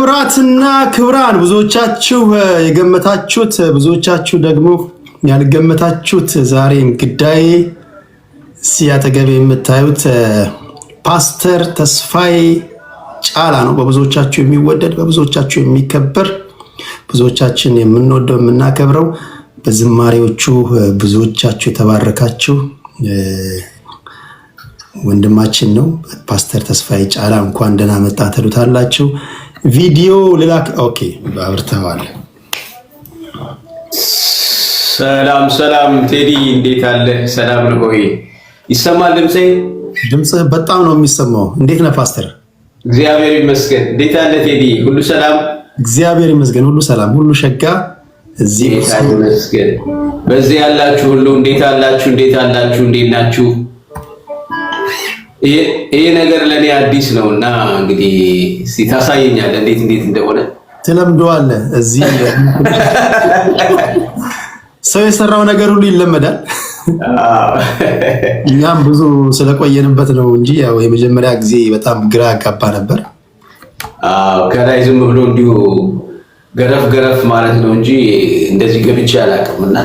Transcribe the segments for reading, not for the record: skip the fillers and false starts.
ክብራትና ክብራን ብዙዎቻችሁ የገመታችሁት ብዙዎቻችሁ ደግሞ ያልገመታችሁት ዛሬ እንግዳይ ሲያተገበ የምታዩት ፓስተር ተስፋዬ ጫላ ነው። በብዙዎቻችሁ የሚወደድ በብዙዎቻችሁ የሚከበር ብዙዎቻችን የምንወደው የምናከብረው በዝማሬዎቹ ብዙዎቻችሁ የተባረካችሁ ወንድማችን ነው። ፓስተር ተስፋዬ ጫላ እንኳን ደህና መጣ ተሉታላችሁ። ቪዲዮ ልላክ። ኦኬ አብርተዋል። ሰላም ሰላም ቴዲ እንዴት አለ? ሰላም ነው ወይ? ይሰማል ድምጼ? ድምጽህ በጣም ነው የሚሰማው። እንዴት ነህ ፓስተር? እግዚአብሔር ይመስገን። እንዴት አለ ቴዲ? ሁሉ ሰላም? እግዚአብሔር ይመስገን ሁሉ ሰላም፣ ሁሉ ሸጋ። እዚህ ይመስገን። በዚህ ያላችሁ ሁሉ እንዴት አላችሁ? እንዴት አላችሁ? እንዴት ናችሁ? ይሄ ነገር ለኔ አዲስ ነውና እንግዲህ እስቲ ታሳየኛለህ እንዴት እንደሆነ። ትለምደዋለህ። እዚህ ሰው የሰራው ነገር ሁሉ ይለመዳል። እኛም ብዙ ስለቆየንበት ነው እንጂ ያው የመጀመሪያ ጊዜ በጣም ግራ ያጋባ ነበር። ከላይ ዝም ብሎ እንዲሁ ገረፍ ማለት ነው እንጂ እንደዚህ ገብቼ አላውቅምና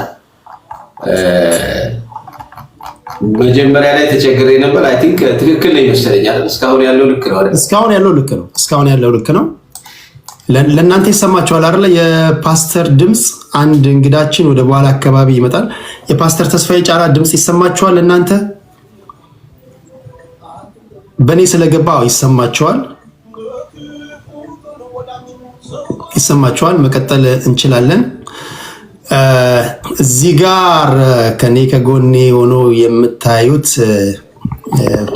መጀመሪያ ላይ ተቸግሬ ነበር። አይ ቲንክ ትክክል ነው ይመስለኛል። እስካሁን ያለው ልክ ነው አይደል? እስካሁን ያለው ልክ ነው። ለእናንተ ይሰማችኋል አይደል? የፓስተር ድምጽ አንድ እንግዳችን ወደ በኋላ አካባቢ ይመጣል። የፓስተር ተስፋዬ ጫላ ድምጽ ይሰማችኋል እናንተ? በእኔ ስለገባው ይሰማችኋል። መቀጠል እንችላለን። እዚህ ጋር ከኔ ከጎኔ ሆኖ የምታዩት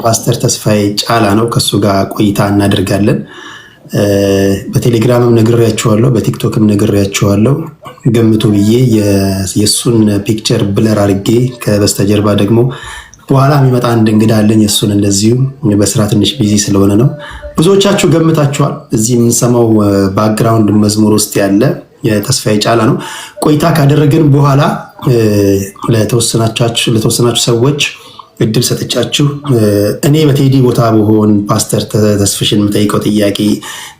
ፓስተር ተስፋዬ ጫላ ነው። ከሱ ጋር ቆይታ እናደርጋለን። በቴሌግራምም ነግሬያቸዋለሁ፣ በቲክቶክም ነግሬያቸዋለሁ። ገምቱ ብዬ የሱን ፒክቸር ብለር አድርጌ ከበስተጀርባ ደግሞ በኋላ የሚመጣ አንድ እንግዳ አለኝ። እሱን እንደዚሁ በስራ ትንሽ ቢዚ ስለሆነ ነው። ብዙዎቻችሁ ገምታችኋል። እዚህ የምንሰማው ባክግራውንድ መዝሙር ውስጥ ያለ የተስፋዬ ጫላ ነው። ቆይታ ካደረግን በኋላ ለተወሰናችሁ ሰዎች እድል ሰጥቻችሁ እኔ በቴዲ ቦታ ብሆን ፓስተር ተስፍሽን የምጠይቀው ጥያቄ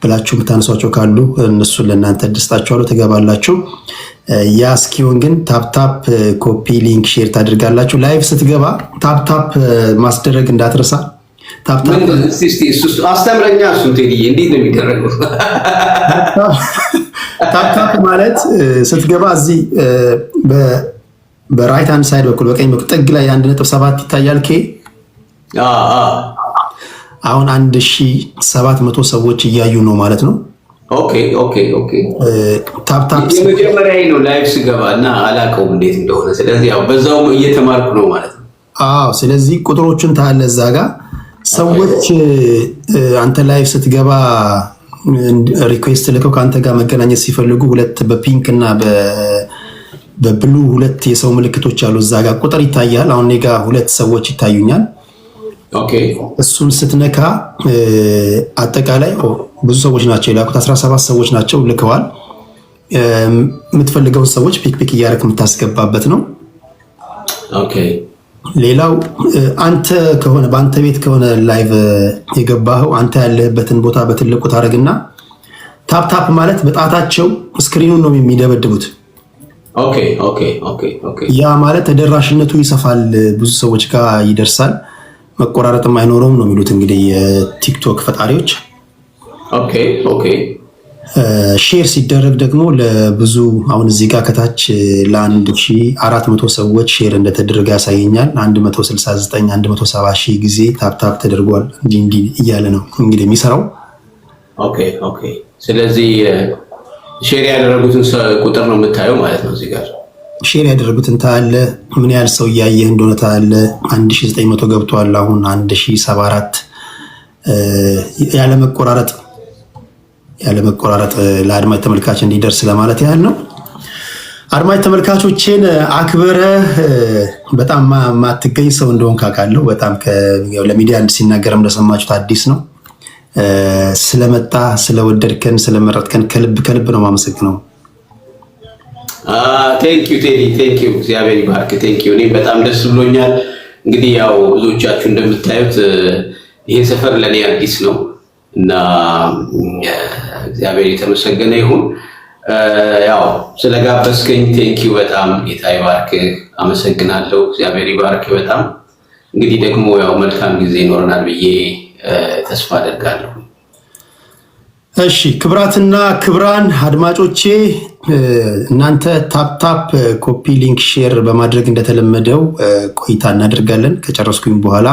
ብላችሁ የምታነሷቸው ካሉ እነሱን ለእናንተ እድል ሰጣችኋለሁ፣ ትገባላችሁ። ያ እስኪሆን ግን ታፕታፕ ኮፒ ሊንክ ሼር ታደርጋላችሁ። ላይቭ ስትገባ ታፕታፕ ማስደረግ እንዳትረሳ። አስተምረኛ እሱን ቴዲ እንዴት ነው የሚደረገው? ታፕታፕ ማለት ስትገባ እዚህ በራይት ሃንድ ሳይድ በኩል በቀኝ በኩል ጥግ ላይ 1.7 ይታያል። አሁን 1700 ሰዎች እያዩ ነው ማለት ነው። ኦኬ ታፕታፕ የመጀመሪያ ነው ላይቭ ስገባ እና አላውቀውም እንዴት እንደሆነ። ስለዚህ ያው በዛውም እየተማርኩ ነው ማለት ነው። ስለዚህ ቁጥሮችን ታያለ እዛ ጋር ሰዎች አንተ ላይቭ ስትገባ ሪኩዌስት ልከው ከአንተ ጋር መገናኘት ሲፈልጉ ሁለት በፒንክ እና በብሉ ሁለት የሰው ምልክቶች አሉ። እዛ ጋር ቁጥር ይታያል። አሁን እኔ ጋር ሁለት ሰዎች ይታዩኛል። እሱን ስትነካ አጠቃላይ ብዙ ሰዎች ናቸው የላኩት። 17 ሰዎች ናቸው ልከዋል። የምትፈልገውን ሰዎች ፒክ እያደረክ የምታስገባበት ነው። ሌላው አንተ ከሆነ በአንተ ቤት ከሆነ ላይቭ የገባኸው አንተ ያለህበትን ቦታ በትልቁ ታደርግና ታፕታፕ ማለት በጣታቸው ስክሪኑን ነው የሚደበድቡት። ያ ማለት ተደራሽነቱ ይሰፋል፣ ብዙ ሰዎች ጋር ይደርሳል፣ መቆራረጥም አይኖረውም ነው የሚሉት እንግዲህ የቲክቶክ ፈጣሪዎች። ሼር ሲደረግ ደግሞ ለብዙ አሁን እዚህ ጋር ከታች ለ1400 ሰዎች ሼር እንደተደረገ ያሳየኛል። 169 170 ሺህ ጊዜ ታፕታፕ ተደርጓል። እንዲህ እያለ ነው እንግዲህ የሚሰራው። ስለዚህ ሼር ያደረጉትን ቁጥር ነው የምታየው ማለት ነው። እዚህ ጋር ሼር ያደረጉትን ታያለ፣ ምን ያህል ሰው እያየህ እንደሆነ ታያለ። 1900 ገብቷል። አሁን 1074 ያለመቆራረጥ ለአድማጭ ተመልካች እንዲደርስ ለማለት ያህል ነው። አድማጭ ተመልካቾችን አክብረህ በጣም ማትገኝ ሰው እንደሆን ካውቃለሁ። በጣም ለሚዲያ ሲናገርም እንደሰማችሁት አዲስ ነው። ስለመጣ ስለወደድከን ስለመረጥከን ከልብ ነው የማመሰግነው። ቴንኪው ቴዲ ቴንኪው። እግዚአብሔር ይባርክ። ቴንኪው። እኔ በጣም ደስ ብሎኛል። እንግዲህ ያው ብዙዎቻችሁ እንደምታዩት ይሄ ሰፈር ለኔ አዲስ ነው እና እግዚአብሔር የተመሰገነ ይሁን። ያው ስለጋበዝከኝ ቴንኪው በጣም ጌታ ይባርክህ። አመሰግናለሁ። እግዚአብሔር ይባርክ በጣም። እንግዲህ ደግሞ ያው መልካም ጊዜ ይኖረናል ብዬ ተስፋ አደርጋለሁ። እሺ ክብራትና ክብራን አድማጮቼ እናንተ ታፕ ኮፒ ሊንክ ሼር በማድረግ እንደተለመደው ቆይታ እናደርጋለን። ከጨረስኩኝ በኋላ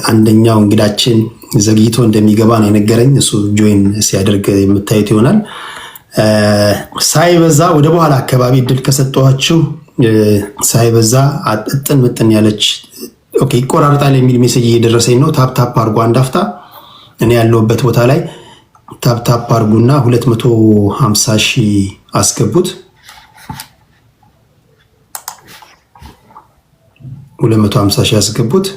አንደኛው እንግዳችን ዘግይቶ እንደሚገባ ነው የነገረኝ። እሱ ጆይን ሲያደርግ የምታዩት ይሆናል። ሳይበዛ ወደ በኋላ አካባቢ እድል ከሰጠኋችሁ ሳይበዛ አጥጥን ምጥን ያለች ኦኬ ይቆራርጣል የሚል ሜሴጅ እየደረሰኝ ነው። ታፕ አርጉ አንዳፍታ እኔ ያለሁበት ቦታ ላይ ታፕ አርጉና 250,000 አስገቡት። 250,000 አስገቡት።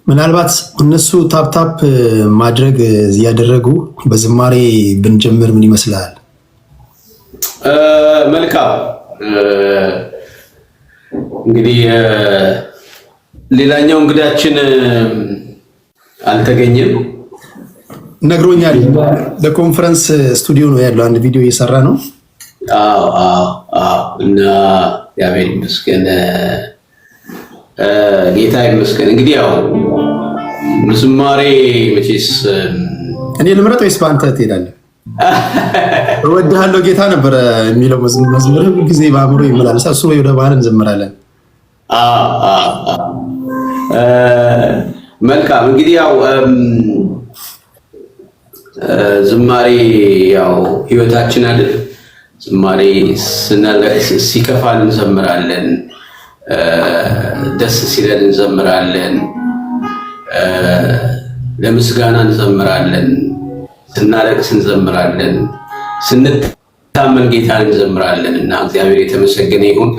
ምናልባት እነሱ ታፕ ማድረግ ያደረጉ በዝማሬ ብንጀምር ምን ይመስላል? መልካም እንግዲህ ሌላኛው እንግዳችን አልተገኘም ነግሮኛል። ለኮንፈረንስ ስቱዲዮ ነው ያለው፣ አንድ ቪዲዮ እየሰራ ነው። እና እግዚአብሔር ይመስገን ጌታ ይመስገን። እንግዲህ ያው ዝማሬ መቼስ እኔ ልምረጥ ወይስ በአንተ ትሄዳለህ? እወድሃለሁ ጌታ ነበረ የሚለው መዝሙር ጊዜ በአእምሮ ይመላለሳል። እሱ ወደ ባህል እንዘምራለን። መልካም እንግዲህ ያው ዝማሬ ያው ህይወታችን አይደል? ዝማሬ ሲከፋን እንዘምራለን፣ ደስ ሲለን እንዘምራለን፣ ለምስጋና እንዘምራለን፣ ስናለቅስ እንዘምራለን፣ ስንታመን ጌታን እንዘምራለን እና እግዚአብሔር የተመሰገነ ይሁን።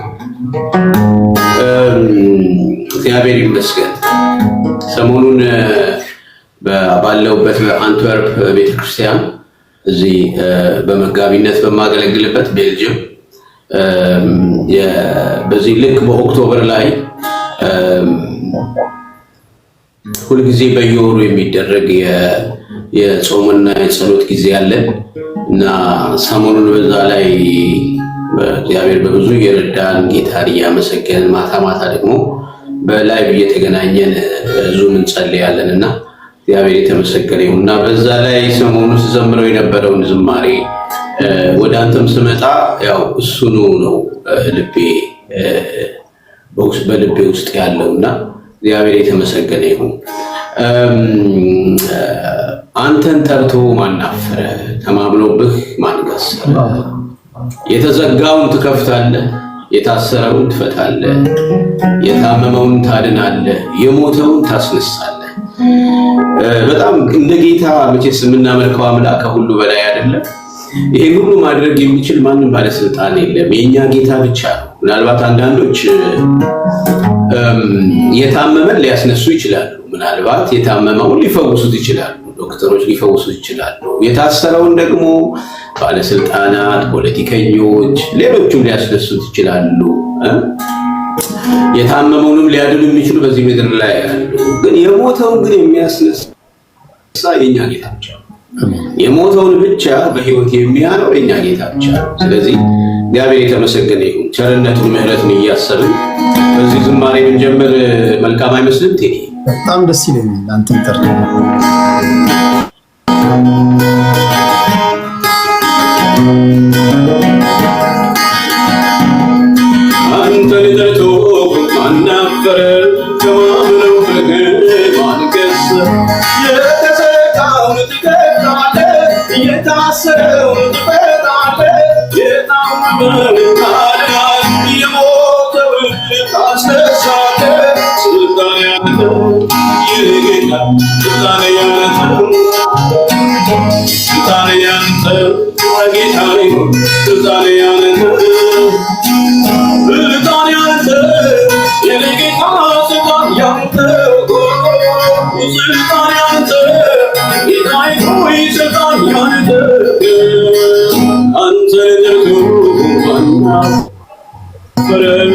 እግዚአብሔር ይመስገን። ሰሞኑን ባለውበት በአንትወርፕ ቤተክርስቲያን እዚህ በመጋቢነት በማገለግልበት ቤልጅየም በዚህ ልክ በኦክቶበር ላይ ሁልጊዜ በየወሩ የሚደረግ የጾምና የጸሎት ጊዜ አለ እና ሰሞኑን በዛ ላይ እግዚአብሔር በብዙ እየረዳን ጌታን እያመሰገንን ማታ ማታ ደግሞ በላይቭ እየተገናኘን ዙም እንጸልያለን እና እግዚአብሔር የተመሰገነ ይሁን እና በዛ ላይ ሰሞኑን ስዘምረው የነበረውን ዝማሬ ወደ አንተም ስመጣ ያው እሱኑ ነው በልቤ ውስጥ ያለውና እግዚአብሔር የተመሰገነ ይሁን። አንተን ጠርቶ ማን አፈረ? ተማምኖብህ ማን ገሰረ? የተዘጋውን ትከፍታለህ፣ የታሰረውን ትፈታለህ፣ የታመመውን ታድናለህ፣ የሞተውን ታስነሳለህ። በጣም እንደ ጌታ መቼስ የምናመልከው አምላክ ከሁሉ በላይ አይደለም? ይሄን ሁሉ ማድረግ የሚችል ማንም ባለስልጣን የለም፣ የኛ ጌታ ብቻ ነው። ምናልባት አንዳንዶች የታመመን ሊያስነሱ ይችላሉ፣ ምናልባት የታመመውን ሊፈውሱት ይችላሉ፣ ዶክተሮች ሊፈውሱት ይችላሉ። የታሰረውን ደግሞ ባለስልጣናት፣ ፖለቲከኞች፣ ሌሎችም ሊያስነሱት ይችላሉ። የታመመውንም ሊያድኑ የሚችሉ በዚህ ምድር ላይ ያሉ፣ ግን የሞተውን ግን የሚያስነሳ የኛ ጌታ ብቻ ነው። የሞተውን ብቻ በህይወት የሚያኖር የኛ ጌታ ብቻ ነው። ስለዚህ እግዚአብሔር የተመሰገነ ይሁን። ቸርነቱን ምሕረቱን እያሰብን በዚህ ዝማሬ ብንጀምር መልካም አይመስልም? ቴዲ በጣም ደስ ይለኛል። አንተን ጠርቶ አንተን ጠርቶ ማን አፈረ? ተማምነው ማን ገሰረ? የተዘጋውን ትከፍታለህ፣ የታሰረውን ትፈታለህ፣ የታመመውን ታድናለህ፣ የሞተውን ታስነሳለህ። ስልጣን ያንተ የጌታ ስልጣን ያንተ ስልጣን ያንተ ጌታ ይሁን ስልጣን ያንተ ስልጣን ያንተ የኔ ጌታ ስልጣን ያንተ ስልጣን ያንተ ጌታ ይሁን ስልጣን ያንተ አንተ ለደርሱ ማና ፈረም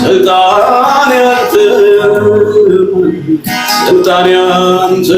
Sultan ስልጣን ያንተ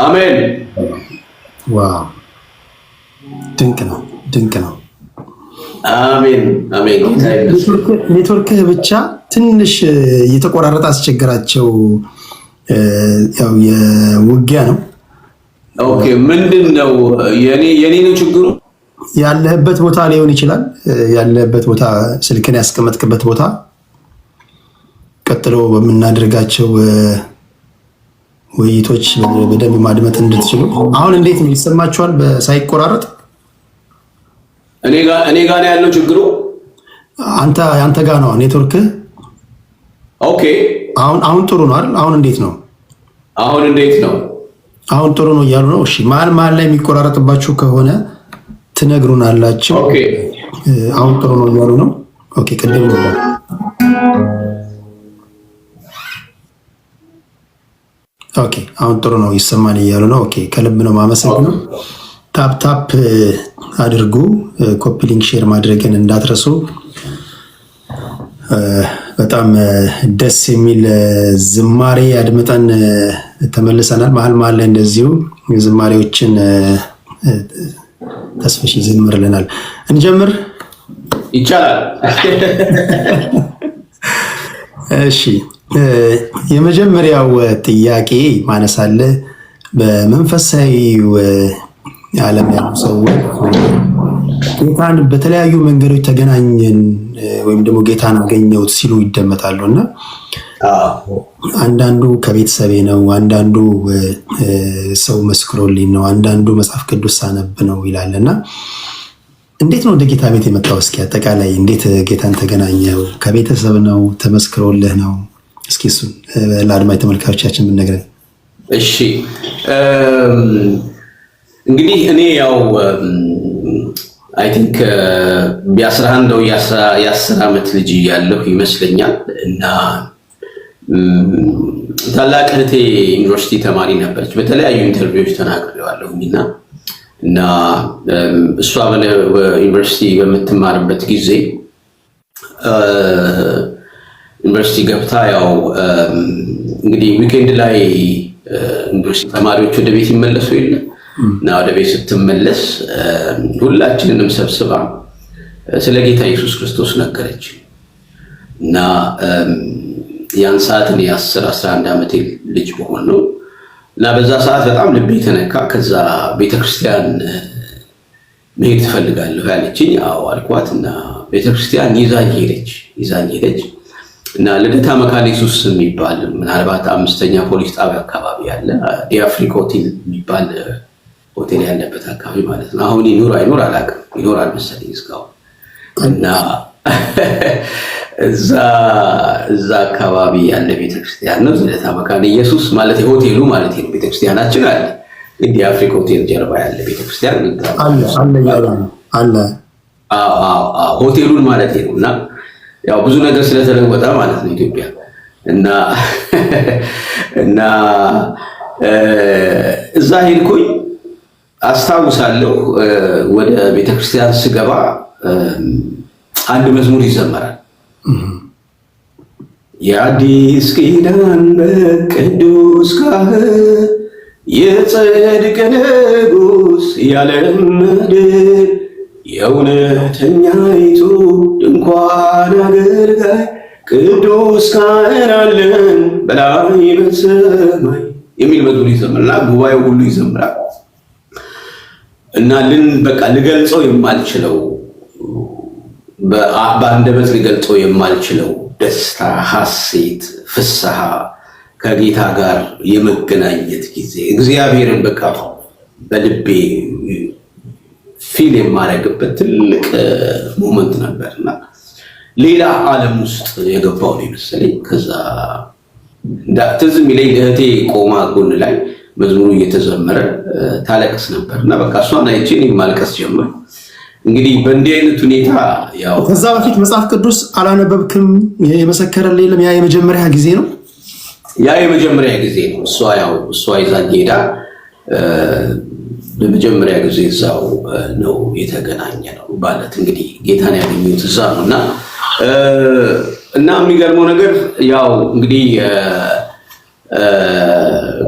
አሜን። ዋው ድንቅ ነው፣ ድንቅ ነው። አሜን አሜን። ኔትወርክህ ብቻ ትንሽ እየተቆራረጠ አስቸገራቸው። ያው የውጊያ ነው። ኦኬ ምንድን ነው የኔ ነው ችግሩ? ያለህበት ቦታ ሊሆን ይችላል። ያለህበት ቦታ ስልክን ያስቀመጥክበት ቦታ ቀጥሎ በምናደርጋቸው ውይይቶች በደንብ ማድመጥ እንድትችሉ። አሁን እንዴት ነው ይሰማችኋል? ሳይቆራረጥ እኔ ጋር ነው ያለው ችግሩ። አንተ ጋር ነው ኔትወርክህ። ኦኬ አሁን ጥሩ ነው አይደል? አሁን እንዴት ነው? አሁን ጥሩ ነው እያሉ ነው። እሺ መሀል ላይ የሚቆራረጥባችሁ ከሆነ ትነግሩናላችሁ። ኦኬ አሁን ጥሩ ነው እያሉ ነው። ኦኬ ቅድም ነው። ኦኬ አሁን ጥሩ ነው ይሰማል እያሉ ነው። ኦኬ ከልብ ነው ማመሰግነው። ታፕ አድርጉ። ኮፒ ሊንክ ሼር ማድረግን እንዳትረሱ። በጣም ደስ የሚል ዝማሬ አድምጠን ተመልሰናል። መሀል ላይ እንደዚሁ ዝማሬዎችን ተስፍሽ ይዘምርልናል። እንጀምር ይቻላል? እሺ የመጀመሪያው ጥያቄ ማነሳለ በመንፈሳዊ ዓለም ያሉ ሰዎች ጌታን በተለያዩ መንገዶች ተገናኘን ወይም ደግሞ ጌታን አገኘሁት ሲሉ ይደመጣሉ እና አንዳንዱ ከቤተሰቤ ነው፣ አንዳንዱ ሰው መስክሮልኝ ነው፣ አንዳንዱ መጽሐፍ ቅዱስ ሳነብ ነው ይላል እና እንዴት ነው ወደ ጌታ ቤት የመጣው? እስኪ አጠቃላይ እንዴት ጌታን ተገናኘው? ከቤተሰብ ነው? ተመስክሮልህ ነው? እስኪ እሱን ለአድማጭ ተመልካቾቻችን ብንነግረን። እሺ እንግዲህ እኔ ያው አይ ቲንክ ቢያስራን ነው የ10 ዓመት ልጅ እያለሁ ይመስለኛል እና ታላቅ እህቴ ዩኒቨርሲቲ ተማሪ ነበረች። በተለያዩ ኢንተርቪዎች ተናግሬዋለሁኝና እና እሷ በዩኒቨርሲቲ በምትማርበት ጊዜ ዩኒቨርሲቲ ገብታ ያው እንግዲህ ዊኬንድ ላይ ዩኒቨርሲቲ ተማሪዎች ወደ ቤት ይመለሱ የለ እና ወደ ቤት ስትመለስ ሁላችንንም ሰብስባ ስለ ጌታ ኢየሱስ ክርስቶስ ነገረች እና ያን ሰዓት እኔ 10-11 ዓመቴ ልጅ በሆን ነው እና በዛ ሰዓት በጣም ልቤ ተነካ። ከዛ ቤተክርስቲያን መሄድ ትፈልጋለሁ ያለችኝ። አዎ አልኳት እና ቤተክርስቲያን ይዛኝ ሄደች እና ልደታ መካነ ኢየሱስ የሚባል ምናልባት 5ኛ ፖሊስ ጣቢያ አካባቢ ያለ ዲአፍሪክ ሆቴል የሚባል ሆቴል ያለበት አካባቢ ማለት ነው። አሁን ይኑር አይኑር አላውቅም፣ ይኖራል መሰለኝ እስካሁን እና እዛ አካባቢ ያለ ቤተክርስቲያን ነው ልደታ መካነ ኢየሱስ ማለት ሆቴሉ ማለት ነው። ቤተክርስቲያናችን አለ እንግዲህ አፍሪካ ሆቴል ጀርባ ያለ ቤተክርስቲያን አለ። ሆቴሉን ማለት ነው እና ያው ብዙ ነገር ስለተለወጠ ማለት ነው ኢትዮጵያ እና እዛ ሄድኩኝ። አስታውሳለሁ ወደ ቤተክርስቲያን ስገባ አንድ መዝሙር ይዘመራል። የአዲስ ኪዳን ቅዱስ ካህን የጽድቅ ንጉሥ የዓለም መድን የእውነተኛይቱ ድንኳን አገልጋይ ቅዱስ ካህን አለን በላይ በሰማይ የሚል መዝሙር ይዘምራልና ጉባኤው ሁሉ ይዘምራል እና በቃ ልገልጸው የማልችለው በአንደበት ልገልጸው የማልችለው ደስታ፣ ሐሴት፣ ፍስሐ ከጌታ ጋር የመገናኘት ጊዜ እግዚአብሔርን በቃ በልቤ ፊል የማደርግበት ትልቅ ሞመንት ነበርና ሌላ ዓለም ውስጥ የገባው ነው መሰለኝ። ከዛ ትዝ የሚለኝ እህቴ ቆማ ጎን ላይ መዝሙሩ እየተዘመረ ታለቅስ ነበር እና በቃ እሷን አይቼ እኔም ማልቀስ ጀመርኩ። እንግዲህ በእንዲህ አይነት ሁኔታ ያው ከዛ በፊት መጽሐፍ ቅዱስ አላነበብክም? የመሰከረልህ የለም? ያ የመጀመሪያ ጊዜ ነው። ያ የመጀመሪያ ጊዜ ነው። እሷ ይዛኝ ሄዳ በመጀመሪያ ጊዜ እዛው ነው የተገናኘ ነው ማለት እንግዲህ ጌታን ያገኙት እዛ ነው እና የሚገርመው ነገር ያው እንግዲህ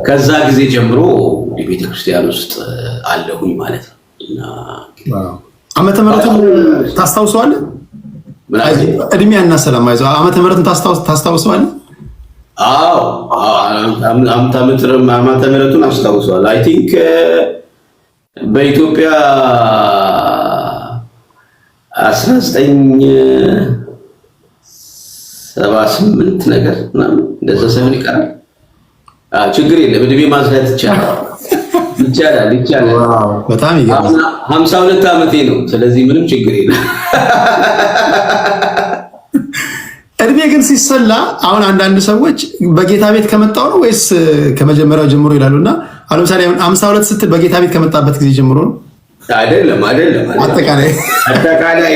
ከዛ ጊዜ ጀምሮ ቤተክርስቲያን ውስጥ አለሁኝ ማለት ነው። ዓመተ ምሕረቱን ታስታውሰዋለህ? እድሜ ያናሰላም አይዞህ። ዓመተ ምሕረቱን ታስታውሰዋለህ? አዎ ዓመተ ምሕረቱን አስታውሰዋለሁ። አይ ቲንክ በኢትዮጵያ 1978 ነገር ምናምን እንደዛ ሳይሆን ይቀራል። ችግር የለም እድሜ ማዝለት ይቻላል። በጣም ይገርማል። 52 ዓመቴ ነው። ስለዚህ ምንም ችግር የለም። እድሜ ግን ሲሰላ አሁን አንዳንድ ሰዎች በጌታ ቤት ከመጣው ነው ወይስ ከመጀመሪያው ጀምሮ ይላሉና አሁን ለምሳሌ 52 ስትል በጌታ ቤት ከመጣበት ጊዜ ጀምሮ ነው? አይደለም አጠቃላይ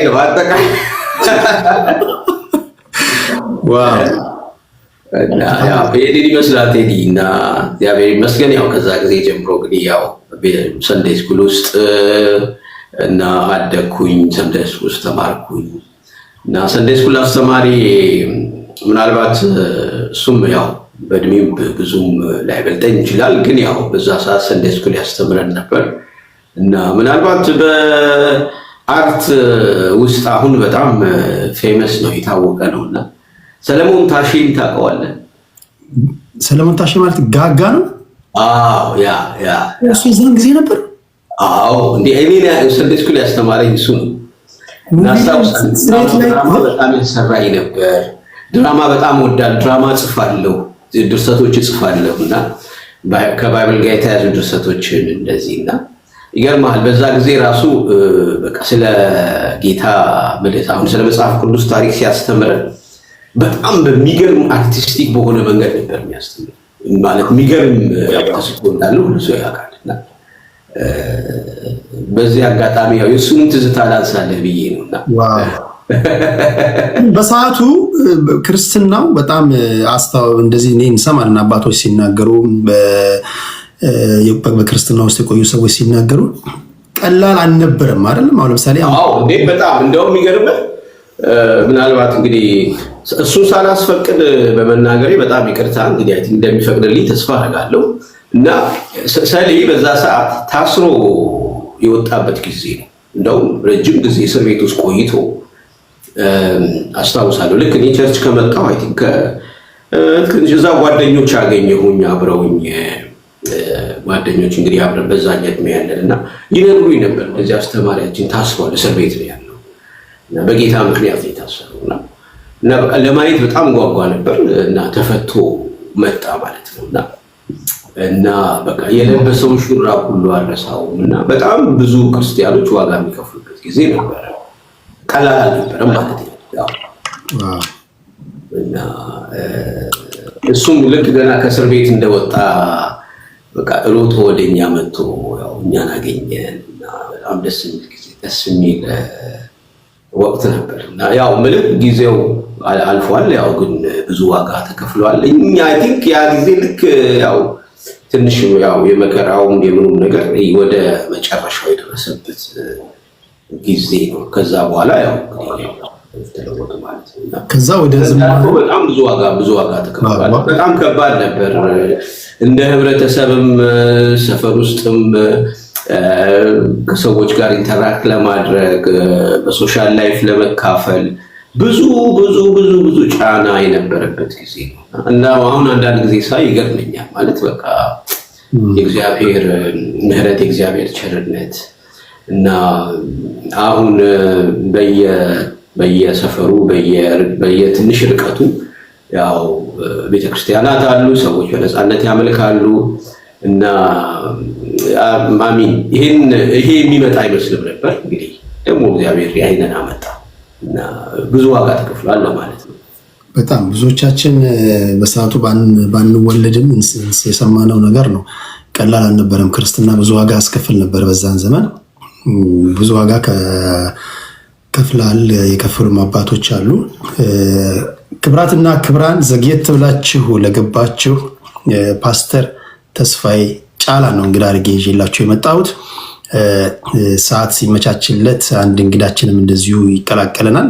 ነው። ዋው እና ያው ይሄን ይመስላል ቴዲ እና እግዚአብሔር ይመስገን። ያው ከዛ ጊዜ ጀምሮ እንግዲህ ያው ሰንደይ ስኩል ውስጥ እና አደግኩኝ። ሰንደይ ስኩል ውስጥ ተማርኩኝ እና ሰንደይ ስኩል አስተማሪ ምናልባት እሱም ያው በእድሜም ብዙም ላይበልጠኝ ይችላል፣ ግን ያው በዛ ሰዓት ሰንደይ ስኩል ያስተምረን ነበር እና ምናልባት በአርት ውስጥ አሁን በጣም ፌመስ ነው የታወቀ ነውና ሰለሞን ታሼን ታውቀዋለህ? ሰለሞን ታሼ ማለት ጋጋ ነው? አዎ ያ እሱ የዛን ጊዜ ነበር። አዎ እንዴ እኔ ሰንደይ ስኩል ያስተማረኝ እሱ ነው። ድራማ በጣም ያሰራኝ ነበር። ድራማ በጣም ወዳል። ድራማ ጽፋለሁ፣ ድርሰቶች ጽፋለሁ እና ከባይብል ጋር የተያዙ ድርሰቶችን እንደዚህና ይገርማል። በዛ ጊዜ ራሱ በቃ ስለ ጌታ ማለት አሁን ስለ መጽሐፍ ቅዱስ ታሪክ ሲያስተምረን በጣም በሚገርም አርቲስቲክ በሆነ መንገድ ነበር የሚያስተምረን። ማለት የሚገርም ተስጦ እንዳለው ሁሉ ሰው ያውቃልና በዚህ አጋጣሚ ያው የእሱንም ትዝታ ላንሳለህ ብዬ ነውና በሰዓቱ ክርስትናው በጣም እንደዚህ እኔ እንሰማለን አባቶች ሲናገሩ በክርስትና ውስጥ የቆዩ ሰዎች ሲናገሩ ቀላል አልነበረም አይደለም። አሁን ለምሳሌ በጣም እንደውም የሚገርምህ ምናልባት እንግዲህ እሱ ሳላስፈቅድ በመናገሬ በጣም ይቅርታ እንግዲህ እንደሚፈቅድልኝ ተስፋ አደርጋለሁ። እና ሰሌ በዛ ሰዓት ታስሮ የወጣበት ጊዜ ነው። እንደውም ረጅም ጊዜ እስር ቤት ውስጥ ቆይቶ አስታውሳለሁ። ልክ እኔ ቸርች ከመጣሁ አይ ቲንክ እዛ ጓደኞች አገኘሁኝ፣ አብረውኝ ጓደኞች እንግዲህ አብረን በዛኛ ዕድሜ ያለን እና ይነግሩኝ ነበር እዚህ አስተማሪያችን ታስሯል፣ እስር ቤት ነው ያለው እና በጌታ ምክንያት ነው የታሰረው እና በቃ ለማየት በጣም ጓጓ ነበር እና ተፈቶ መጣ ማለት ነው እና በቃ የለበሰውን ሹራብ ሁሉ አልረሳውም እና በጣም ብዙ ክርስቲያኖች ዋጋ የሚከፍሉበት ጊዜ ነበረ። ቀላል አልነበረም ማለት ነው። እና እሱም ልክ ገና ከእስር ቤት እንደወጣ በቃ ሮጦ ወደኛ መጥቶ ያው እኛን አገኘን እና በጣም ደስ የሚል ጊዜ ደስ የሚል ወቅት ነበር እና ያው ምንም ጊዜው አልፏል። ያው ግን ብዙ ዋጋ ተከፍሏል። እኛ አይ ቲንክ ያ ጊዜ ልክ ያው ትንሽ ያው የመከራውም የምኑም ነገር ወደ መጨረሻው የደረሰበት ጊዜ ነው። ከዛ በኋላ ያው ተለወጠ ማለት ነው። ከዛ ወደ ዝማሬ በጣም ብዙ ዋጋ ተከፍሏል። በጣም ከባድ ነበር። እንደ ህብረተሰብም ሰፈር ውስጥም ከሰዎች ጋር ኢንተራክት ለማድረግ በሶሻል ላይፍ ለመካፈል ብዙ ጫና የነበረበት ጊዜ ነው እና አሁን አንዳንድ ጊዜ ሳይ ይገርመኛል። ማለት በቃ የእግዚአብሔር ምሕረት የእግዚአብሔር ቸርነት እና አሁን በየሰፈሩ በየትንሽ ርቀቱ ያው ቤተክርስቲያናት አሉ፣ ሰዎች በነፃነት ያመልካሉ እና አሚን ይሄ የሚመጣ አይመስልም ነበር። እንግዲህ ደግሞ እግዚአብሔር ያይነን አመጣ እና ብዙ ዋጋ ተከፍሏል ማለት ነው። በጣም ብዙዎቻችን በሰዓቱ ባንወለድም የሰማነው ነገር ነው። ቀላል አልነበረም። ክርስትና ብዙ ዋጋ አስከፍል ነበር። በዛን ዘመን ብዙ ዋጋ ከፍላል። የከፈሉም አባቶች አሉ። ክብራትና ክብራን ዘግየት ብላችሁ ለገባችሁ ፓስተር ተስፋዬ ጫላ ነው እንግዳ አድርጌ ይዤላችሁ የመጣሁት። ሰዓት ሲመቻችለት አንድ እንግዳችንም እንደዚሁ ይቀላቀለናል።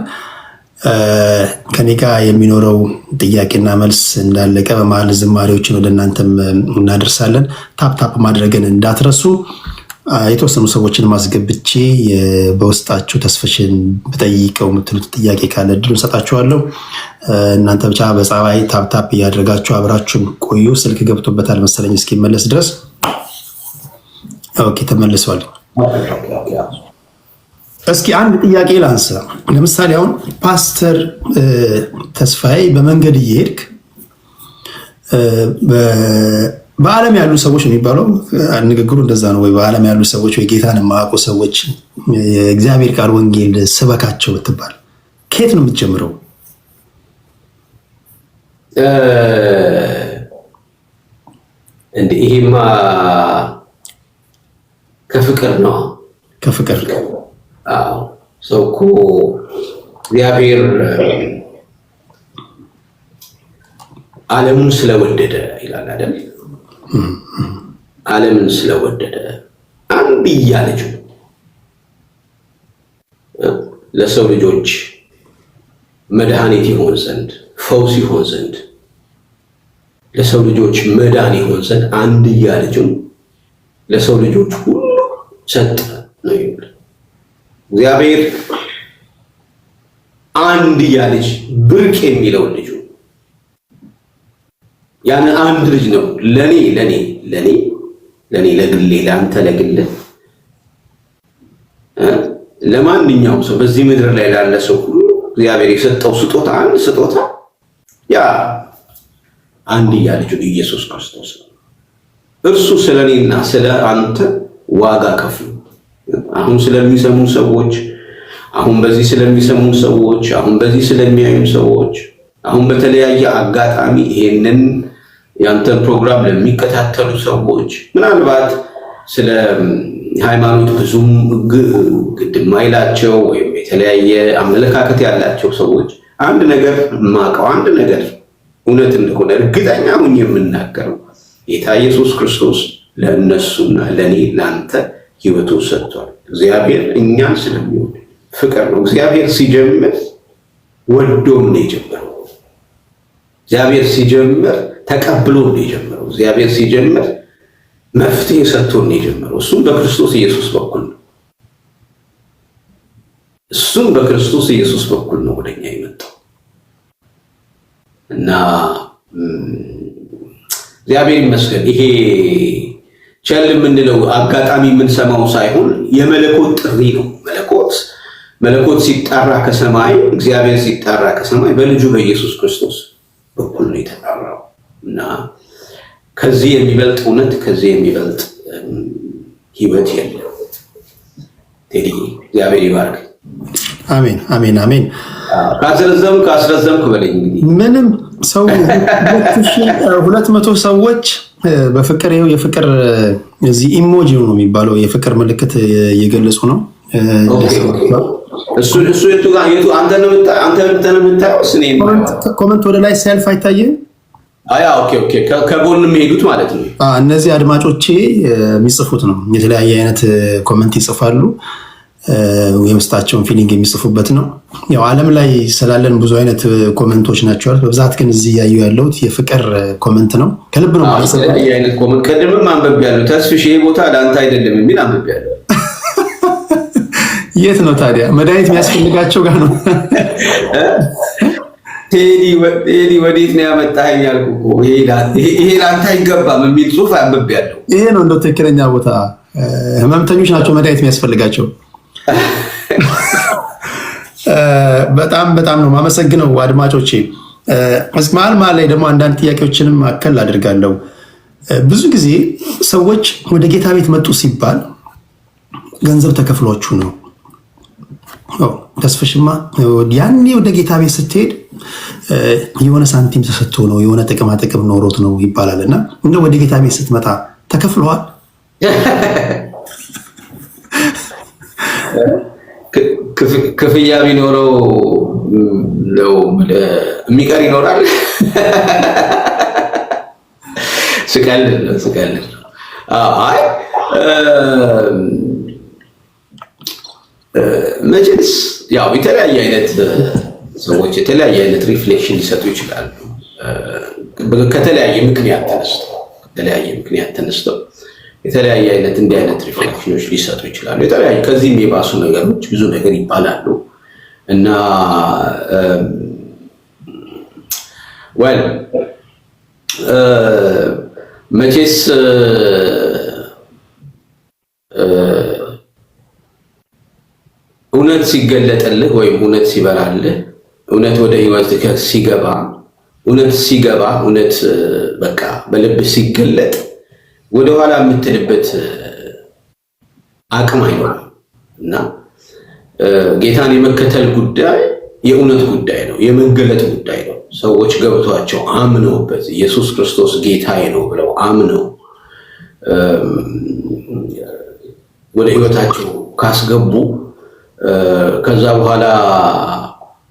ከኔ ጋር የሚኖረው ጥያቄና መልስ እንዳለቀ በመሀል ዝማሬዎችን ወደ እናንተም እናደርሳለን። ታፕታፕ ማድረግን እንዳትረሱ። የተወሰኑ ሰዎችን ማስገብቼ በውስጣችሁ ተስፈሽን ብጠይቀው የምትሉት ጥያቄ ካለ እድሉን ሰጣችኋለሁ። እናንተ ብቻ በጸባይ ታፕታፕ እያደረጋችሁ አብራችሁን ቆዩ። ስልክ ገብቶበታል መሰለኝ እስኪመለስ ድረስ። ኦኬ ተመልሷል። እስኪ አንድ ጥያቄ ላንሳ። ለምሳሌ አሁን ፓስተር ተስፋዬ በመንገድ እየሄድክ በዓለም ያሉ ሰዎች የሚባለው ንግግሩ እንደዛ ነው ወይ? በዓለም ያሉ ሰዎች ወይ ጌታን የማያውቁ ሰዎች የእግዚአብሔር ቃል ወንጌል ስበካቸው ብትባል ከየት ነው የምትጀምረው? እንዴ ይሄማ ከፍቅር ነው። ከፍቅር ሰው እኮ እግዚአብሔር ዓለሙን ስለወደደ ይላል አይደል? ዓለምን ስለወደደ አንድያ ልጁ ለሰው ልጆች መድኃኒት ይሆን ዘንድ፣ ፈውስ ይሆን ዘንድ፣ ለሰው ልጆች መዳን ይሆን ዘንድ አንድያ ልጁን ለሰው ልጆች ሁሉ ሰጠ ነው የሚለው። እግዚአብሔር አንድያ ልጅ ብርቅ የሚለው ልጁ ያን አንድ ልጅ ነው ለኔ ለግሌ ለአንተ ለግል ለማንኛውም ሰው በዚህ ምድር ላይ ላለ ሰው ሁሉ እግዚአብሔር የሰጠው ስጦታ አንድ ስጦታ ያ አንድያ ልጁ ኢየሱስ ክርስቶስ ነው። እርሱ ስለኔና ስለ አንተ ዋጋ ከፍሎ አሁን ስለሚሰሙ ሰዎች፣ አሁን በዚህ ስለሚሰሙ ሰዎች፣ አሁን በዚህ ስለሚያዩ ሰዎች፣ አሁን በተለያየ አጋጣሚ ይሄንን ያንተን ፕሮግራም ለሚከታተሉ ሰዎች፣ ምናልባት ስለ ሃይማኖት ብዙም ግድ የማይላቸው ወይም የተለያየ አመለካከት ያላቸው ሰዎች አንድ ነገር ማቀው አንድ ነገር እውነት እንደሆነ እርግጠኛ ሁኝ የምናገረው ጌታ ኢየሱስ ክርስቶስ ለእነሱና ለኔ ለአንተ ሕይወቱ ሰጥቷል። እግዚአብሔር እኛን ስለሚወድ ፍቅር ነው። እግዚአብሔር ሲጀምር ወዶም ነው የጀመረው። እግዚአብሔር ሲጀምር ተቀብሎ ነው የጀመረው። እግዚአብሔር ሲጀምር መፍትሄ ሰጥቶ ነው የጀመረው። እሱም በክርስቶስ ኢየሱስ በኩል ነው። እሱም በክርስቶስ ኢየሱስ በኩል ነው ወደኛ የመጣው እና እግዚአብሔር ይመስገን። ይሄ ቸል የምንለው አጋጣሚ የምንሰማው ሳይሆን የመለኮት ጥሪ ነው። መለኮት ሲጣራ ከሰማይ፣ እግዚአብሔር ሲጣራ ከሰማይ በልጁ በኢየሱስ ክርስቶስ በኩል ነው የተጣራው እና ከዚህ የሚበልጥ እውነት፣ ከዚህ የሚበልጥ ህይወት የለም። ቴዲ እግዚአብሔር ይባርክ። አሜን አሜን አሜን። ካስረዘምክ በለኝ እንግዲህ ምንም ሰው 200 ሰዎች በፍቅር ይኸው የፍቅር እዚህ ኢሞጂ ነው የሚባለው የፍቅር ምልክት እየገለጹ ነው። እሱ የቱ አንተ ነው የምታየው? ኮመንት ወደ ላይ ሲያልፍ አይታየም? ኦኬ ከጎን የሚሄዱት ማለት ነው። እነዚህ አድማጮቼ የሚጽፉት ነው። የተለያየ አይነት ኮመንት ይጽፋሉ። የውስጣቸውን ፊሊንግ የሚጽፉበት ነው። ያው ዓለም ላይ ስላለን ብዙ አይነት ኮመንቶች ናቸው። በብዛት ግን እዚህ ያዩ ያለውት የፍቅር ኮመንት ነው። ከልብ ነው ማለት ነው። አይነት ኮመንት ቀድምም አንብቤያለሁ። ተስፍሽ ይሄ ቦታ ለአንተ አይደለም የሚል አንብቤያለሁ። የት ነው ታዲያ? መድኃኒት የሚያስፈልጋቸው ጋር ነው። ቴዲ ወዴት ነው ያመጣኸኝ ያልኩህ እኮ ይሄ ለአንተ አይገባም የሚል ጽሑፍ አንብቤያለሁ። ይሄ ነው እንደው ትክክለኛ ቦታ። ህመምተኞች ናቸው መድኃኒት የሚያስፈልጋቸው። በጣም ነው ማመሰግነው አድማጮቼ። መሀል ላይ ደግሞ አንዳንድ ጥያቄዎችንም አከል አድርጋለሁ። ብዙ ጊዜ ሰዎች ወደ ጌታ ቤት መጡ ሲባል ገንዘብ ተከፍሏችሁ ነው ተስፍሽማ ያኔ ወደ ጌታ ቤት ስትሄድ የሆነ ሳንቲም ተሰጥቶ ነው የሆነ ጥቅማ ጥቅም ኖሮት ነው ይባላል። እና እንደ ወደ ጌታ ቤት ስትመጣ ተከፍለዋል? ክፍያ ቢኖረው ነው የሚቀር ይኖራል። ስቀልድ አይ መቼስ ያው የተለያየ አይነት ሰዎች የተለያየ አይነት ሪፍሌክሽን ሊሰጡ ይችላሉ። ከተለያየ ምክንያት ተነስተው የተለያየ አይነት እንዲህ አይነት ሪፍሌክሽኖች ሊሰጡ ይችላሉ። የተለያየ ከዚህም የባሱ ነገሮች ብዙ ነገር ይባላሉ እና ወል መቼስ እውነት ሲገለጥልህ ወይም እውነት ሲበራልህ እውነት ወደ ህይወት ሲገባ እውነት በቃ በልብ ሲገለጥ ወደኋላ የምትልበት አቅም አይኖርም እና ጌታን የመከተል ጉዳይ የእውነት ጉዳይ ነው፣ የመገለጥ ጉዳይ ነው። ሰዎች ገብቷቸው አምነውበት ኢየሱስ ክርስቶስ ጌታዬ ነው ብለው አምነው ወደ ህይወታቸው ካስገቡ ከዛ በኋላ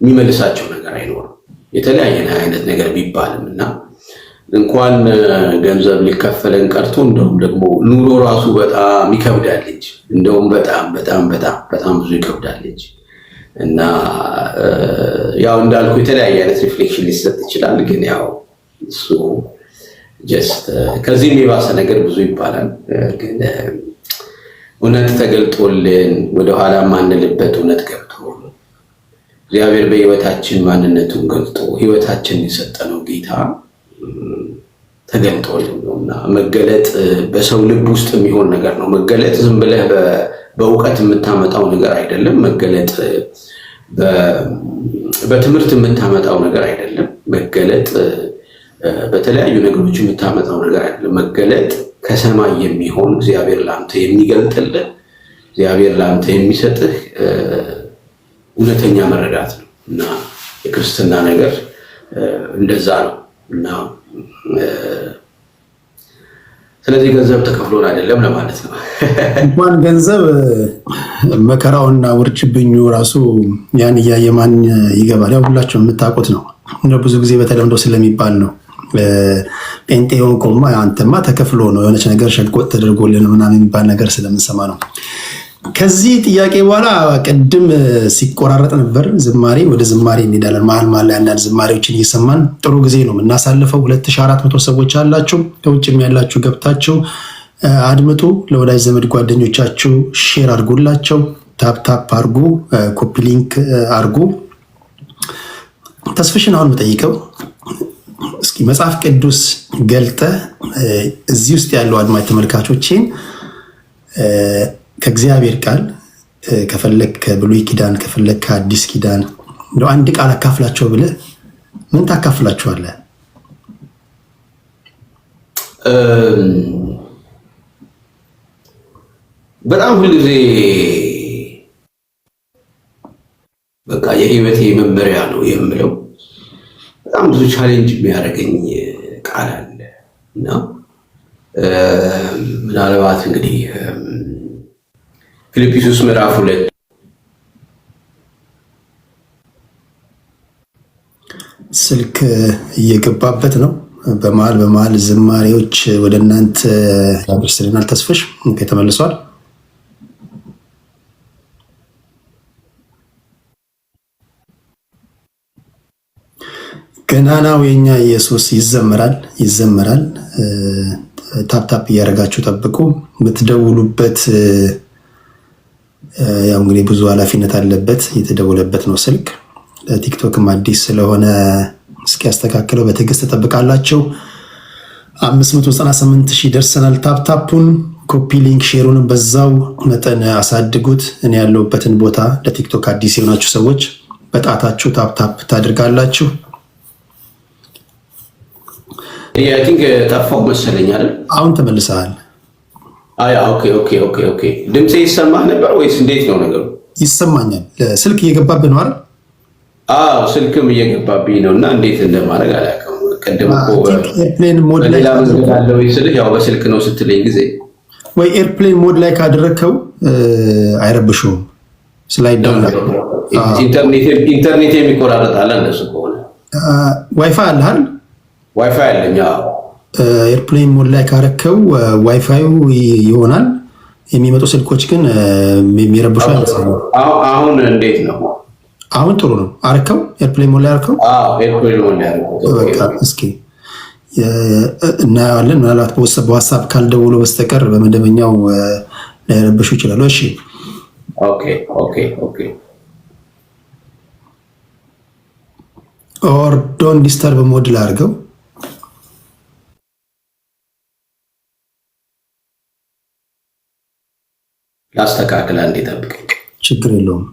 የሚመልሳቸው ነገር አይኖርም። የተለያየ አይነት ነገር ቢባልም እና እንኳን ገንዘብ ሊከፈለን ቀርቶ እንደውም ደግሞ ኑሮ ራሱ በጣም ይከብዳለች። እንደውም በጣም ብዙ ይከብዳለች እና ያው እንዳልኩ የተለያየ አይነት ሪፍሌክሽን ሊሰጥ ይችላል። ግን ያው እሱ ጀስት ከዚህም የባሰ ነገር ብዙ ይባላል። ግን እውነት ተገልጦልን ወደኋላ ማንልበት እውነት ገብቶ እግዚአብሔር በህይወታችን ማንነቱን ገልጦ ህይወታችንን የሰጠነው ጌታ ተገልጦልን ነውና መገለጥ በሰው ልብ ውስጥ የሚሆን ነገር ነው። መገለጥ ዝም ብለህ በእውቀት የምታመጣው ነገር አይደለም። መገለጥ በትምህርት የምታመጣው ነገር አይደለም። መገለጥ በተለያዩ ነገሮች የምታመጣው ነገር አይደለም። መገለጥ ከሰማይ የሚሆን እግዚአብሔር ላንተ የሚገልጥልህ እግዚአብሔር ላንተ የሚሰጥህ እውነተኛ መረዳት ነው እና የክርስትና ነገር እንደዛ ነው እና ስለዚህ ገንዘብ ተከፍሎን አይደለም ለማለት ነው። እንኳን ገንዘብ መከራውና ውርጅብኙ ራሱ ያን እያየ ማን ይገባል? ያው ሁላችሁ የምታውቁት ነው። ብዙ ጊዜ በተለምዶ ስለሚባል ነው ጴንጤውን ቆማ አንተማ ተከፍሎ ነው የሆነች ነገር ሸልቆጥ ተደርጎልን ምናምን የሚባል ነገር ስለምንሰማ ነው። ከዚህ ጥያቄ በኋላ ቅድም ሲቆራረጥ ነበር ዝማሬ፣ ወደ ዝማሬ እንሄዳለን። መሀል ላይ አንዳንድ ዝማሬዎችን እየሰማን ጥሩ ጊዜ ነው የምናሳልፈው። 2400 ሰዎች አላችሁ፣ ከውጭም ያላችሁ ገብታችሁ አድምጡ። ለወዳጅ ዘመድ ጓደኞቻችሁ ሼር አድርጉላቸው፣ ታፕ አድርጉ፣ ኮፒ ሊንክ አድርጉ። ተስፍሽን አሁን የምጠይቀው እስኪ መጽሐፍ ቅዱስ ገልጠ እዚህ ውስጥ ያለው አድማጭ ተመልካቾችን ከእግዚአብሔር ቃል ከፈለግ ከብሉይ ኪዳን ከፈለግ ከአዲስ ኪዳን እንደው አንድ ቃል አካፍላቸው ብለህ ምን ታካፍላቸዋለህ? በጣም ሁልጊዜ በቃ የህይወቴ መመሪያ ነው የምለው በጣም ብዙ ቻሌንጅ የሚያደርገኝ ቃል አለ እና ምናልባት እንግዲህ ፊልጵስዩስ ምዕራፍ 2 ስልክ እየገባበት ነው። በመሀል ዝማሬዎች ወደ እናንተ ያደርስልናል። ተስፍሽ ተመልሷል። ገናናው የኛ ኢየሱስ ይዘመራል። ታፕ እያደረጋችሁ ጠብቁ። የምትደውሉበት ያው እንግዲህ ብዙ ኃላፊነት አለበት። የተደወለበት ነው ስልክ። ለቲክቶክም አዲስ ስለሆነ እስኪያስተካክለው በትዕግስት ተጠብቃላችሁ። 598,000 ደርሰናል። ታፕታፑን ኮፒ ሊንክ ሼሩንም በዛው መጠን አሳድጉት። እኔ ያለሁበትን ቦታ ለቲክቶክ አዲስ የሆናችሁ ሰዎች በጣታችሁ ታፕታፕ ታድርጋላችሁ። አይ ቲንክ ጠፋው መሰለኝ አይደል? አሁን ተመልሰሃል። ኦኬ። ድምጼ ይሰማህ ነበር ወይስ እንዴት ነው ነገሩ? ይሰማኛል። ስልክ እየገባብህ ነው አይደል? አዎ ስልክም እየገባብኝ ነውና እንዴት እንደማድረግ አላውቅም። ቀደም እኮ ኤርፕሌን ሞድ ላይ ያለው ስልህ ያው በስልክ ነው ስትለኝ ጊዜ ወይ ኤርፕሌን ሞድ ላይ ካደረግከው አይረብሽውም። ስላይዳውና ኢንተርኔት የሚቆራረጣል እንደሱ ከሆነ ዋይፋይ አለ አይደል? ዋይፋይ አለኝ። ኤርፕሌን ሞድ ላይ ካረከው ዋይፋዩ ይሆናል። የሚመጡ ስልኮች ግን የሚረብሹ አይመስለኝም። አሁን እንዴት ነው? አሁን ጥሩ ነው። አረከው ኤርፕሌን ሞድ ላይ አረከው? አዎ ኤርፕሌን ሞድ ላይ አረከው። በቃ እስኪ እናያለን። ምናልባት በዋትስአፕ ካልደውሎ በስተቀር በመደበኛው ላይረብሹ ይችላሉ። እሺ ኦኬ ኦኬ ኦኬ። ኦር ዶንት ዲስተርብ ሞድ ላይ አድርገው። ላስተካክል አንዴ ጠብቀኝ። ችግር የለውም።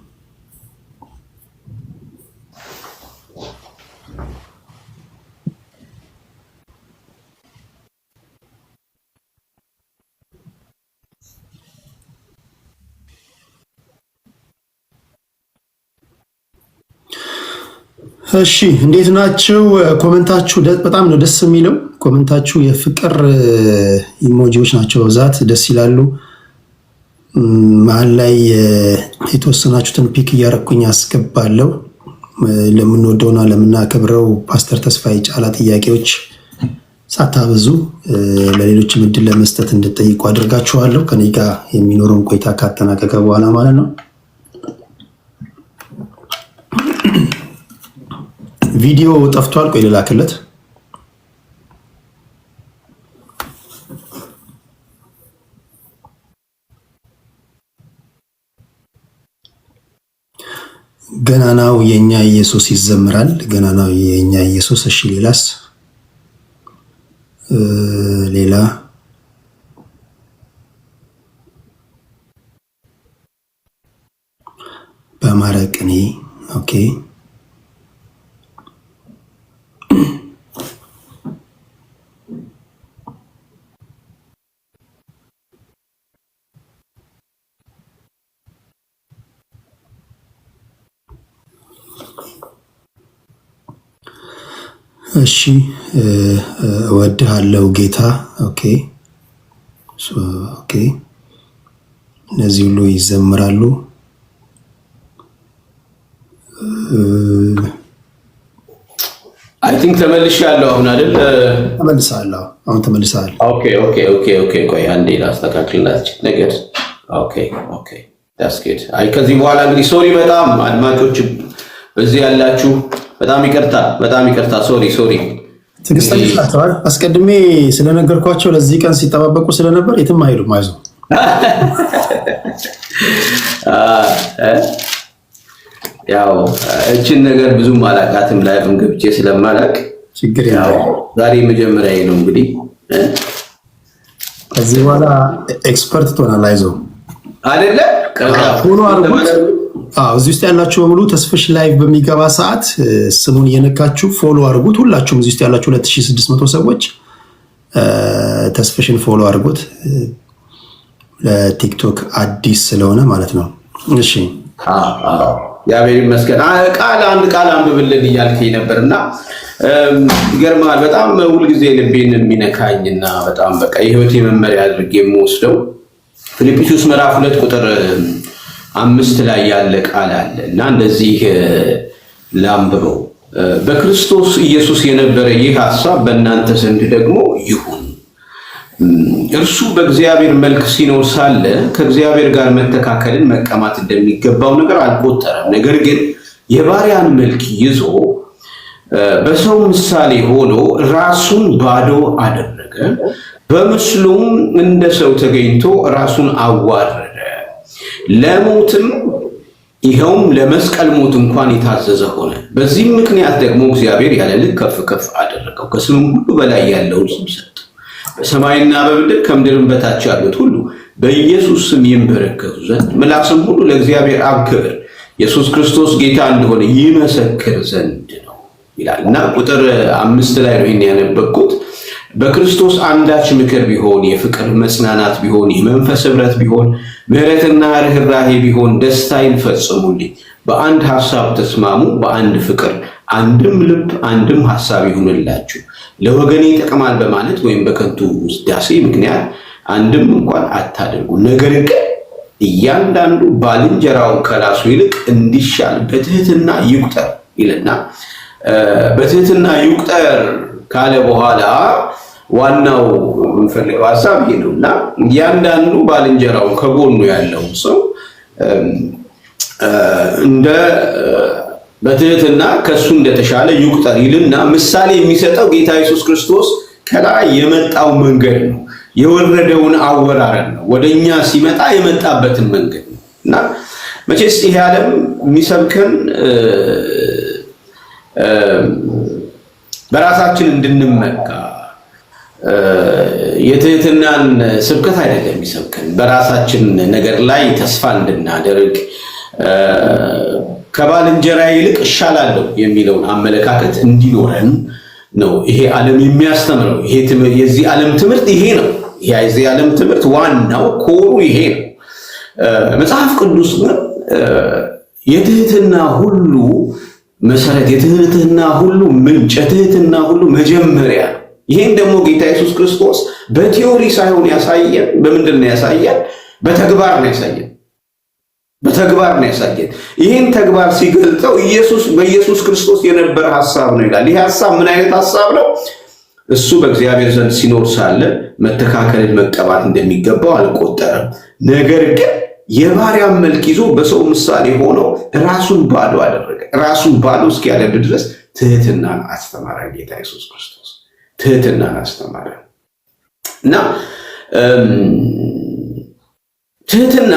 እሺ እንዴት ናችሁ? ኮሜንታችሁ በጣም ነው ደስ የሚለው። ኮሜንታችሁ የፍቅር ኢሞጂዎች ናቸው በብዛት ደስ ይላሉ። መሀል ላይ የተወሰናችሁትን ፒክ እያረኩኝ አስገባለሁ። ለምንወደውና ለምናከብረው ፓስተር ተስፋዬ ጫላ ጥያቄዎች ሳታበዙ ለሌሎችም እድል ለመስጠት እንድጠይቁ አድርጋችኋለሁ። ከኔ ጋር የሚኖረውን ቆይታ ካጠናቀቀ በኋላ ማለት ነው። ቪዲዮ ጠፍቷል። ቆይ ልላክለት። ገናናው የኛ ኢየሱስ ይዘምራል። ገናናው የኛ ኢየሱስ። እሺ ሌላስ? ሌላ በአማረ ቅኔ። ኦኬ እሺ እወድሃለሁ ጌታ። ኦኬ ኦኬ። እነዚህ ሁሉ ይዘምራሉ። አይ ቲንክ ተመልሻለሁ። አሁን አይደል? ተመልሳለሁ። አሁን ተመልሳለሁ። ኦኬ ኦኬ ኦኬ ኦኬ። ቆይ አንዴ ላስተካክልላችሁ ነገር። ኦኬ ኦኬ ዳትስ ጉድ። አይ ከዚህ በኋላ እንግዲህ ሶሪ፣ በጣም አድማጮችም በዚህ ያላችሁ በጣም ይቅርታ። ሶሪ። ትዕግስተኞች ናቸው። አስቀድሜ ስለነገርኳቸው ለዚህ ቀን ሲጠባበቁ ስለነበር የትም አይሄዱም። አይዞህ። ያው እችን ነገር ብዙም አላውቃትም፣ ላይቭም ገብቼ ስለማላውቅ ችግር የለም። ዛሬ መጀመሪያ ነው እንግዲህ። ከዚህ በኋላ ኤክስፐርት ትሆናለህ። አይዞህ አይደለ? ሆኖ አርጉት። እዚህ ውስጥ ያላችሁ በሙሉ ተስፍሽ ላይቭ በሚገባ ሰዓት ስሙን እየነካችሁ ፎሎ አድርጉት። ሁላችሁም እዚህ ውስጥ ያላችሁ 2600 ሰዎች ተስፍሽን ፎሎ አድርጉት። ለቲክቶክ አዲስ ስለሆነ ማለት ነው። እሺ እግዚአብሔር ይመስገን። አንድ ቃል አንብብልን እያልከኝ ነበርና ይገርማል። በጣም ሁልጊዜ ልቤን የሚነካኝና በጣም በቃ የህይወቴ መመሪያ አድርጌ የምወስደው ፊልጵስዩስ ምዕራፍ 2 ቁጥር 5 ላይ ያለ ቃል አለ እና እንደዚህ ላንብበው። በክርስቶስ ኢየሱስ የነበረ ይህ ሐሳብ በእናንተ ዘንድ ደግሞ ይሁን። እርሱ በእግዚአብሔር መልክ ሲኖር ሳለ ከእግዚአብሔር ጋር መተካከልን መቀማት እንደሚገባው ነገር አልቆጠረም። ነገር ግን የባሪያን መልክ ይዞ በሰው ምሳሌ ሆኖ ራሱን ባዶ አደረገ። በምስሉም እንደ ሰው ተገኝቶ ራሱን አዋረደ፣ ለሞትም ይኸውም ለመስቀል ሞት እንኳን የታዘዘ ሆነ። በዚህም ምክንያት ደግሞ እግዚአብሔር ያለ ልክ ከፍ ከፍ አደረገው፣ ከስምም ሁሉ በላይ ያለውን ስም ሰጠው። በሰማይና በምድር ከምድርም በታች ያሉት ሁሉ በኢየሱስ ስም ይንበረከኩ ዘንድ ምላስም ሁሉ ለእግዚአብሔር አብ ክብር ኢየሱስ ክርስቶስ ጌታ እንደሆነ ይመሰክር ዘንድ ነው ይላል እና ቁጥር 5 ላይ ነው ይሄን ያነበብኩት። በክርስቶስ አንዳች ምክር ቢሆን፣ የፍቅር መጽናናት ቢሆን፣ የመንፈስ ኅብረት ቢሆን፣ ምሕረትና ርኅራኄ ቢሆን ደስታዬን ፈጽሙልኝ። በአንድ ሐሳብ ተስማሙ፣ በአንድ ፍቅር፣ አንድም ልብ፣ አንድም ሐሳብ ይሁንላችሁ። ለወገኔ ይጠቅማል በማለት ወይም በከንቱ ውዳሴ ምክንያት አንድም እንኳን አታደርጉ። ነገር ግን እያንዳንዱ ባልንጀራውን ከራሱ ይልቅ እንዲሻል በትህትና ይቁጠር ይልና በትህትና ይቁጠር ካለ በኋላ ዋናው የምንፈልገው ሐሳብ ይሄ ነውና እያንዳንዱ ባልንጀራውን ከጎኑ ያለው ሰው እንደ በትህትና ከሱ እንደተሻለ ይቁጠር ይልና ምሳሌ የሚሰጠው ጌታ ኢየሱስ ክርስቶስ ከላይ የመጣው መንገድ ነው። የወረደውን አወራረድ ነው። ወደኛ ሲመጣ የመጣበትን መንገድ ነው እና መቼስ ይሄ ዓለም የሚሰብከን በራሳችን እንድንመካ የትህትናን ስብከት አይደለም የሚሰብከን። በራሳችን ነገር ላይ ተስፋ እንድናደርግ ከባልንጀራ ይልቅ እሻላለሁ የሚለውን አመለካከት እንዲኖረን ነው ይሄ ዓለም የሚያስተምረው። የዚህ ዓለም ትምህርት ይሄ ነው። የዚህ ዓለም ትምህርት ዋናው ኮሩ ይሄ ነው። መጽሐፍ ቅዱስ ግን የትህትና ሁሉ መሰረት፣ የትህትና ሁሉ ምንጭ፣ የትህትና ሁሉ መጀመሪያ። ይሄን ደግሞ ጌታ ኢየሱስ ክርስቶስ በቲዮሪ ሳይሆን ያሳየን። በምንድን ነው ያሳየን? በተግባር ነው ያሳየን። በተግባር ነው ያሳየን። ይህን ተግባር ሲገልጠው በኢየሱስ ክርስቶስ የነበረ ሐሳብ ነው ይላል። ይህ ሐሳብ ምን አይነት ሐሳብ ነው? እሱ በእግዚአብሔር ዘንድ ሲኖር ሳለ መተካከልን መቀባት እንደሚገባው አልቆጠረም። ነገር ግን የባሪያን መልክ ይዞ በሰው ምሳሌ ሆኖ ራሱን ባዶ አደረገ። ራሱን ባዶ እስኪያደርግ ድረስ ትህትናን አስተማረ። ጌታ ኢየሱስ ክርስቶስ ትህትናን አስተማረ እና ትህትና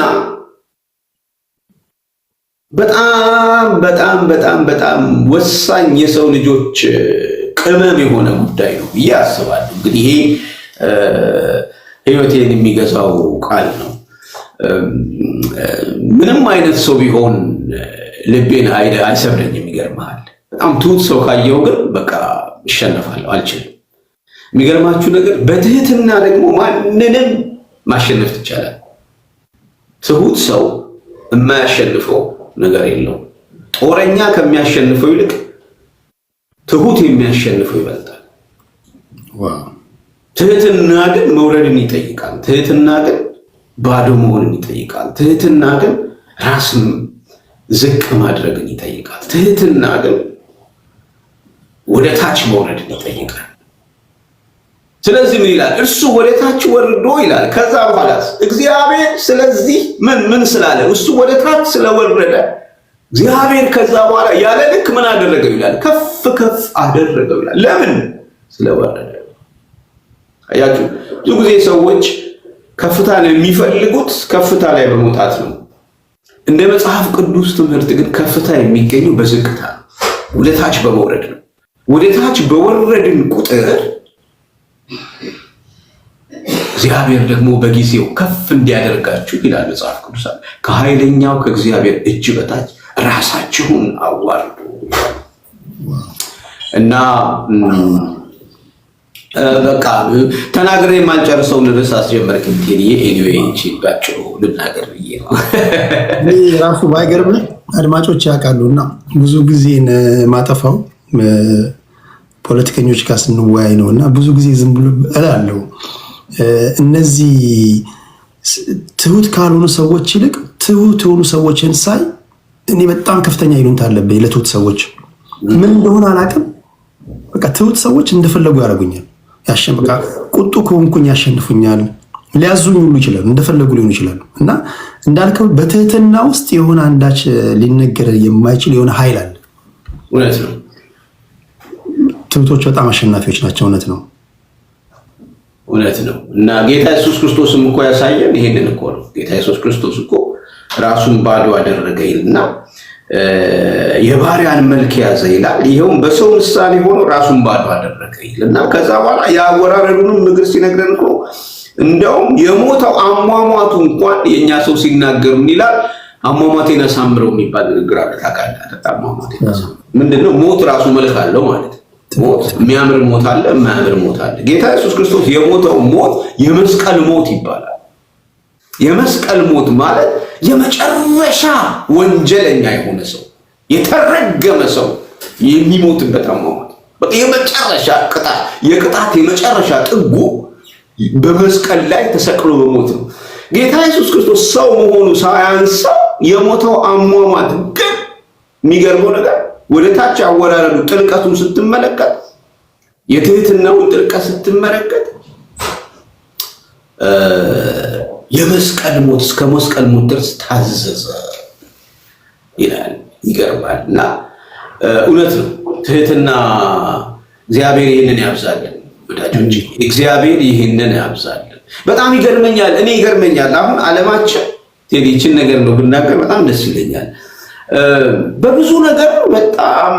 በጣም በጣም በጣም በጣም ወሳኝ የሰው ልጆች ቅመም የሆነ ጉዳይ ነው ብዬ አስባለሁ። እንግዲህ ይሄ ሕይወቴን የሚገዛው ቃል ነው። ምንም አይነት ሰው ቢሆን ልቤን አይሰብረኝም። ይገርምሃል። በጣም ትሁት ሰው ካየው ግን በቃ እሸነፋለሁ፣ አልችልም። የሚገርማችሁ ነገር በትህትና ደግሞ ማንንም ማሸነፍ ትቻላል። ትሁት ሰው የማያሸንፈው ነገር የለውም። ጦረኛ ከሚያሸንፈው ይልቅ ትሁት የሚያሸንፈው ይበልጣል። ትህትና ግን መውረድን ይጠይቃል። ትህትና ግን ባዶ መሆንን ይጠይቃል። ትህትና ግን ራስን ዝቅ ማድረግን ይጠይቃል። ትህትና ግን ወደ ታች መውረድን ይጠይቃል። ስለዚህ ምን ይላል? እርሱ ወደ ታች ወርዶ ይላል። ከዛ በኋላ እግዚአብሔር ስለዚህ ምን ስላለ? እሱ ወደ ታች ስለወረደ እግዚአብሔር ከዛ በኋላ ያለ ልክ ምን አደረገው ይላል? ከፍ ከፍ አደረገው ይላል። ለምን? ስለወረደ። አያችሁ፣ ብዙ ጊዜ ሰዎች ከፍታን የሚፈልጉት ከፍታ ላይ በመውጣት ነው። እንደ መጽሐፍ ቅዱስ ትምህርት ግን ከፍታ የሚገኘው በዝቅታ ነው፣ ወደ ታች በመውረድ ነው። ወደ ታች በወረድን ቁጥር እግዚአብሔር ደግሞ በጊዜው ከፍ እንዲያደርጋችሁ ይላል መጽሐፍ ቅዱስ። ከኃይለኛው ከእግዚአብሔር እጅ በታች ራሳችሁን አዋርዱ እና በቃ ተናግሬ የማልጨርሰውን ርዕስ አስጀመርክ። ኤኒዌይ ባጭሩ ልናገር ብዬ ነው። ራሱ ባይገርምህ አድማጮች ያውቃሉ እና ብዙ ጊዜ ማጠፋው ፖለቲከኞች ጋር ስንወያይ ነው እና ብዙ ጊዜ ዝም ብሎ እላለሁ እነዚህ ትሁት ካልሆኑ ሰዎች ይልቅ ትሁት የሆኑ ሰዎችን ሳይ እኔ በጣም ከፍተኛ ይሉንታ አለብኝ ለትሁት ሰዎች። ምን እንደሆነ አላውቅም። በቃ ትሁት ሰዎች እንደፈለጉ ያደርጉኛል። በቃ ቁጡ ከሆንኩኝ ያሸንፉኛል። ሊያዙኝ ሁሉ ይችላሉ፣ እንደፈለጉ ሊሆኑ ይችላሉ። እና እንዳልከው በትህትና ውስጥ የሆነ አንዳች ሊነገር የማይችል የሆነ ኃይል አለ። እውነት ነው። ትሁቶች በጣም አሸናፊዎች ናቸው። እውነት ነው፣ እውነት ነው። እና ጌታ ኢየሱስ ክርስቶስም እኮ ያሳየን ይሄንን እኮ ነው። ጌታ ኢየሱስ ክርስቶስ እኮ ራሱን ባዶ አደረገ ይልና የባሪያን መልክ ያዘ ይላል። ይኸውም በሰው ምሳሌ ሆኖ ራሱን ባዶ አደረገ ይልና ከዛ በኋላ የአወራረዱንም ምግር ሲነግረን እኮ እንደውም የሞተው አሟሟቱ እንኳን የእኛ ሰው ሲናገር ምን ይላል? አሟሟቴን አሳምረው የሚባል ንግግር አለ። ታውቃለህ? አሟሟቴን አሳምረው ምንድነው? ሞት ራሱ መልክ አለው ማለት ነው። ሞት የሚያምር ሞት አለ፣ የማያምር ሞት አለ። ጌታ ኢየሱስ ክርስቶስ የሞተው ሞት የመስቀል ሞት ይባላል። የመስቀል ሞት ማለት የመጨረሻ ወንጀለኛ የሆነ ሰው የተረገመ ሰው የሚሞትበት አሟሟት፣ በቃ የመጨረሻ ቅጣት፣ የቅጣት የመጨረሻ ጥጉ በመስቀል ላይ ተሰቅሎ በሞት ነው። ጌታ ኢየሱስ ክርስቶስ ሰው መሆኑ ሳያንሰው የሞተው አሟሟት ግን የሚገርመው ነገር ወደ ታች አወራረዱ ጥልቀቱን ስትመለከት፣ የትህትናውን ጥልቀት ስትመለከት የመስቀል ሞት እስከ መስቀል ሞት ድረስ ታዘዘ ይላል። ይገርማል። እና እውነት ነው ትህትና። እግዚአብሔር ይህንን ያብዛልን ወዳጆች፣ እግዚአብሔር ይህንን ያብዛልን። በጣም ይገርመኛል። እኔ ይገርመኛል አሁን ዓለማችን ቴዲችን ነገር ነው ብናገር በጣም ደስ ይለኛል። በብዙ ነገር በጣም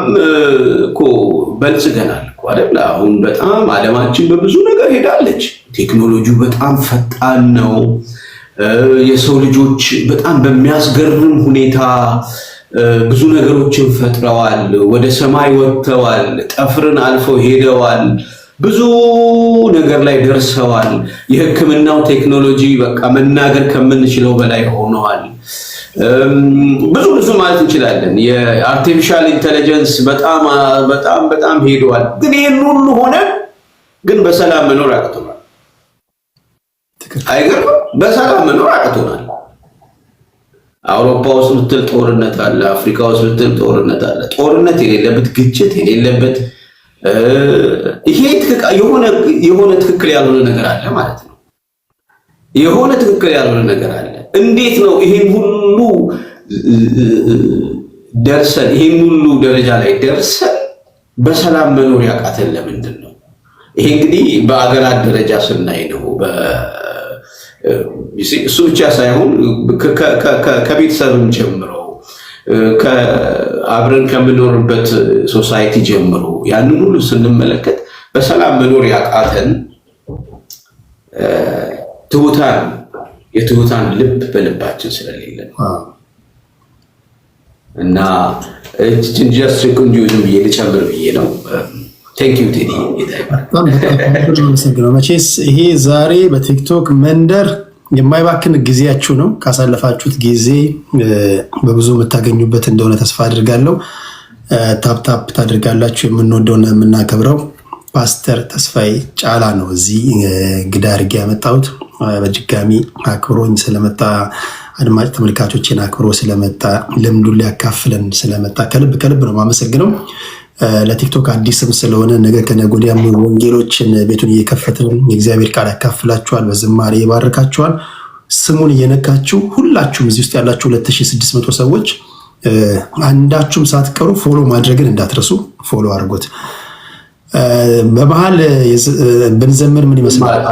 እኮ በልጽገናል እኮ አይደል? አሁን በጣም ዓለማችን በብዙ ነገር ሄዳለች። ቴክኖሎጂው በጣም ፈጣን ነው። የሰው ልጆች በጣም በሚያስገርም ሁኔታ ብዙ ነገሮችን ፈጥረዋል። ወደ ሰማይ ወጥተዋል። ጠፍርን አልፈው ሄደዋል። ብዙ ነገር ላይ ደርሰዋል። የሕክምናው ቴክኖሎጂ በቃ መናገር ከምንችለው በላይ ሆነዋል። ብዙ ማለት እንችላለን። የአርቲፊሻል ኢንተለጀንስ በጣም በጣም በጣም ሄደዋል። ግን ይህን ሁሉ ሆነ ግን በሰላም መኖር አቅቶናል። አይገርምም? በሰላም መኖር አቅቶናል። አውሮፓ ውስጥ ብትል ጦርነት አለ። አፍሪካ ውስጥ ብትል ጦርነት አለ። ጦርነት የሌለበት፣ ግጭት የሌለበት ይሄ የሆነ ትክክል ያልሆነ ነገር አለ ማለት ነው። የሆነ ትክክል ያልሆነ ነገር አለ። እንዴት ነው ይሄን ሁሉ ደርሰን ይሄን ሁሉ ደረጃ ላይ ደርሰን በሰላም መኖር ያቃተን ለምንድን ነው? ይሄ እንግዲህ በአገራት ደረጃ ስናይ ነው። እሱ ብቻ ሳይሆን ከቤተሰብም ጀምሮ አብረን ከምኖርበት ሶሳይቲ ጀምሮ ያንን ሁሉ ስንመለከት በሰላም መኖር ያቃተን የትሑታን ልብ በልባችን ስለሌለ እና ጀስት ዝም ብዬ ልጨምር ብዬ ነው። ቴንክ ዩ ቴዲ። መቼስ ይሄ ዛሬ በቲክቶክ መንደር የማይባክን ጊዜያችሁ ነው። ካሳለፋችሁት ጊዜ በብዙ የምታገኙበት እንደሆነ ተስፋ አድርጋለሁ። ታፕታፕ ታድርጋላችሁ። የምንወደውና የምናከብረው ፓስተር ተስፋዬ ጫላ ነው እዚህ እንግዳ አድርጌ ያመጣሁት። በድጋሚ አክብሮኝ ስለመጣ፣ አድማጭ ተመልካቾችን አክብሮ ስለመጣ፣ ልምዱን ሊያካፍለን ስለመጣ ከልብ ነው የማመሰግነው። ለቲክቶክ አዲስም ስለሆነ ነገ ከነገ ወዲያም ወንጌሎችን ቤቱን እየከፈትን የእግዚአብሔር ቃል ያካፍላችኋል፣ በዝማሬ ይባርካችኋል። ስሙን እየነካችሁ ሁላችሁም እዚህ ውስጥ ያላችሁ 2600 ሰዎች አንዳችሁም ሳትቀሩ ፎሎ ማድረግን እንዳትረሱ። ፎሎ አድርጎት። በመሃል ብንዘምር ምን ይመስላል?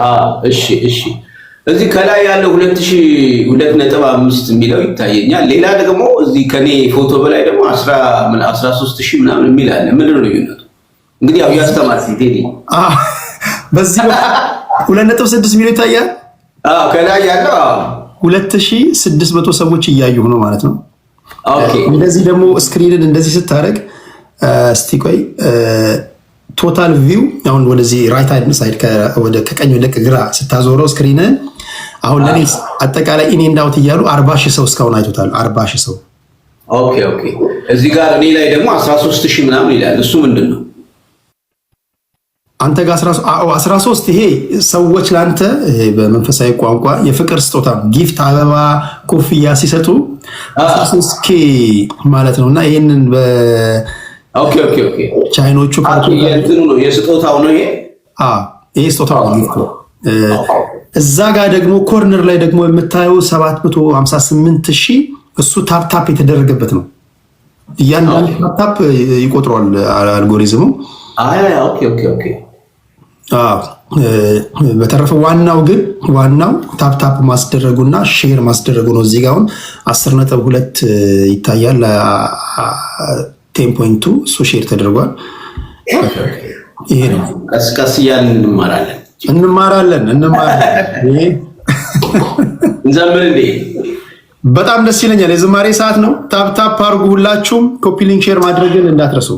እሺ እዚህ ከላይ ያለው 2.5 የሚለው ይታየኛል። ሌላ ደግሞ እዚህ ከኔ ፎቶ በላይ ደግሞ 13,000 ምናምን የሚል አለ። ምንድን ነው ልዩነቱ? እንግዲህ ያው ያስተማርኩ ቴዲ በዚህ 2.6 የሚለው ይታያል። ከላይ ያለው 2600 ሰዎች እያዩ ነው ማለት ነው። ኦኬ። እንደዚህ ደግሞ ስክሪንን እንደዚህ ስታደርግ እስቲ ቆይ ቶታል ቪው አሁን ወደዚህ ራይት ሃንድ ሳይድ ከቀኝ ወደ ግራ ስታዞረው ስክሪንን አሁን ለኔ አጠቃላይ ኢን ኤንድ አውት እያሉ 40,000 ሰው እስካሁን አይቶታል። 40,000 ሰው። ኦኬ። እዚህ ጋር እኔ ላይ ደግሞ 13,000 ምናምን ይላል። እሱ ምንድን ነው? አንተ ጋር 13 ይሄ ሰዎች ላንተ በመንፈሳዊ ቋንቋ የፍቅር ስጦታ ጊፍት፣ አበባ፣ ኮፍያ ሲሰጡ 13K ማለት ነውና ይሄንን ኦኬ ቻይኖቹ እንትኑ ነው የስጦታው ነው ይሄ። ይሄ ስጦታው ነው። እዛ ጋር ደግሞ ኮርነር ላይ ደግሞ የምታየው 758,000 እሱ ታፕ የተደረገበት ነው። እያንዳንዱ ታፕ ይቆጥሯል አልጎሪዝሙ። ኦኬ። በተረፈ ዋናው ታፕ ማስደረጉና ሼር ማስደረጉ ነው። እዚህ ጋር አሁን 10.2 ይታያል። 10.2 እሱ ሼር ተደርጓል። ይሄ ነው። ቀስ እያልን እንማራለን። እንዘምር እንዴ? በጣም ደስ ይለኛል። የዝማሬ ሰዓት ነው። ታፕ አድርጉ ሁላችሁም። ኮፒ ሊንክ ሼር ማድረግን እንዳትረሱ።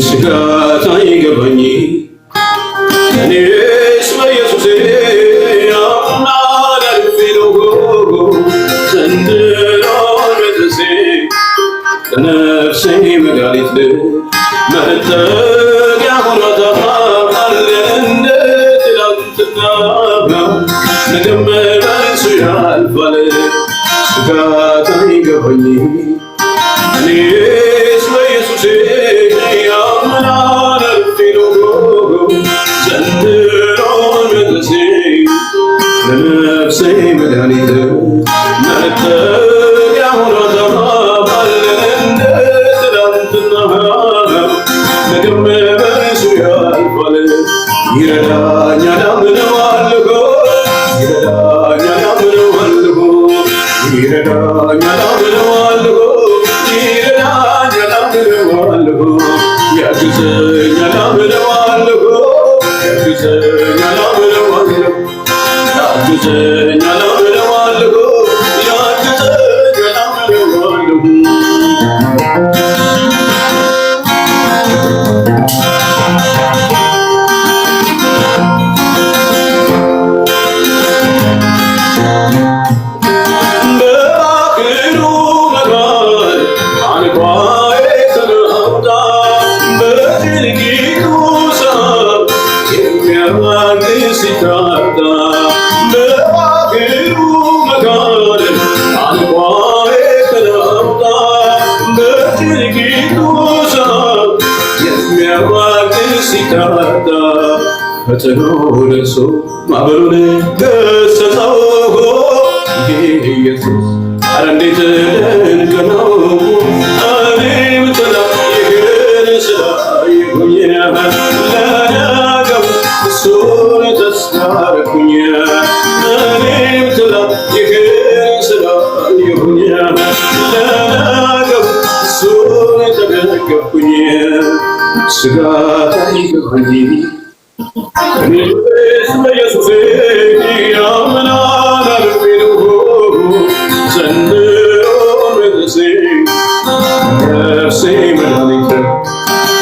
ስጋት አይገባኝ እኔስ በኢየሱሴ አምናለሁ ዘንድሮ መድረሴ ለነፍሴ መድኃኒት መጠጊያ ሆኗታል እንደ ትላንትና ነገም በእርሱ ያልፋል ስጋት አይገባኝ እኔስ በኢየሱሴ ለነፍሴ መድኃኒት መጠጊያ ሆኗታል እንደ ትላንትና ነገም በእርሱ ያልፋል ይረዳኛል አምነዋለሁ ይረዳኛል አምነዋለሁ ይረዳኛል አምነዋለሁ ይረዳኛል አምነዋለሁ ያግዘኛል አምነዋለሁ ያግዘኛል አምነዋለሁ ያግዘኛል አምነዋለሁ ያግዘኛል አምነዋለሁ ፈጥኖ ደርሶ ማዕበሉን ገሰጸው ኢየሱስ ኧረ እንዴት ድንቅ ነው እኔ ብጠላ ይህን ስላየሁኝ ለነገው እሱን ተስፋ አደረኩኝ እኔ ብጠላ ይህን ስላየሁኝ ለነገው እሱን ተደገፍኩኝ ስጋት አይገባኝ እኔስ በኢየሱሴ አምናለሁ ዘንድሮ መድረሴ ነፍሴ መድኃኒት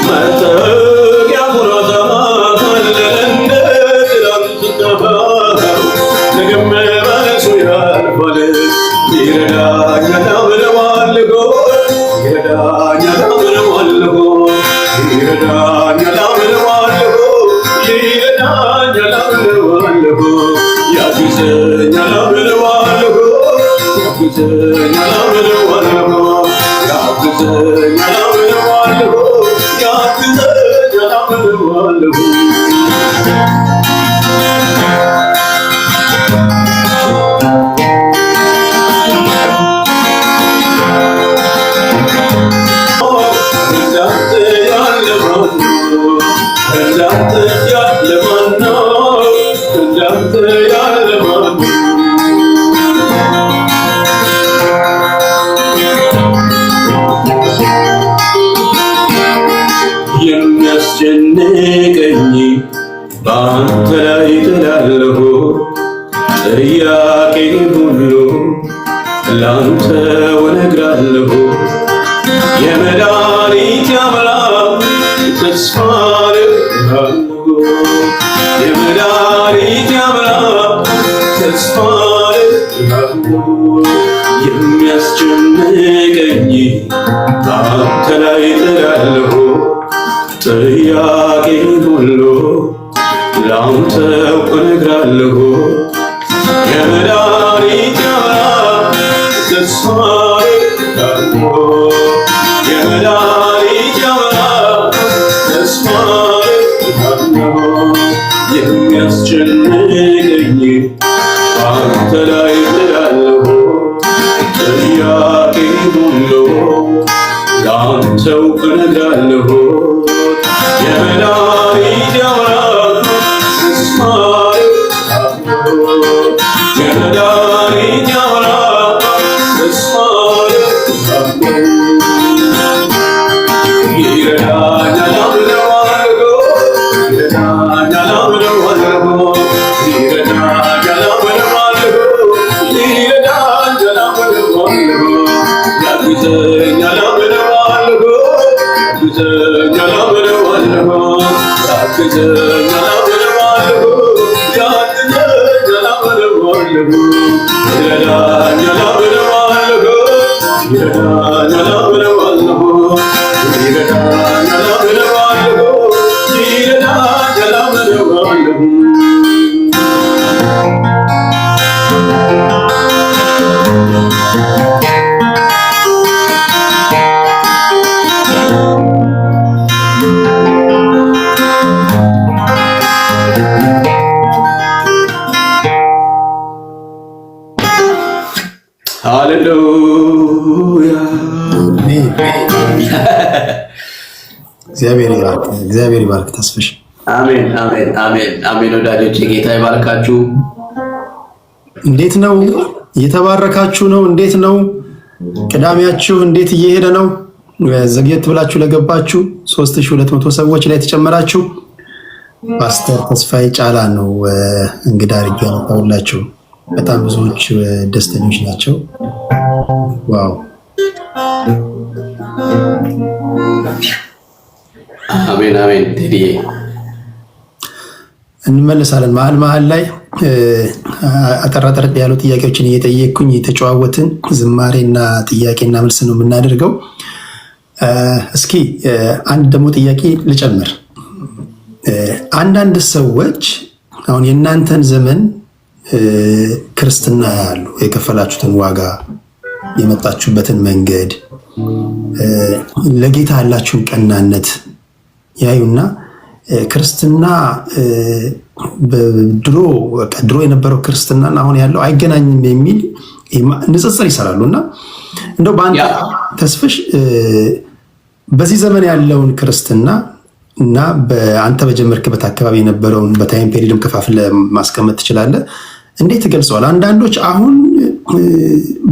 መጠጊያ ሆኗታል እንደ ትላንትና ነገም በእርሱ ያልፋል ይረዳኛል አምነዋለሁ ይረዳኛል አምነዋለሁ ይረዳኛል አምነዋለሁ ይረዳኛል አምነዋለሁ ያግዘኛል አምነዋለሁ ያግዘኛል አምነዋለሁ ያግዘኛል አምነዋለሁ ያግዘኛል አምነዋለሁ የሚያስጨንቀኝ በአንተ ላይ ጥላለሁ ጥያቄ ሁሉ ላንተ እነግራለሁ የመድኃኒቴ አምላክ ተስፋ አደርጋለሁ የመድኃኒቴ አምላክ ተስፋ አደርጋለሁ የሚያስጨንቀኝ በአንተ ላይ ጥላለሁ ጥያቄ ሁሉ ላንተው እነግራለሁ የመድኃኒቴ አምላክ ተስፋ አደርጋለሁ የመድኃኒቴ አምላክ ተስፋ አደርጋለሁ የሚያስጨንቀኝ በአንተ ላይ ጥላለሁ ጥያቄ ሁሉ ላንተው እነግራለሁ የመድኃኒቴ አምላክ ተስፋ አደርጋለሁ የመድኃኒቴ አምላክ ተስፋ እግዚአብሔር ይባርክ ተስፍሽ። አሜን አሜን አሜን አሜን። ወዳጆቼ ጌታ ይባርካችሁ። እንዴት ነው? እየተባረካችሁ ነው? እንዴት ነው ቅዳሜያችሁ? እንዴት እየሄደ ነው? ዘግየት ብላችሁ ለገባችሁ 3200 ሰዎች ላይ ተጨመራችሁ። ፓስተር ተስፋዬ ጫላ ነው እንግዳ አድርጌ ያመጣሁላችሁ። በጣም ብዙዎች ደስተኞች ናቸው። ዋው! አሜን አሜን። ቴዲዬ እንመለሳለን። መሀል ላይ አጠራጠር ያሉ ጥያቄዎችን እየጠየቅኩኝ የተጨዋወትን ዝማሬና ጥያቄና መልስ ነው የምናደርገው። እስኪ አንድ ደግሞ ጥያቄ ልጨምር። አንዳንድ ሰዎች አሁን የእናንተን ዘመን ክርስትና ያሉ የከፈላችሁትን ዋጋ የመጣችሁበትን መንገድ ለጌታ ያላችሁን ቀናነት ያዩና ክርስትና ድሮ የነበረው ክርስትናና አሁን ያለው አይገናኝም የሚል ንጽጽር ይሰራሉ። እና እንደው በአንተ ተስፍሽ በዚህ ዘመን ያለውን ክርስትና እና በአንተ በጀመርክበት አካባቢ የነበረውን በታይም ፔሪድም ከፋፍለ ማስቀመጥ ትችላለህ? እንዴት ትገልጸዋል? አንዳንዶች አሁን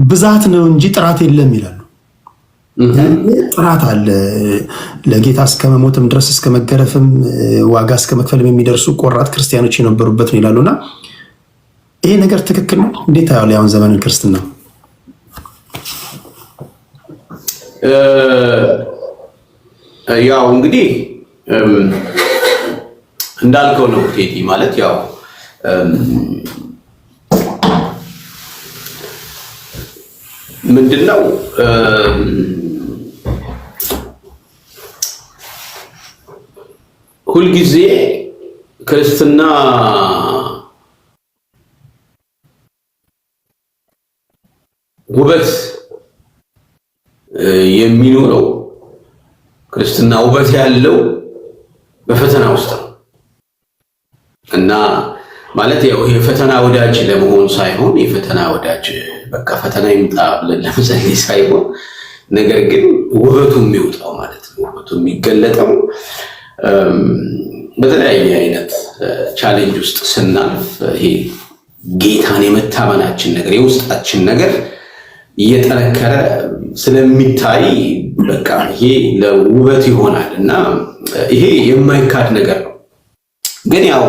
ብዛት ነው እንጂ ጥራት የለም ይላሉ። ጥራት አለ። ለጌታ እስከ መሞትም ድረስ እስከ መገረፍም ዋጋ እስከ መክፈልም የሚደርሱ ቆራጥ ክርስቲያኖች የነበሩበት ነው ይላሉና ይሄ ነገር ትክክል ነው? እንዴት ታያለህ ያሁን ዘመንን ክርስትና? ያው እንግዲህ እንዳልከው ነው ቴዲ። ማለት ያው ምንድነው ሁልጊዜ ክርስትና ውበት የሚኖረው ክርስትና ውበት ያለው በፈተና ውስጥ ነው እና ማለት ያው የፈተና ወዳጅ ለመሆን ሳይሆን የፈተና ወዳጅ በቃ ፈተና ይምጣ ብለን ለመጸለይ ሳይሆን ነገር ግን ውበቱ የሚወጣው ማለት ነው። ውበቱ የሚገለጠው በተለያየ አይነት ቻሌንጅ ውስጥ ስናልፍ ይሄ ጌታን የመታመናችን ነገር የውስጣችን ነገር እየጠነከረ ስለሚታይ በቃ ይሄ ለውበት ይሆናል እና ይሄ የማይካድ ነገር ነው። ግን ያው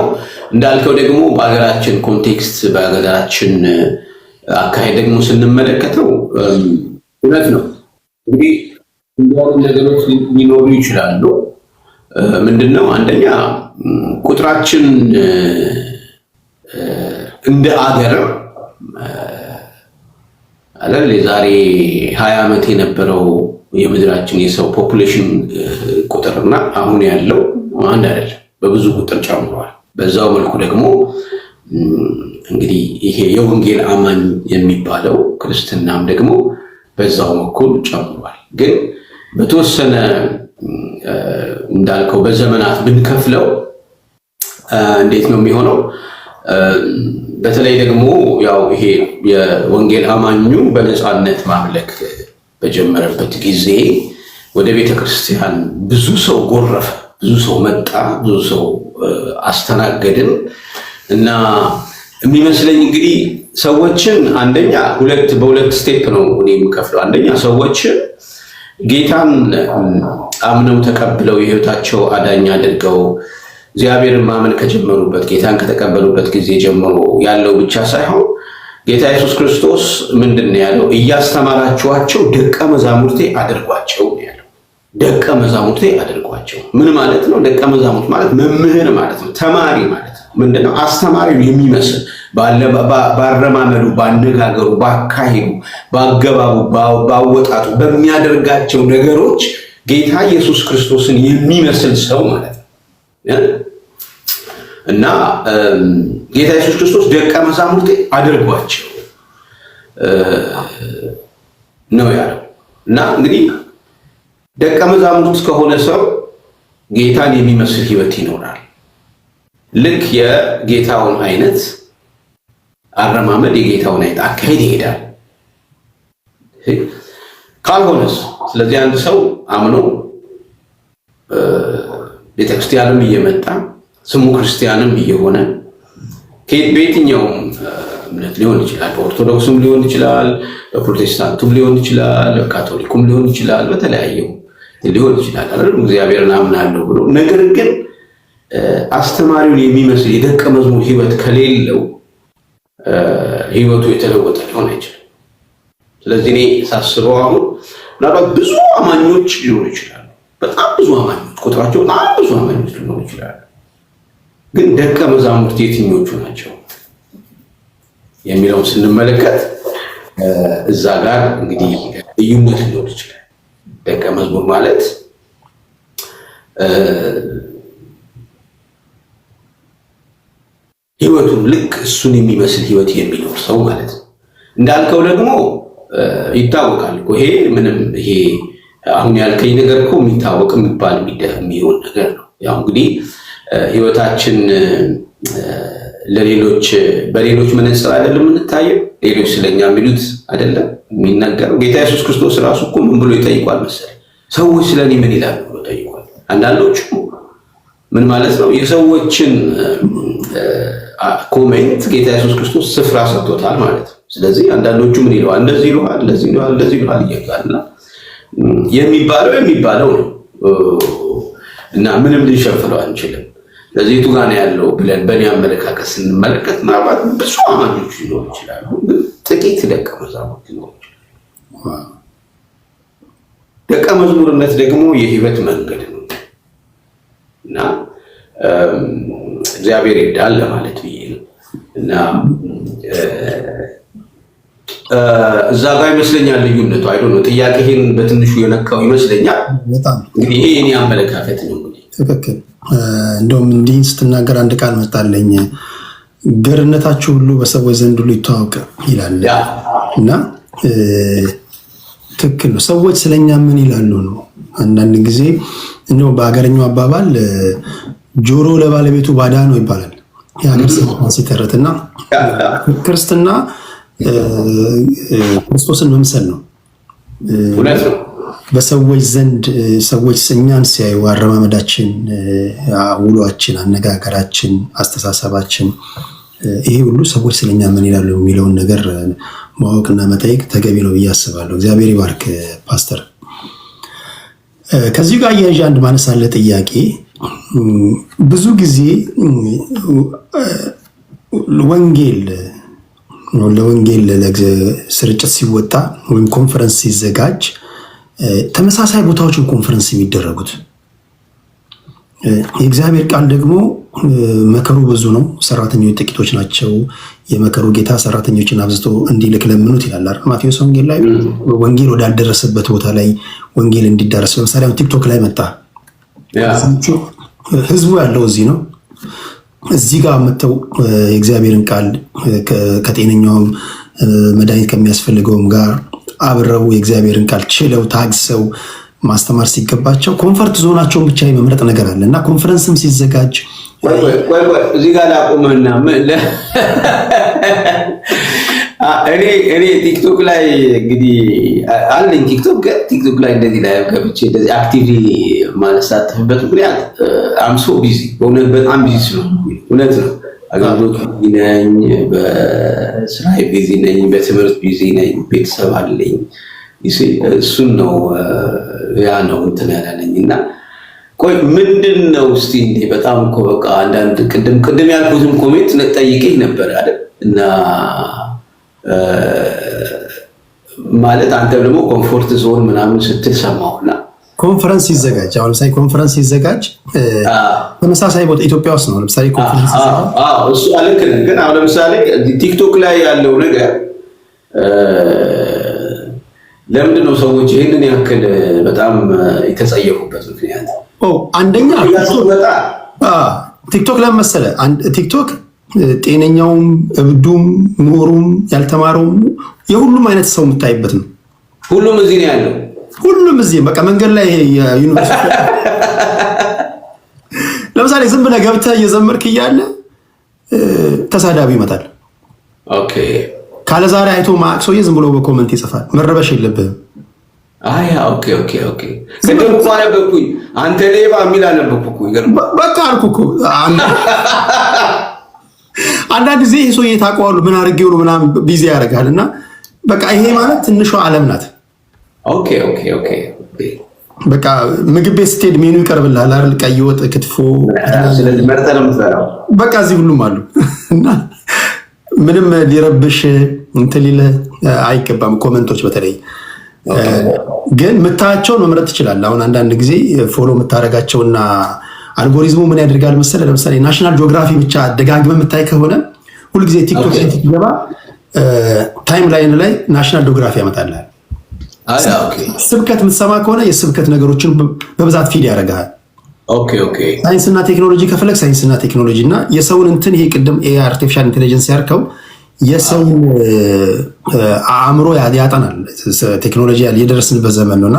እንዳልከው ደግሞ በሀገራችን ኮንቴክስት በሀገራችን አካሄድ ደግሞ ስንመለከተው እውነት ነው። እንግዲህ እንደውም ነገሮች ሊኖሩ ይችላሉ። ምንድነው አንደኛ ቁጥራችን እንደ አገር አይደል የዛሬ 20 ዓመት የነበረው የምድራችን የሰው ፖፑሌሽን ቁጥርና አሁን ያለው አንድ አይደለም፣ በብዙ ቁጥር ጨምሯል። በዛው መልኩ ደግሞ እንግዲህ ይሄ የወንጌል አማኝ የሚባለው ክርስትናም ደግሞ በዛው በኩል ጨምሯል። ግን በተወሰነ እንዳልከው በዘመናት ብንከፍለው እንዴት ነው የሚሆነው? በተለይ ደግሞ ያው ይሄ የወንጌል አማኙ በነፃነት ማምለክ በጀመረበት ጊዜ ወደ ቤተክርስቲያን ብዙ ሰው ጎረፈ፣ ብዙ ሰው መጣ፣ ብዙ ሰው አስተናገድን እና የሚመስለኝ እንግዲህ ሰዎችን አንደኛ በሁለት ስቴፕ ነው እኔ የምከፍለው። አንደኛ ሰዎችን ጌታን አምነው ተቀብለው የህይወታቸው አዳኝ አድርገው እግዚአብሔርን ማመን ከጀመሩበት ጌታን ከተቀበሉበት ጊዜ ጀምሮ ያለው ብቻ ሳይሆን ጌታ ኢየሱስ ክርስቶስ ምንድን ነው ያለው? እያስተማራችኋቸው ደቀ መዛሙርቴ አድርጓቸው ነው ያለው። ደቀ መዛሙርቴ አድርጓቸው። ምን ማለት ነው? ደቀ መዛሙርት ማለት መምህር ማለት ነው፣ ተማሪ ማለት ነው። ምንድነው? አስተማሪውን የሚመስል ባረማመዱ፣ ባነጋገሩ፣ ባካሄዱ፣ ባገባቡ፣ ባወጣጡ፣ በሚያደርጋቸው ነገሮች ጌታ ኢየሱስ ክርስቶስን የሚመስል ሰው ማለት ነው። እና ጌታ ኢየሱስ ክርስቶስ ደቀ መዛሙርቴ አድርጓቸው ነው ያለው። እና እንግዲህ ደቀ መዛሙርት ከሆነ ሰው ጌታን የሚመስል ህይወት ይኖራል። ልክ የጌታውን አይነት አረማመድ፣ የጌታውን አይነት አካሄድ ይሄዳል። ካልሆነስ? ስለዚህ አንድ ሰው አምኖ ቤተክርስቲያንም እየመጣ ስሙ ክርስቲያንም እየሆነ በየትኛውም እምነት ሊሆን ይችላል፣ በኦርቶዶክስም ሊሆን ይችላል፣ በፕሮቴስታንቱም ሊሆን ይችላል፣ በካቶሊኩም ሊሆን ይችላል፣ በተለያየው ሊሆን ይችላል አይደል? እግዚአብሔርን አምናለሁ ብሎ ነገር ግን አስተማሪውን የሚመስል የደቀ መዝሙር ህይወት ከሌለው ህይወቱ የተለወጠ ሊሆን አይችልም። ስለዚህ እኔ ሳስበው አሁን ምናልባት ብዙ አማኞች ሊሆኑ ይችላሉ፣ በጣም ብዙ አማኞች፣ ቁጥራቸው በጣም ብዙ አማኞች ሊሆኑ ይችላሉ። ግን ደቀ መዛሙርት የትኞቹ ናቸው የሚለውን ስንመለከት እዛ ጋር እንግዲህ ልዩነት ሊኖር ይችላል። ደቀ መዝሙር ማለት ህይወቱን ልክ እሱን የሚመስል ህይወት የሚኖር ሰው ማለት ነው። እንዳልከው ደግሞ ይታወቃል እኮ ይሄ ምንም ይሄ አሁን ያልከኝ ነገር እኮ የሚታወቅ የሚባል የሚሆን ነገር ነው። ያው እንግዲህ ህይወታችን ለሌሎች በሌሎች መነጽር አይደለም የምንታየው። ሌሎች ስለኛ የሚሉት አይደለም የሚናገረው። ጌታ ኢየሱስ ክርስቶስ ራሱ እኮ ምን ብሎ ይጠይቋል መሰለኝ? ሰዎች ስለኔ ምን ይላሉ ብሎ ጠይቋል። አንዳንዶቹ ምን ማለት ነው? የሰዎችን ኮሜንት ጌታ ኢየሱስ ክርስቶስ ስፍራ ሰጥቶታል ማለት ነው። ስለዚህ አንዳንዶቹ ምን ይለዋል? እንደዚህ ይለዋል፣ እንደዚህ ይለዋል፣ እንደዚህ ይለዋል እያጋልና የሚባለው ነው እና ምንም ልንሸፍለው አንችልም። ስለዚህ የቱ ጋር ነው ያለው ብለን በእኔ አመለካከት ስንመለከት ምናልባት ብዙ አማኞች ሊኖሩ ይችላሉ፣ ግን ጥቂት ደቀ መዛሙርት ሊኖሩ ይችላሉ። ደቀ መዝሙርነት ደግሞ የህይወት መንገድ ነው እና እግዚአብሔር ይርዳል ለማለት ብዬ ነው። እና እዛ ጋር ይመስለኛል ልዩነቱ አይደል ነው። ጥያቄህን በትንሹ የነካው ይመስለኛል። እንግዲህ ይሄ የኔ አመለካከት ነው። እንግዲህ ትክክል። እንደውም እንዲህ ስትናገር አንድ ቃል መጣለኝ፣ ገርነታችሁ ሁሉ በሰዎች ዘንድ ሁሉ ይተዋወቅ ይላል እና ትክክል ነው። ሰዎች ስለኛ ምን ይላሉ ነው። አንዳንድ ጊዜ እንደው በሀገረኛው አባባል ጆሮ ለባለቤቱ ባዳ ነው ይባላል። የሀገር ሰው ሲተረትና ክርስትና ክርስቶስን መምሰል ነው። በሰዎች ዘንድ ሰዎች እኛን ሲያዩ አረማመዳችን፣ ውሏችን፣ አነጋገራችን፣ አስተሳሰባችን ይሄ ሁሉ ሰዎች ስለኛ ምን ይላሉ የሚለውን ነገር ማወቅና መጠየቅ ተገቢ ነው ብዬ አስባለሁ። እግዚአብሔር ይባርክ ፓስተር። ከዚህ ጋር አያይዤ አንድ ማነሳለ ጥያቄ ብዙ ጊዜ ለወንጌል ስርጭት ሲወጣ ወይም ኮንፈረንስ ሲዘጋጅ ተመሳሳይ ቦታዎችን ኮንፈረንስ የሚደረጉት የእግዚአብሔር ቃል ደግሞ መከሩ ብዙ ነው፣ ሰራተኞች ጥቂቶች ናቸው። የመከሩ ጌታ ሰራተኞችን አብዝቶ እንዲልክ ለምኑት ይላል አይደል? ማቴዎስ ወንጌል ላይ ወንጌል ወዳልደረሰበት ቦታ ላይ ወንጌል እንዲዳረስ ለምሳሌ ቲክቶክ ላይ መጣ። ህዝቡ ያለው እዚህ ነው። እዚህ ጋር መጥተው የእግዚአብሔርን ቃል ከጤነኛውም መድኃኒት ከሚያስፈልገውም ጋር አብረው የእግዚአብሔርን ቃል ችለው ታግሰው ማስተማር ሲገባቸው ኮንፈርት ዞናቸውን ብቻ የመምረጥ ነገር አለ እና ኮንፈረንስም ሲዘጋጅ እዚህ ጋር ላቁምና እኔ ቲክቶክ ላይ እንግዲህ አለኝ ቲክቶክ ላይ እንደዚህ ላይ ገብቼ እንደዚህ አክቲቭሊ ማለሳተፍበት ምክንያት አምሶ ቢዚ በእውነት በጣም ቢዚ ስለሆንኩኝ እውነት ነው። አገልግሎት ቢዚ ነኝ፣ በስራ ቢዚ ነኝ፣ በትምህርት ቢዚ ነኝ፣ ቤተሰብ አለኝ። እሱን ነው ያ ነው እንትን ያላለኝ እና ቆይ ምንድን ነው እስቲ እንዴ በጣም እኮ በቃ አንዳንድ ቅድም ያልኩትም ኮሜንት ጠይቄህ ነበር አይደል? እና ማለት አንተ ደግሞ ኮምፎርት ዞን ምናምን ስትል ሰማሁና ኮንፈረንስ ሲዘጋጅ አሁን ለምሳሌ ኮንፈረንስ ሲዘጋጅ ተመሳሳይ ቦታ ኢትዮጵያ ውስጥ ነው። ለምሳሌ ኮንፈረንስ እሱ አልክ ነህ። ግን አሁን ለምሳሌ ቲክቶክ ላይ ያለው ነገር ለምንድን ነው ሰዎች ይህንን ያክል በጣም የተጸየፉበት ምክንያት? አንደኛ ቲክቶክ ለምን መሰለህ? ቲክቶክ ጤነኛውም እብዱም ምሁሩም ያልተማረውም የሁሉም አይነት ሰው የምታይበት ነው። ሁሉም እዚህ ነው ያለው። ሁሉም እዚህ በቃ መንገድ ላይ ዩኒቨርሲቲ ለምሳሌ ዝም ብለህ ገብተህ እየዘመርክ እያለ ተሳዳቢ ይመጣል። ኦኬ ካለ ዛሬ አይቶ ማቅ ሰውዬ ዝም ብሎ በኮመንት ይጽፋል። መረበሽ የለብህም። ኦኬ ቅድም እኮ አነበብኩኝ አንተ ሌባ የሚል አነበብኩኝ። በቃ አልኩህ እኮ አንዳንድ ጊዜ ይሄ ሰውዬ ታውቀዋለህ ምን አድርጌው ነው ምናምን ቢዚ ያደርጋል። እና በቃ ይሄ ማለት ትንሿ ዓለም ናት። ኦኬ በቃ ምግብ ቤት ስትሄድ ሜኑ ይቀርብልሃል አይደል? ቀይ ወጥ፣ ክትፎ፣ ስለዚህ መርጠህ ነው የምትበላው። በቃ እዚህ ሁሉም አሉ እና ምንም ሊረብሽ እንትን ሊልህ አይገባም። ኮመንቶች በተለይ ግን የምታያቸውን መምረጥ ትችላለህ። አሁን አንዳንድ ጊዜ ፎሎ የምታደርጋቸውና አልጎሪዝሙ ምን ያደርጋል መሰለህ? ለምሳሌ ናሽናል ጂኦግራፊ ብቻ ደጋግመህ የምታይ ከሆነ ሁልጊዜ ቲክቶክ ላይ ስትገባ ታይም ላይን ላይ ናሽናል ጂኦግራፊ ያመጣልሃል። ስብከት የምትሰማ ከሆነ የስብከት ነገሮችን በብዛት ፊድ ያደርጋል። ሳይንስና ቴክኖሎጂ ከፈለግ ሳይንስና ቴክኖሎጂ እና የሰውን እንትን ይሄ ቅድም አርቲፊሻል ኢንቴሊጀንስ ያልከው የሰውን አእምሮ ያጠናል። ቴክኖሎጂ የደረስንበት ዘመን ነውና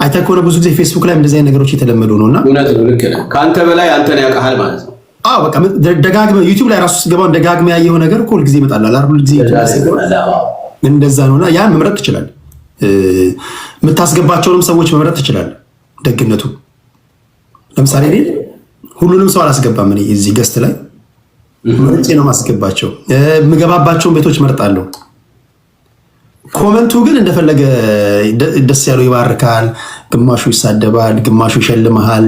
አይተህ ከሆነ ብዙ ጊዜ ፌስቡክ ላይ እንደዚህ አይነት ነገሮች የተለመዱ ነውና ከአንተ በላይ አንተን ያውቃል ማለት ነው። በቃ ደጋግመህ ዩቲዩብ ላይ ራሱ ስትገባ ደጋግመህ ያየኸው ነገር እኮ ሁልጊዜ ይመጣል አይደል? ሁልጊዜ እንደዛ ነውና ያን መምረጥ ትችላለህ። የምታስገባቸውንም ሰዎች መምረጥ ትችላለህ። ደግነቱ ለምሳሌ እኔ ሁሉንም ሰው አላስገባም። እኔ እዚህ ገስት ላይ መርጬ ነው ማስገባቸው። የምገባባቸውን ቤቶች መርጣለሁ። ኮመንቱ ግን እንደፈለገ ደስ ያለው ይባርካል፣ ግማሹ ይሳደባል፣ ግማሹ ይሸልምሃል፣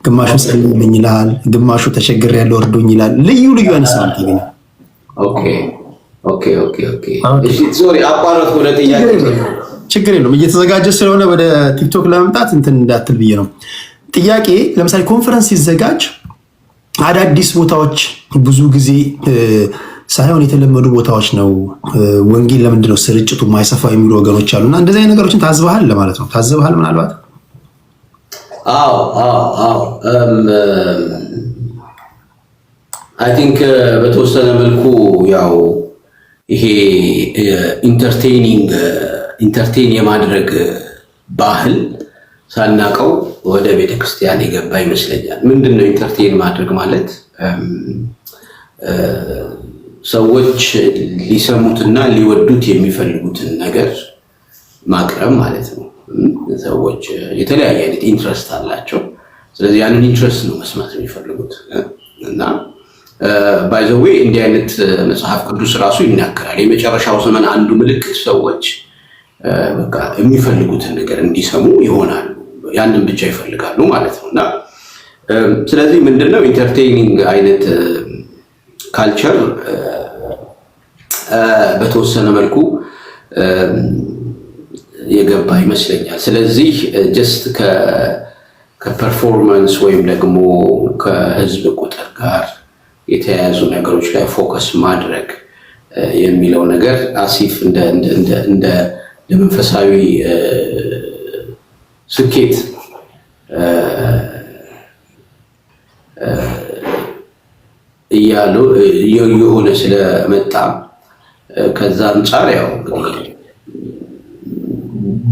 ግማሹ ጸልይልኝ ይላል፣ ግማሹ ተቸግሬያለሁ እርዱኝ ይላል። ልዩ አይነት ሰው ይገኛል። እሺ ሶሪ አቋረጥኩ። ወደ ጥያቄ ችግር የለውም። እየተዘጋጀ ስለሆነ ወደ ቲክቶክ ለመምጣት እንትን እንዳትል ብዬ ነው። ጥያቄ ለምሳሌ ኮንፈረንስ ሲዘጋጅ አዳዲስ ቦታዎች ብዙ ጊዜ ሳይሆን የተለመዱ ቦታዎች ነው። ወንጌል ለምንድን ነው ስርጭቱ የማይሰፋው የሚሉ ወገኖች አሉና እንደዚህ አይነት ነገሮችን ታዝበሃል ለማለት ነው። ታዝበሃል ምናልባት? አይ ቲንክ በተወሰነ መልኩ ያው ይሄ ኢንተርቴን የማድረግ ባህል ሳናቀው ወደ ቤተክርስቲያን የገባ ይመስለኛል። ምንድነው ኢንተርቴን ማድረግ ማለት? ሰዎች ሊሰሙትና ሊወዱት የሚፈልጉትን ነገር ማቅረብ ማለት ነው። ሰዎች የተለያየ አይነት ኢንትረስት አላቸው። ስለዚህ ያንን ኢንትረስት ነው መስማት የሚፈልጉት እና ባይ ዘ ዌይ እንዲህ አይነት መጽሐፍ ቅዱስ ራሱ ይናገራል። የመጨረሻው ዘመን አንዱ ምልክት ሰዎች በቃ የሚፈልጉትን ነገር እንዲሰሙ ይሆናሉ። ያንን ብቻ ይፈልጋሉ ማለት ነው እና ስለዚህ ምንድነው ኢንተርቴይኒንግ አይነት ካልቸር በተወሰነ መልኩ የገባ ይመስለኛል። ስለዚህ ጀስት ከፐርፎርማንስ ወይም ደግሞ ከህዝብ ቁጥር ጋር የተያያዙ ነገሮች ላይ ፎከስ ማድረግ የሚለው ነገር አሲፍ እንደ ለመንፈሳዊ ስኬት እያሉ የሆነ ስለመጣ ከዛ አንጻር ያው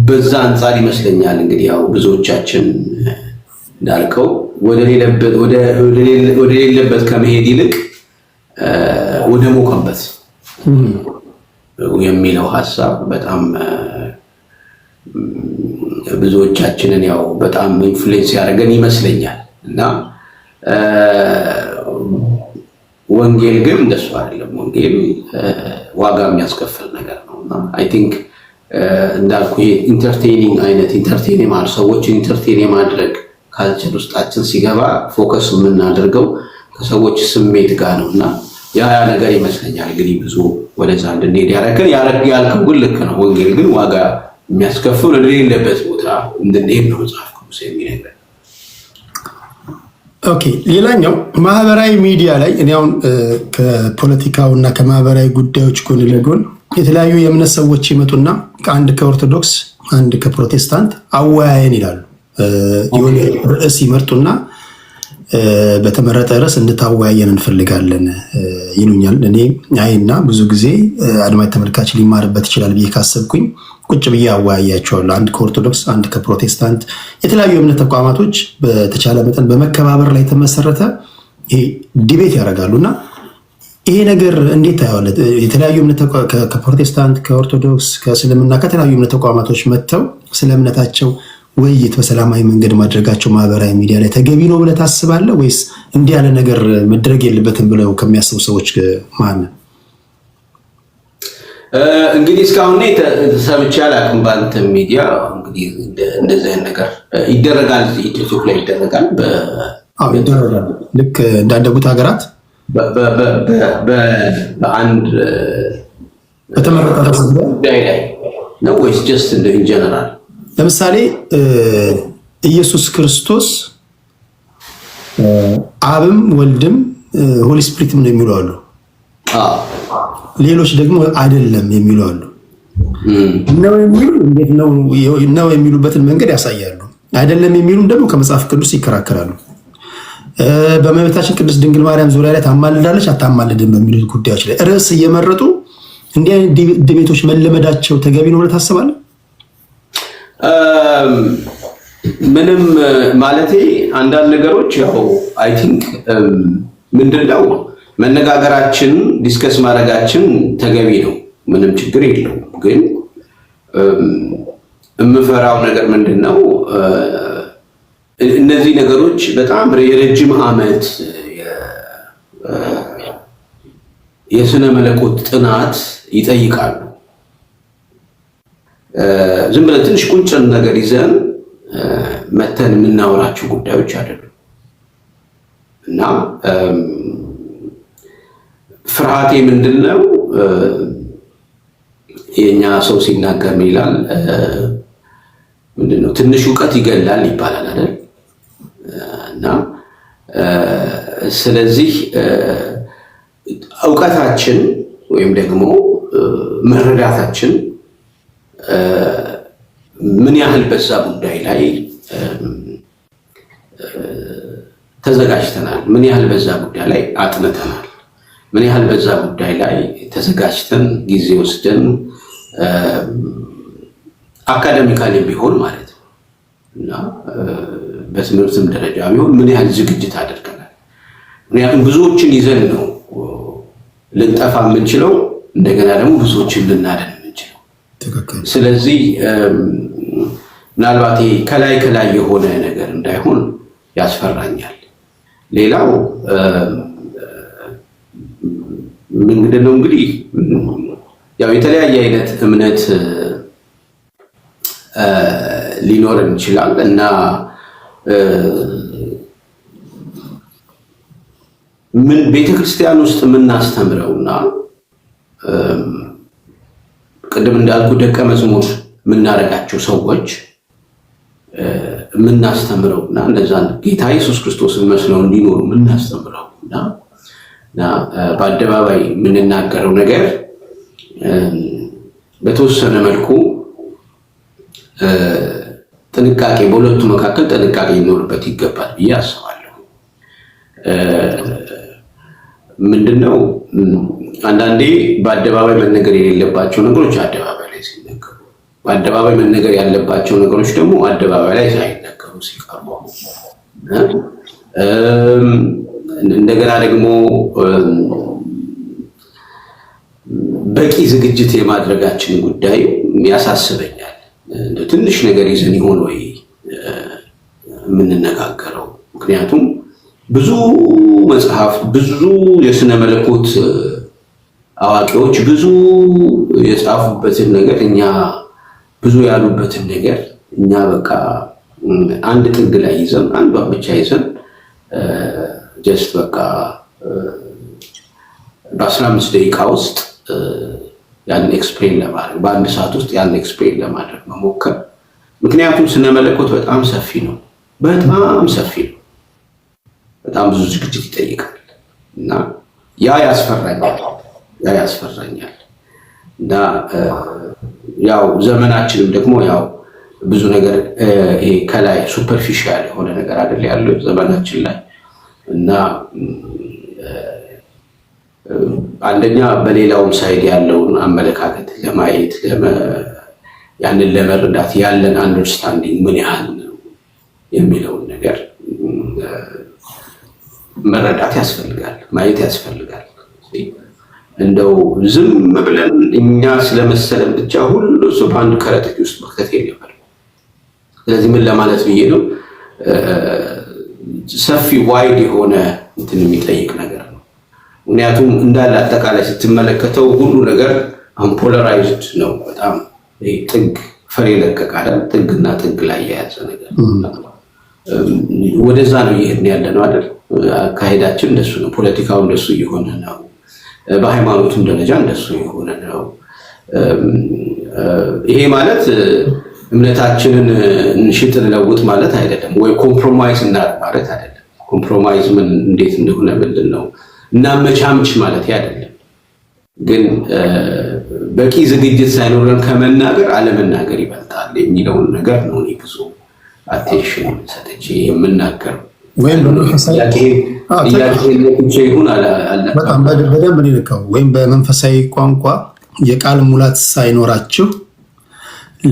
በዛ አንጻር ይመስለኛል እንግዲህ ያው ብዙዎቻችን እንዳልከው ወደ ሌለበት ከመሄድ ይልቅ ወደ ሞቀበት የሚለው ሀሳብ በጣም ብዙዎቻችንን ያው በጣም ኢንፍሉዌንስ ያደረገን ይመስለኛል እና ወንጌል ግን እንደሱ አይደለም። ወንጌል ዋጋ የሚያስከፍል ነገር ነው እና አይ ቲንክ እንዳልኩ ይሄ ኢንተርቴኒንግ አይነት ኢንተርቴን የማድረግ ሰዎችን ኢንተርቴን የማድረግ ካልቸር ውስጣችን ሲገባ ፎከስ የምናደርገው ከሰዎች ስሜት ጋር ነው እና ያ ነገር ይመስለኛል እንግዲህ ብዙ ወደዛ እንድንሄድ ያደረገን ያልከው ግን ልክ ነው። ወንጌል ግን ዋጋ የሚያስከፍል ወደ ሌለበት ቦታ እንድንሄድ ነው መጽሐፍ ቅዱስ የሚነግረን። ኦኬ፣ ሌላኛው ማህበራዊ ሚዲያ ላይ እኔ አሁን ከፖለቲካው እና ከማህበራዊ ጉዳዮች ጎን ለጎን የተለያዩ የእምነት ሰዎች ይመጡና አንድ ከኦርቶዶክስ አንድ ከፕሮቴስታንት አወያየን ይላሉ። የሆነ ርዕስ ይመርጡና በተመረጠ ርዕስ እንድታወያየን እንፈልጋለን ይሉኛል። እኔ አይና ብዙ ጊዜ አድማጭ ተመልካች ሊማርበት ይችላል ብዬ ካሰብኩኝ ቁጭ ብዬ አወያያቸዋለሁ። አንድ ከኦርቶዶክስ አንድ ከፕሮቴስታንት የተለያዩ የእምነት ተቋማቶች በተቻለ መጠን በመከባበር ላይ የተመሰረተ ዲቤት ያደርጋሉ እና ይሄ ነገር እንዴት ታየዋለህ? የተለያዩ እምነት ከፕሮቴስታንት ከኦርቶዶክስ ከእስልምና ከተለያዩ እምነት ተቋማቶች መጥተው ስለ እምነታቸው ውይይት በሰላማዊ መንገድ ማድረጋቸው ማህበራዊ ሚዲያ ላይ ተገቢ ነው ብለህ ታስባለህ? ወይስ እንዲህ ያለ ነገር መድረግ የለበትም ብለው ከሚያስቡ ሰዎች ማን? እንግዲህ እስካሁን ሰምቼ አላውቅም። በአንተ ሚዲያ እንግዲህ እንደዚህ አይነት ነገር ይደረጋል፣ ቲክቶክ ላይ ይደረጋል። ይደረጋል ልክ እንዳደጉት ሀገራት በአንድ በተመረጠ ጉዳይ ላይ ነው ወይስ ጀስት እንደ ኢንጀነራል? ለምሳሌ ኢየሱስ ክርስቶስ አብም ወልድም ሆሊ ስፒሪትም ነው የሚሉ አሉ። ሌሎች ደግሞ አይደለም የሚሉ አሉ። ነው የሚሉ እንዴት ነው የሚሉበትን መንገድ ያሳያሉ። አይደለም የሚሉም ደግሞ ከመጽሐፍ ቅዱስ ይከራከራሉ። በእመቤታችን ቅድስት ድንግል ማርያም ዙሪያ ላይ ታማልዳለች አታማልድም በሚሉት ጉዳዮች ላይ ርዕስ እየመረጡ እንዲህ አይነት ዲቤቶች መለመዳቸው ተገቢ ነው ብለህ ታስባለህ? ምንም ማለቴ አንዳንድ ነገሮች ያው አይ ቲንክ ምንድነው መነጋገራችን ዲስከስ ማድረጋችን ተገቢ ነው፣ ምንም ችግር የለውም። ግን የምፈራው ነገር ምንድነው እነዚህ ነገሮች በጣም የረጅም ዓመት የስነ መለኮት ጥናት ይጠይቃሉ። ዝም ብለን ትንሽ ቁንጭን ነገር ይዘን መተን የምናወራቸው ጉዳዮች አይደሉም እና ፍርሃቴ ምንድነው የኛ ሰው ሲናገር ይላል ምንድነው ትንሽ እውቀት ይገላል ይባላል አይደል? እና ስለዚህ እውቀታችን ወይም ደግሞ መረዳታችን ምን ያህል በዛ ጉዳይ ላይ ተዘጋጅተናል፣ ምን ያህል በዛ ጉዳይ ላይ አጥንተናል፣ ምን ያህል በዛ ጉዳይ ላይ ተዘጋጅተን ጊዜ ወስደን አካዳሚካሊ ቢሆን ማለት ነው እና በትምህርትም ደረጃ ቢሆን ምን ያህል ዝግጅት አድርገናል። ምክንያቱም ብዙዎችን ይዘን ነው ልንጠፋ የምንችለው፣ እንደገና ደግሞ ብዙዎችን ልናደን የምንችለው። ስለዚህ ምናልባት ከላይ የሆነ ነገር እንዳይሆን ያስፈራኛል። ሌላው ምንድነው እንግዲህ ያው የተለያየ አይነት እምነት ሊኖረን ይችላል እና ምን ቤተክርስቲያን ውስጥ የምናስተምረውና ቅድም እንዳልኩ ደቀ መዝሙር የምናደርጋቸው ሰዎች የምናስተምረውና እንደዛን ጌታ ኢየሱስ ክርስቶስን መስለው እንዲኖሩ የምናስተምረውና በአደባባይ የምንናገረው ነገር በተወሰነ መልኩ ጥንቃቄ በሁለቱ መካከል ጥንቃቄ ይኖርበት ይገባል ብዬ አስባለሁ። ምንድነው አንዳንዴ በአደባባይ መነገር የሌለባቸው ነገሮች አደባባይ ላይ ሲነገሩ፣ በአደባባይ መነገር ያለባቸው ነገሮች ደግሞ አደባባይ ላይ ሳይነገሩ ሲቀሩ፣ እንደገና ደግሞ በቂ ዝግጅት የማድረጋችን ጉዳይ ያሳስበኛል። ትንሽ ነገር ይዘን ይሆን ወይ የምንነጋገረው? ምክንያቱም ብዙ መጽሐፍት፣ ብዙ የስነ መለኮት አዋቂዎች ብዙ የጻፉበትን ነገር እኛ ብዙ ያሉበትን ነገር እኛ በቃ አንድ ጥግ ላይ ይዘን አንዷን ብቻ ይዘን ጀስት በቃ በ15 ደቂቃ ውስጥ ያን ኤክስፕሌን ለማድረግ በአንድ ሰዓት ውስጥ ያን ኤክስፕሌን ለማድረግ መሞከር ምክንያቱም ስነ መለኮት በጣም ሰፊ ነው፣ በጣም ሰፊ ነው። በጣም ብዙ ዝግጅት ይጠይቃል እና ያ ያስፈራኛል እና ያው ዘመናችንም ደግሞ ያው ብዙ ነገር ይሄ ከላይ ሱፐርፊሻል የሆነ ነገር አይደል ያለው ዘመናችን ላይ እና አንደኛ በሌላውም ሳይድ ያለውን አመለካከት ለማየት ያንን ለመረዳት ያለን አንደርስታንዲንግ ምን ያህል ነው የሚለውን ነገር መረዳት ያስፈልጋል፣ ማየት ያስፈልጋል። እንደው ዝም ብለን እኛ ስለመሰለን ብቻ ሁሉ ሰው በአንድ ከረጢት ውስጥ መክተት የለብንም። ስለዚህ ምን ለማለት ብዬ ነው፣ ሰፊ ዋይድ የሆነ እንትን የሚጠይቅ ነገር ነው። ምክንያቱም እንዳለ አጠቃላይ ስትመለከተው ሁሉ ነገር ፖላራይዝድ ነው። በጣም ጥግ ፈር የለቀቀ አይደል? ጥግና ጥግ ላይ የያዘ ነገር ወደዛ ነው እየሄድን ያለ ነው አይደል? አካሄዳችን እንደሱ ነው። ፖለቲካው እንደሱ እየሆነ ነው። በሃይማኖቱም ደረጃ እንደሱ የሆነ ነው። ይሄ ማለት እምነታችንን እንሽጥ እንለውጥ ማለት አይደለም፣ ወይ ኮምፕሮማይዝ እናድርግ ማለት አይደለም። ኮምፕሮማይዝ ምን እንዴት እንደሆነ ምንድን ነው እናመቻምች ማለት አይደለም። ግን በቂ ዝግጅት ሳይኖረን ከመናገር አለመናገር ይበልጣል የሚለውን ነገር ነው እኔ ብዙ አቴንሽን ሰጥቼ የምናገረው። ወይም በደንብ ልከው ወይም በመንፈሳዊ ቋንቋ የቃል ሙላት ሳይኖራችሁ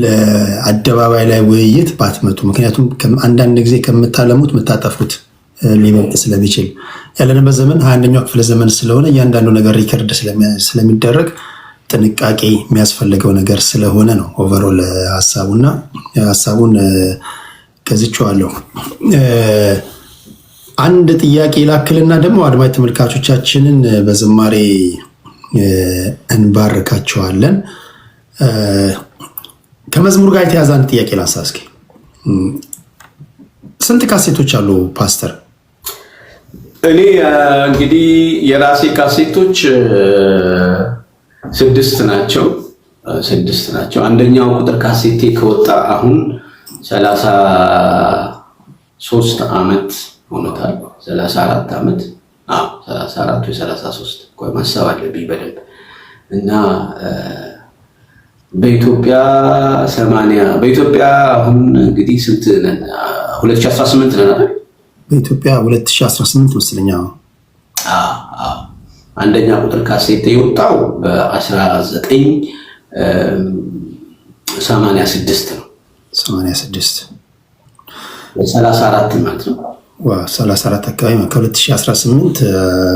ለአደባባይ ላይ ውይይት ባትመጡ። ምክንያቱም አንዳንድ ጊዜ ከምታለሙት የምታጠፉት ሊበልጥ ስለሚችል ያለንበት ዘመን 21ኛው ክፍለ ዘመን ስለሆነ እያንዳንዱ ነገር ሪከርድ ስለሚደረግ ጥንቃቄ የሚያስፈልገው ነገር ስለሆነ ነው። ኦቨርኦል ሀሳቡን ገዝቼዋለሁ። አንድ ጥያቄ ላክልና ደግሞ አድማጭ ተመልካቾቻችንን በዝማሬ እንባርካቸዋለን። ከመዝሙር ጋር የተያዘ አንድ ጥያቄ ላንሳ እስኪ። ስንት ካሴቶች አሉ ፓስተር? እኔ እንግዲህ የራሴ ካሴቶች 6 ናቸው። አንደኛው ቁጥር ካሴቴ ከወጣ አሁን 33 ዓመት ሆኖታል። 34 ዓመት 34 ወይ 33 ቆይ ማሰብ አለብኝ በደንብ እና በኢትዮጵያ አሁን እንግዲህ ስንት ነን? 2018 ነን አይደል? በኢትዮጵያ 2018 መስለኛ። አንደኛ ቁጥር ካሴት የወጣው በ1986 ነው። 86 34 ማለት ነው። 34 አካባቢ ከ2018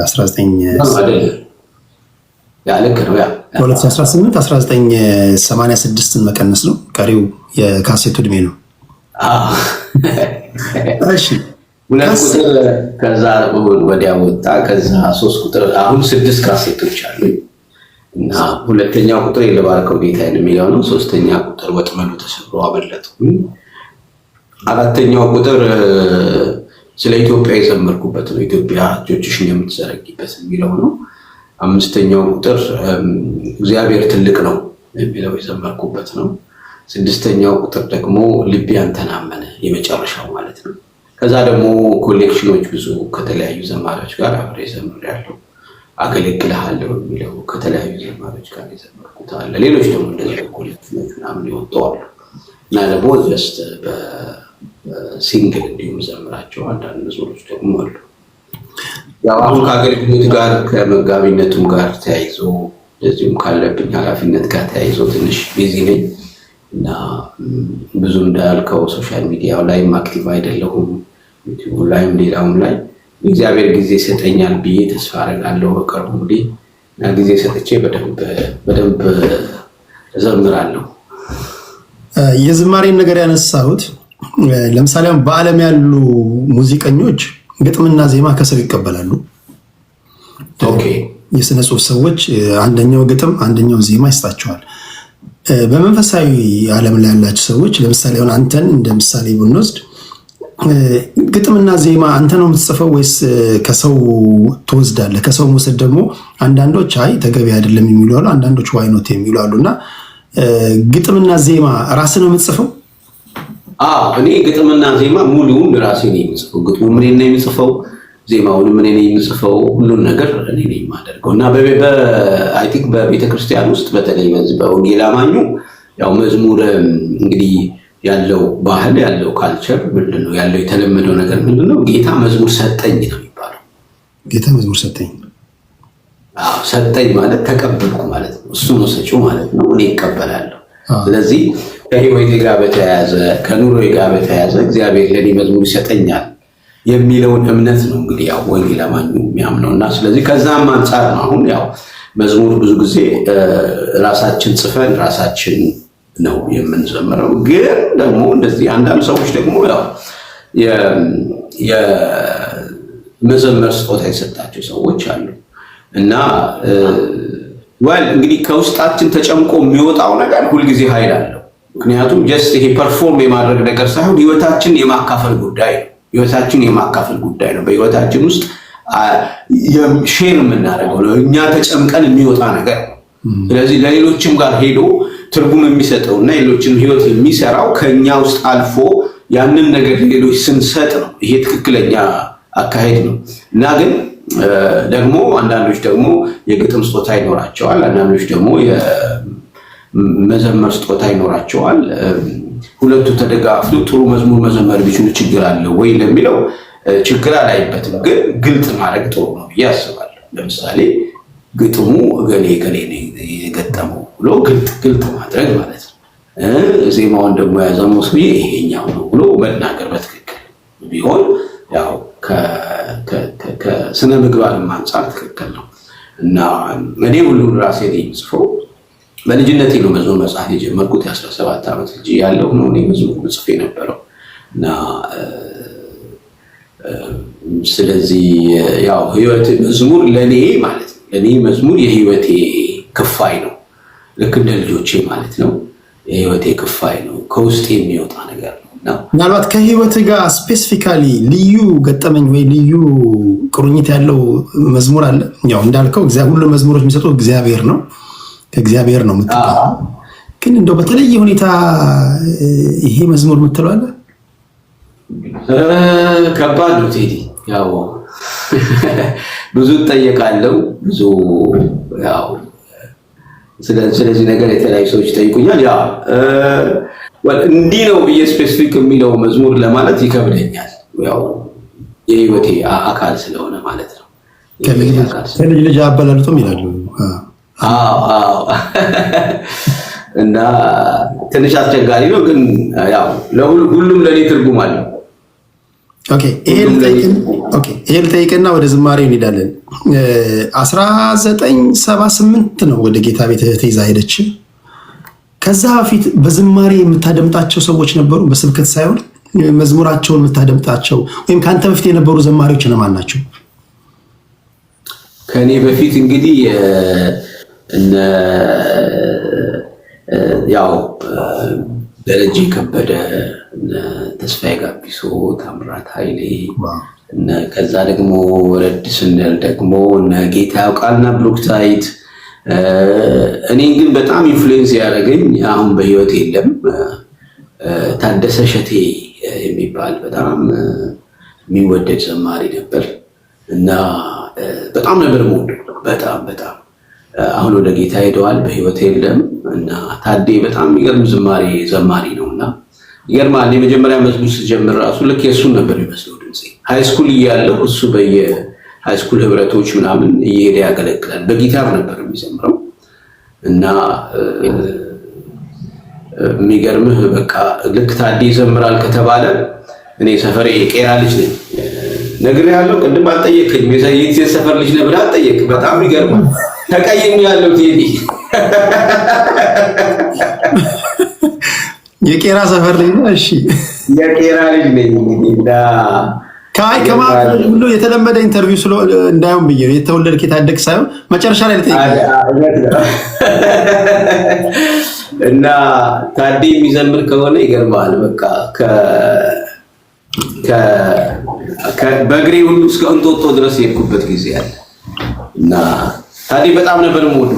2018 1986ን መቀነስ ነው። ቀሪው የካሴቱ እድሜ ነው። እሺ 2 ቁጥር ከዛ ወዲያ ወጣ። ከዛ 3 ቁጥር አሁን 6 ካሴቶች አሉ እና ሁለተኛው ቁጥር የለባርከው ጌታዬን የሚለው ነው። ሶስተኛ ቁጥር ወጥመዱ ተሰብሮ አመለጥኩኝ። አራተኛው ቁጥር ስለ ኢትዮጵያ የዘመርኩበት ነው። ኢትዮጵያ እጆችሽን የምትዘረጊበት የሚለው ነው። አምስተኛው ቁጥር እግዚአብሔር ትልቅ ነው የሚለው የዘመርኩበት ነው። 6ኛው ቁጥር ደግሞ ልቤ አንተን አመነ የመጨረሻው ማለት ነው። ከዛ ደግሞ ኮሌክሽኖች ብዙ ከተለያዩ ዘማሪዎች ጋር አብሬ ዘምሬያለሁ። አገለግልሃለሁ የሚለው ከተለያዩ ዘማሪዎች ጋር የዘመርኩት አለ። ሌሎች ደግሞ እንደዚህ ኮሌክሽኖች ምናምን ይወጣሉ እና ደግሞ ጀስት በሲንግል እንዲሁም ዘምራቸው አንዳንድ መዝሙሮች ደግሞ አሉ። ያው አሁን ከአገልግሎት ጋር ከመጋቢነቱም ጋር ተያይዞ እንደዚሁም ካለብኝ ኃላፊነት ጋር ተያይዞ ትንሽ ቢዚ ነኝ እና ብዙ እንዳልከው ሶሻል ሚዲያው ላይም አክቲቭ አይደለሁም። ዩቲዩብ ላይም ሌላውም ላይ እግዚአብሔር ጊዜ ሰጠኛል ብዬ ተስፋ አደርጋለሁ። በቅርቡ እንግዲህ እና ጊዜ ሰጥቼ በደንብ እዘምራለሁ። የዝማሬን ነገር ያነሳሁት ለምሳሌ በዓለም ያሉ ሙዚቀኞች ግጥምና ዜማ ከሰው ይቀበላሉ። ኦኬ፣ የስነ ጽሁፍ ሰዎች አንደኛው ግጥም አንደኛው ዜማ ይስጣቸዋል። በመንፈሳዊ ዓለም ላይ ያላቸው ሰዎች ለምሳሌ አሁን አንተን እንደ ምሳሌ ብንወስድ ግጥምና ዜማ አንተ ነው የምትጽፈው ወይስ ከሰው ትወስዳለህ? ከሰው መውሰድ ደግሞ አንዳንዶች አይ ተገቢ አይደለም የሚሉ አሉ፣ አንዳንዶች ዋይ ኖት የሚሉ አሉና ግጥምና ዜማ ራስህ ነው የምትጽፈው? እኔ ግጥምና ዜማ ሙሉውን ራሴ ነኝ የምጽፈው። ግጥሙም እኔ ነኝ የምጽፈው፣ ዜማውንም እኔ ነኝ የምጽፈው። ሁሉን ነገር እኔ ነኝ የማደርገው እና አይ ቲንክ በቤተክርስቲያን ውስጥ በተለይ በወንጌል አማኙ ያው መዝሙር እንግዲህ ያለው ባህል ያለው ካልቸር ምንድነው ያለው የተለመደው ነገር ምንድነው? ጌታ መዝሙር ሰጠኝ ነው የሚባለው። ጌታ መዝሙር ሰጠኝ። ሰጠኝ ማለት ተቀበልኩ ማለት ነው። እሱ ነው ሰጪው ማለት ነው። እኔ እቀበላለሁ። ስለዚህ ከህይወቴ ጋር በተያያዘ ከኑሮዬ ጋር በተያያዘ እግዚአብሔር ለኔ መዝሙር ይሰጠኛል የሚለውን እምነት ነው እንግዲህ ያው ወንጌል አማኙ የሚያምነውና ስለዚህ ከዛም አንፃር ነው አሁን ያው መዝሙር ብዙ ጊዜ ራሳችን ጽፈን ራሳችን ነው የምንዘምረው። ግን ደግሞ እንደዚህ አንዳንድ ሰዎች ደግሞ ያው የመዘመር ስጦታ የሰጣቸው ሰዎች አሉ እና እንግዲህ ከውስጣችን ተጨምቆ የሚወጣው ነገር ሁልጊዜ ኃይል አለው። ምክንያቱም ጀስት ይሄ ፐርፎርም የማድረግ ነገር ሳይሆን ህይወታችን የማካፈል ጉዳይ ነው። ህይወታችን የማካፈል ጉዳይ ነው። በህይወታችን ውስጥ ሼር የምናደርገው ነው። እኛ ተጨምቀን የሚወጣ ነገር ነው። ስለዚህ ለሌሎችም ጋር ሄዶ ትርጉም የሚሰጠው እና ሌሎችን ህይወት የሚሰራው ከኛ ውስጥ አልፎ ያንን ነገር ሌሎች ስንሰጥ ነው። ይሄ ትክክለኛ አካሄድ ነው እና ግን ደግሞ አንዳንዶች ደግሞ የግጥም ስጦታ ይኖራቸዋል፣ አንዳንዶች ደግሞ የመዘመር ስጦታ ይኖራቸዋል። ሁለቱ ተደጋግፎ ጥሩ መዝሙር መዘመር ቢችሉ ችግር አለው ወይ ለሚለው ችግር አላይበትም። ግን ግልጽ ማድረግ ጥሩ ነው ብዬ አስባለሁ። ለምሳሌ ግጥሙ እገሌ የገጠመው ብሎ ግልጥ ማድረግ ማለት ነው። ዜማውን ደግሞ ያዘመው ሰውዬ ይሄኛው ነው ብሎ መናገር በትክክል ቢሆን ያው ከስነ ምግባርም አንፃር ትክክል ነው እና እኔ ሁሉን ራሴ ላይ የምጽፈው በልጅነቴ ነው። መዝሙር መጽሐፍ የጀመርኩት የ17 ዓመት ልጅ ያለው ነው እኔ መዝሙር መጽሐፍ የነበረው እና ስለዚህ ያው ህይወት መዝሙር ለኔ ማለት ነው። ለኔ መዝሙር የህይወቴ ክፋይ ነው። ልክ እንደ ልጆቼ ማለት ነው። የህይወቴ ክፋይ ነው። ከውስጥ የሚወጣ ነገር ነው። ምናልባት ከህይወት ጋር ስፔሲፊካሊ ልዩ ገጠመኝ ወይ ልዩ ቁርኝት ያለው መዝሙር አለ? ያው እንዳልከው ሁሉ መዝሙሮች የሚሰጡት እግዚአብሔር ነው፣ ከእግዚአብሔር ነው የምትቀበለው። ግን እንደው በተለየ ሁኔታ ይሄ መዝሙር የምትለው አለ? ከባድ ነው ቴዲ። ያው ብዙ እጠየቃለሁ፣ ብዙ ያው ስለዚህ ነገር የተለያዩ ሰዎች ይጠይቁኛል። ያው እንዲህ ነው ብዬ ስፔሲፊክ የሚለው መዝሙር ለማለት ይከብደኛል። ያው የህይወቴ አካል ስለሆነ ማለት ነው። ከልጅ ልጅ አበላልጦም ይላሉ። እና ትንሽ አስቸጋሪ ነው። ግን ያው ሁሉም ለኔ ትርጉም አለው። ኦኬ ይሄ ልጠይቅና ወደ ዝማሬው እንሄዳለን። 1978 ነው ወደ ጌታ ቤት ተይዛ ሄደች። ከዛ በፊት በዝማሬ የምታደምጣቸው ሰዎች ነበሩ? በስብከት ሳይሆን መዝሙራቸውን የምታደምጣቸው ወይም ከአንተ በፊት የነበሩ ዘማሪዎች እነማን ናቸው? ከኔ በፊት እንግዲህ ያው ደረጀ ከበደ፣ ተስፋዬ ጋቢሶ፣ ታምራት ኃይሌ፣ ከዛ ደግሞ ወረድ ስንል ደግሞ ጌታ ያውቃልና ብሩክታይት። እኔን ግን በጣም ኢንፍሉዌንስ ያደረገኝ አሁን በህይወት የለም ታደሰ ሸቴ የሚባል በጣም የሚወደድ ዘማሪ ነበር እና በጣም ነበር የምወደው። በጣም አሁን ወደ ጌታ ሄደዋል፣ በህይወት የለም እና ታዴ በጣም የሚገርም ዘማሪ ነውና ይገርማል። የመጀመሪያ መዝሙር ስጀምር ራሱ ልክ የእሱን ነበር የሚመስለው ድምጼ። ሃይስኩል እያለሁ እሱ ሃይስኩል ህብረቶች ምናምን እየሄደ ያገለግላል። በጊታር ነበር የሚዘምረው እና የሚገርምህ በቃ ልክ ታዴ ይዘምራል ከተባለ እኔ ሰፈሬ የቄራ ልጅ ነኝ። ነግሬሃለሁ፣ ቅድም አልጠየቅከኝም። የት ሰፈር ልጅ ነህ ብለህ አልጠየቅም። በጣም ይገርማል። ተቀይሜ ያለው ቴዲ የቄራ ሰፈር ልጅ ነህ? እሺ የቄራ ልጅ ነኝ እና ሁሉ የተለመደ ኢንተርቪው እንዳይሆን ብዬ ነው። የተወለድክ የታደግ ሳይሆን መጨረሻ ላይ ልጠይቅህ እና ታዴ የሚዘምር ከሆነ ይገርማል። በቃ በእግሬ ሁሉ እስከ እንጦጦ ድረስ የሄድኩበት ጊዜ አለ እና ታዴ በጣም ነበር የምወደው።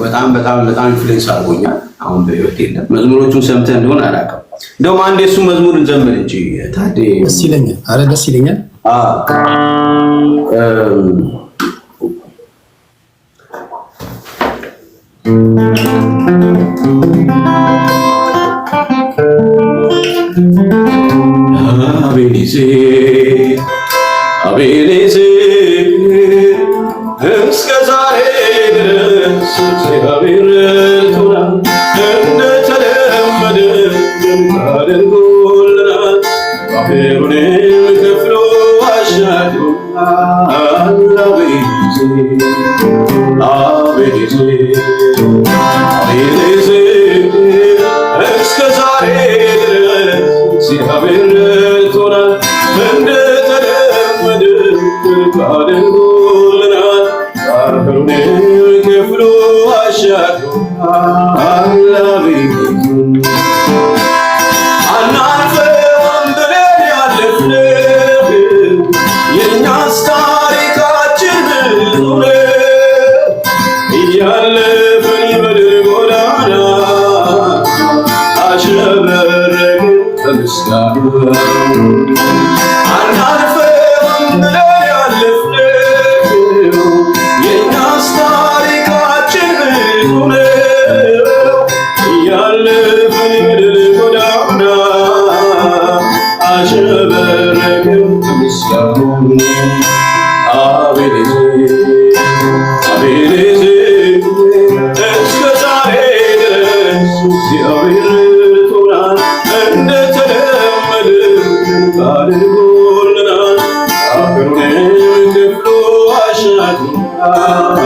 በጣም ኢንፍሉዌንስ አድርጎኛል። አሁን በህይወት የለም። መዝሙሮቹን ሰምተህ እንደሆነ አላውቅም። እንደውም አንድ የሱ መዝሙር እንዘምር እንጂ ታዴ። ደስ ይለኛል። አረ ደስ ይለኛል። አቤኔዜ እስከ ዛሬ ድረስ እግዚአብሔር ረድቶናል፣ እንደተለመደ አድርጎልናል። ባህሩንም ከፍሎ አሻግሮናል። አቤኔዜ አቤኔዜ እስከ ዛሬ ድረስ እግዚአብሔር ረድቶናል፣ እንደተለመደ አድርጎልናል። ባህሩንም ከፍሎ አሻግሮናል። አናልፈውም ብለን ያለፍንህ የእኛስ ታሪካችን ብዙ ነው። እያለፍን በድል ጎዳና አሸበረቅን በምስጋና። አናልፈውም ብለን ያለፍንህ የእኛስ ታሪካችን ብዙ ነው። እያለፍን በድል ጎዳና አሸበረቅን በምስጋና። አቤኔዜ አቤኔዜ እስከ ዛሬ ድረስ እግዚአብሔር ረድቶናል፣ እንደተለመደ አድርጎልናል። ባህሩንም ከፍሎ አሻግሮናል።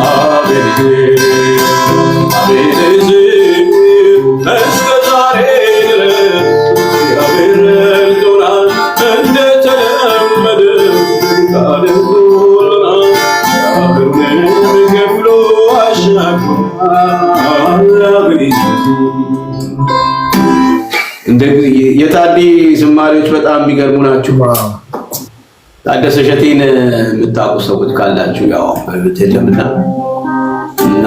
አቤኔዜ አቤኔዜ እስከ ዛሬ ድረስ እግዚአብሔር ረድቶናል፣ እንደተለመደ አድርጎልናል። ባህሩንም ከፍሎ አሻግሮናል። የታዴ ዝማሬዎች በጣም የሚገርሙ ናቸው። ታደሰ እሸቴን የምታውቁ ሰዎች ካላችሁ ያው በቤት የለምና እና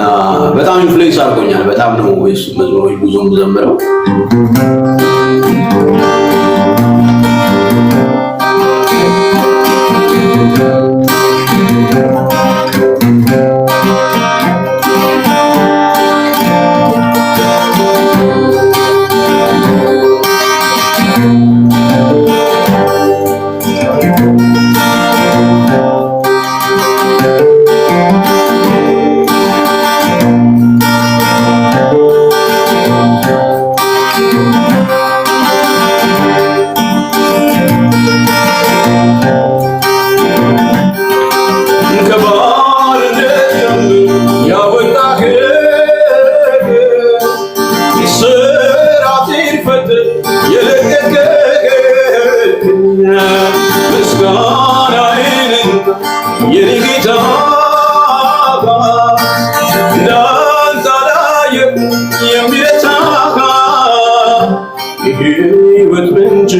በጣም ኢንፍሉዌንስ አድርጎኛል። በጣም ነው የሱ መዝሙሮች ብዙ የምዘምረው። የሕይወት ምንጭ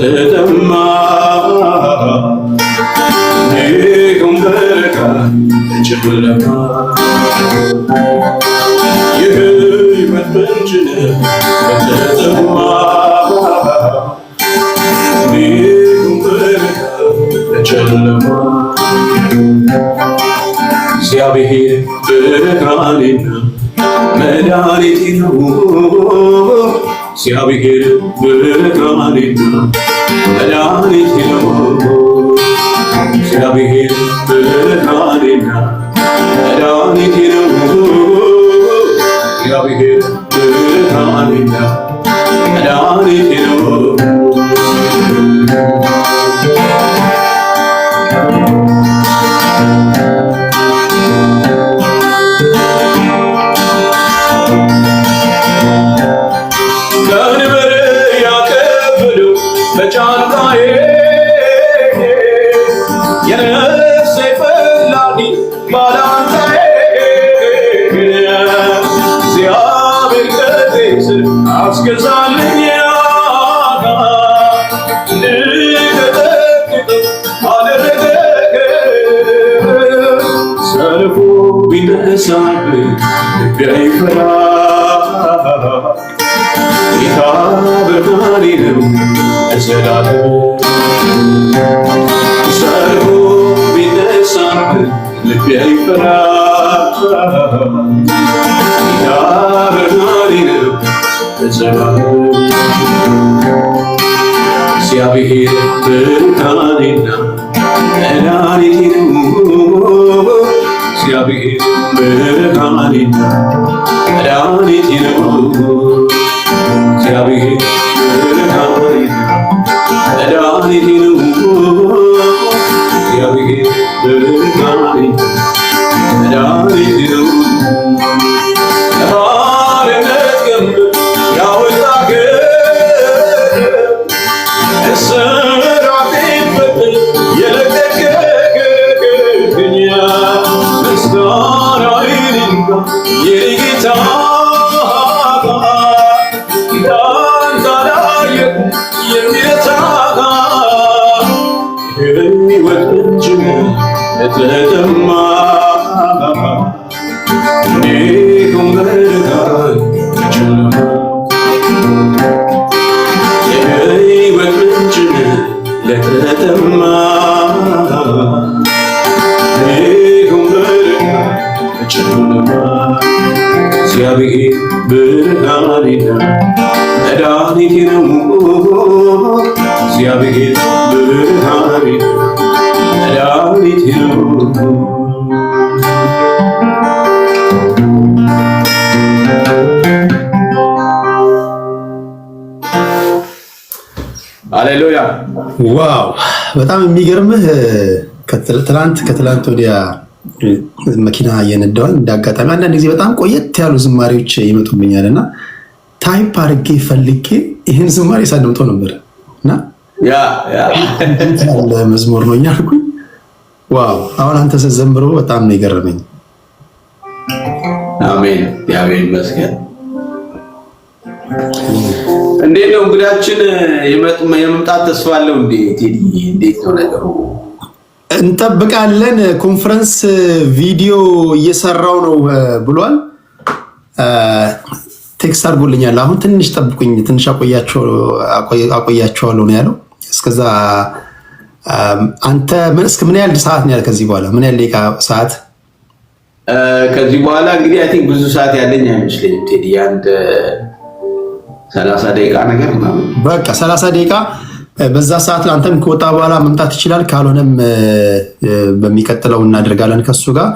ለተጠማ እንዲሁም በረከት ለጨለማ የሕይወት ምንጭ ለተጠማ እንዲሁም በረከት ለጨለማ እግዚአብሔር ብርሃኔና መድኃኒቴ ነው። እግዚአብሔር ብርሃኔና መድኃኒቴ ነው። እግዚአብሔር ብርሃኔና መድኃኒቴ ነው። እግዚአብሔር ብርሃኔና መድኃኒቴ ነው። በጫንቃዬ የነፍሴ ፈላጊ ባላንጣዬ እግዚአብሔር ቀጤ ስር አስገዛልኝ እንድቀጠቅጥ አደረገ። ሰልፉ ቢነሳብኝ ልቤ አይፈራ ጌታ ብርሃኔ ነው ለዘላለም ሰርጎ ቢነሳብህ ልቤ አይፈራ ጌታ ብርሃኔ ነው ለዘላለም እግዚአብሔር ብርሃኔና መድኃኒቴ ነው እግዚአብሔር ብርሃኔና መድኃኒቴ ነው እግዚአብሔር ብርሃኔና መድኃኒቴ ነው እግዚአብሔር ብርሃኔና መድኃኒቴ ነው ከባርነት ቀንበር ያወጣኸኝ እስራቴን ፈትል የለቀቅኸኝ ምስጋናዬን እንካ የኔ ጌታ እንዳንተ አላየሁም የሚረታህ የሕይወት ምንጭ ለተጠማ እንዲሁም በድካም ጨለማ የሕይወት ምንጭ ለተጠማ እንዲሁም በድካም ጨለማ እግዚአብሔር ብርሃኔና መድኃኒቴ ነው እግዚአብሔር ብርሃኔና መድኃኒቴ ነው ሃሌሉያ ዋው በጣም የሚገርምህ ከትላንት ወዲያ መኪና እየነዳሁኝ እንዳጋጣሚ አንዳንድ ጊዜ በጣም ቆየት ያሉ ዝማሬዎች ይመጡብኛል እና ታይፕ አድርጌ ፈልጌ ይህን ዝማሬ ሳደምጠው ነበር እና ያለ መዝሙር ነው እያልኩኝ ዋው አሁን አንተ ስትዘምረው በጣም ነው የገረመኝ። አሜን እግዚአብሔር ይመስገን። እንዴት ነው እንግዳችን የመምጣት ተስፋ አለው እንዴ ቴዲ? እንዴት ነው ነገሩ? እንጠብቃለን። ኮንፈረንስ ቪዲዮ እየሰራው ነው ብሏል። ቴክስት አድርጎልኛል። አሁን ትንሽ ጠብቁኝ፣ ትንሽ አቆያቸዋለሁ ነው ያለው። እስከዛ አንተ እስከ ምን ያህል ሰዓት ነው ያለ? ከዚህ በኋላ ምን ያህል ደቂቃ ሰዓት? ከዚህ በኋላ እንግዲህ አይ ቲንክ ብዙ ሰዓት ያለኝ አይመስለኝም ቴዲ፣ አንድ 30 ደቂቃ ነገር ምናምን። በቃ 30 ደቂቃ በዛ ሰዓት አንተም ከወጣ በኋላ መምጣት ይችላል። ካልሆነም በሚቀጥለው እናደርጋለን ከሱ ጋር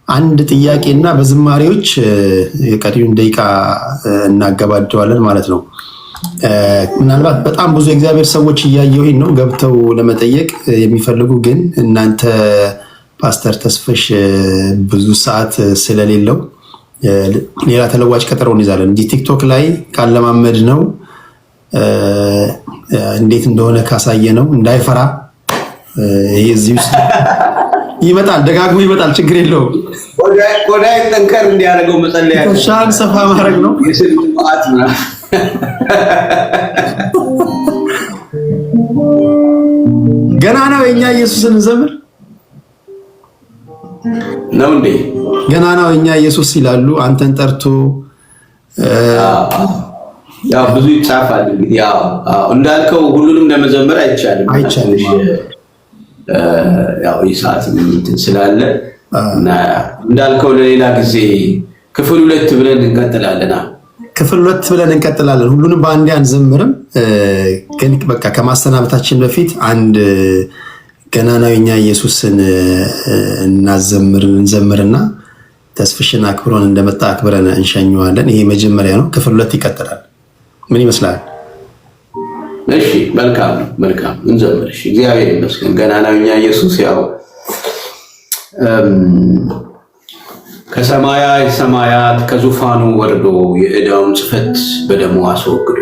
አንድ ጥያቄና በዝማሬዎች የቀሪውን ደቂቃ እናገባደዋለን ማለት ነው። ምናልባት በጣም ብዙ የእግዚአብሔር ሰዎች እያየሁኝ ነው ገብተው ለመጠየቅ የሚፈልጉ ግን እናንተ ፓስተር ተስፈሽ ብዙ ሰዓት ስለሌለው ሌላ ተለዋጭ ቀጠሮ እንይዛለን። እንዲህ ቲክቶክ ላይ ካለማመድ ነው እንዴት እንደሆነ ካሳየ ነው እንዳይፈራ። ይሄ እዚህ ውስጥ ይመጣል፣ ደጋግሞ ይመጣል፣ ችግር የለውም። ቆዳይ ጠንከር እንዲያደርገው መጸለያ ነው። ሻል ሰፋ ማድረግ ነው። የስልጣት ነው ገና ነው የኛ ኢየሱስን ዘምር ነው እንዴ? ገና ነው የኛ ኢየሱስ ይላሉ አንተን ጠርቶ ያው ብዙ ይጻፋል እንግዲህ ያው እንዳልከው ሁሉንም ለመዘመር አይቻልም። ያው ይሳት እንትን ስላለ እና እንዳልከው ለሌላ ጊዜ ክፍል 2 ብለን እንቀጥላለን። ክፍል 2 ብለን እንቀጥላለን። ሁሉንም በአንዴ አንዘምርም፣ ግን በቃ ከማሰናበታችን በፊት አንድ ገና ነው የኛ ኢየሱስን እንዘምርና ተስፍሽን አክብሮን እንደመጣ አክብረን እንሸኘዋለን። ይሄ መጀመሪያ ነው። ክፍል 2 ይቀጥላል። ምን ይመስላል? እሺ መልካም ነው። መልካም እንዘምር። እሺ እግዚአብሔር ይመስገን። ገና ነው የኛ ኢየሱስ ያው ከሰማያት ሰማያት ከዙፋኑ ወርዶ የዕዳውን ጽሕፈት በደሙ አስወግዶ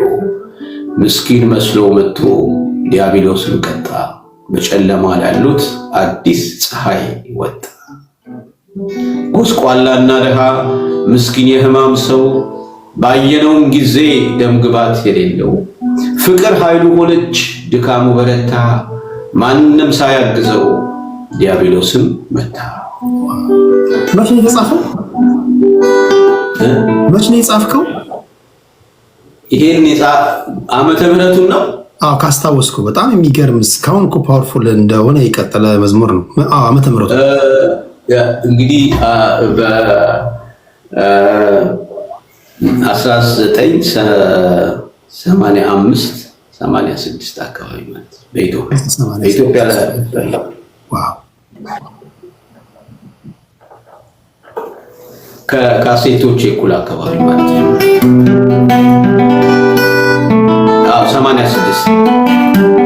ምስኪን መስሎ መጥቶ ዲያብሎስን ቀጣ። በጨለማ ላሉት አዲስ ፀሐይ ወጣ። ጎስቋላና ድሃ ምስኪን የሕማም ሰው ባየነውም ጊዜ ደምግባት የሌለው ፍቅር ኃይሉ ሆነች ድካሙ በረታ። ማንም ሳያግዘው ዲያብሎስም መታ። መቼ ነው የጻፈው? መቼ ነው የጻፍከው? ይሄን ዓመተ ምህረቱን ነው። አዎ ካስታወስኩ በጣም የሚገርም እስካሁን እኮ ፓወርፉል እንደሆነ የቀጠለ መዝሙር ነው። አዎ ዓመተ ምህረቱ እንግዲህ በ1985 86 አካባቢ ማለት በኢትዮጵያ ላይ ዋው ከካሴቶች እኩል አካባቢ ማለት ነው። 86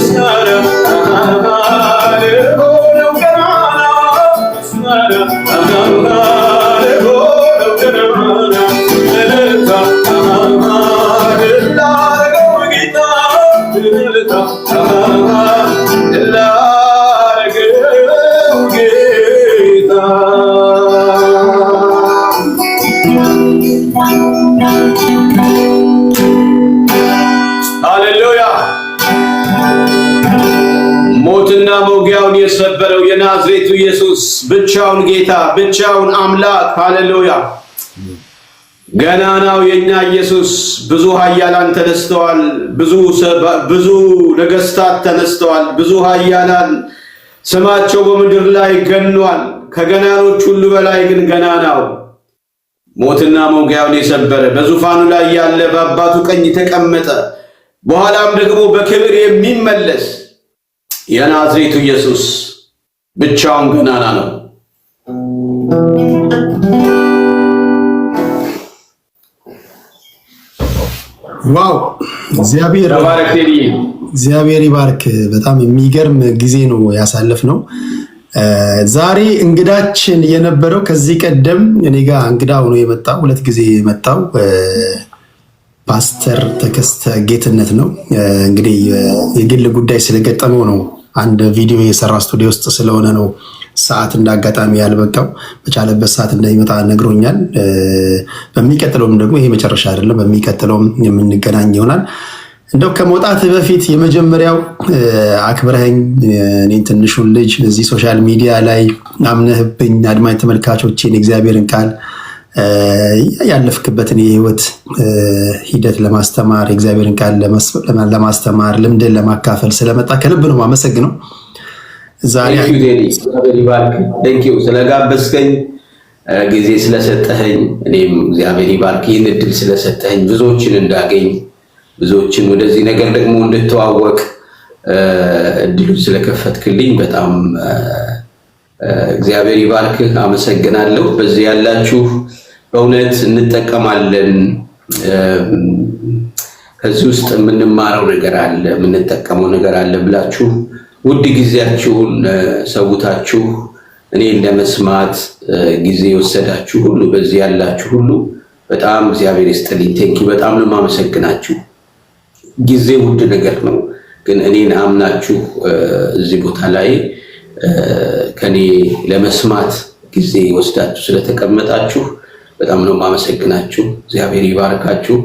La ሃሌሉያ። ሞትና መውጊያውን የሰበረው የናዝሬቱ ኢየሱስ ብቻውን ጌታ፣ ብቻውን አምላክ። ሃሌሉያ። ገናናው የኛ ኢየሱስ። ብዙ ኃያላን ተነስተዋል፣ ብዙ ነገስታት ተነስተዋል፣ ብዙ ኃያላን ስማቸው በምድር ላይ ገኗል። ከገናኖች ሁሉ በላይ ግን ገናናው ሞትና መውጊያውን የሰበረ በዙፋኑ ላይ ያለ በአባቱ ቀኝ የተቀመጠ በኋላም ደግሞ በክብር የሚመለስ የናዝሬቱ ኢየሱስ ብቻውን ገናና ነው። ዋው! እግዚአብሔር ይባርክ። በጣም የሚገርም ጊዜ ነው ያሳለፍነው። ዛሬ እንግዳችን የነበረው ከዚህ ቀደም እኔ ጋር እንግዳ ሆኖ የመጣው 2 ጊዜ የመጣው ፓስተር ተከስተ ጌትነት ነው። እንግዲህ የግል ጉዳይ ስለገጠመው ነው አንድ ቪዲዮ የሰራ ስቱዲዮ ውስጥ ስለሆነ ነው ሰዓት እንዳጋጣሚ ያልበቃው። በቻለበት ሰዓት እንደሚመጣ ነግሮኛል። በሚቀጥለውም ደግሞ ይሄ መጨረሻ አይደለም፣ በሚቀጥለውም የምንገናኝ ይሆናል። እንደው ከመውጣት በፊት የመጀመሪያው አክብረኸኝ እኔን ትንሹን ልጅ እዚህ ሶሻል ሚዲያ ላይ አምነህብኝ አድማጭ ተመልካቾችን የእግዚአብሔርን ቃል ያለፍክበትን የህይወት ሂደት ለማስተማር የእግዚአብሔርን ቃል ለማስተማር ልምድን ለማካፈል ስለመጣ ከልብ ነው የማመሰግነው። ዛሬ ስለጋበዝከኝ ጊዜ ስለሰጠኸኝ እኔም እግዚአብሔር ይባርክ። ይህን እድል ስለሰጠኸኝ ብዙዎችን እንዳገኝ ብዙዎችን ወደዚህ ነገር ደግሞ እንድተዋወቅ እድሉን ስለከፈትክልኝ በጣም እግዚአብሔር ይባርክ። አመሰግናለሁ። በዚህ ያላችሁ በእውነት እንጠቀማለን። ከዚህ ውስጥ የምንማረው ነገር አለ፣ የምንጠቀመው ነገር አለ ብላችሁ ውድ ጊዜያችሁን ሰውታችሁ እኔን ለመስማት ጊዜ ወሰዳችሁ ሁሉ በዚህ ያላችሁ ሁሉ በጣም እግዚአብሔር ይስጥልኝ። ቴንኪ በጣም ነው የማመሰግናችሁ። ጊዜ ውድ ነገር ነው፣ ግን እኔን አምናችሁ እዚህ ቦታ ላይ ከኔ ለመስማት ጊዜ ወስዳችሁ ስለተቀመጣችሁ በጣም ነው የማመሰግናችሁ። እግዚአብሔር ይባርካችሁ፣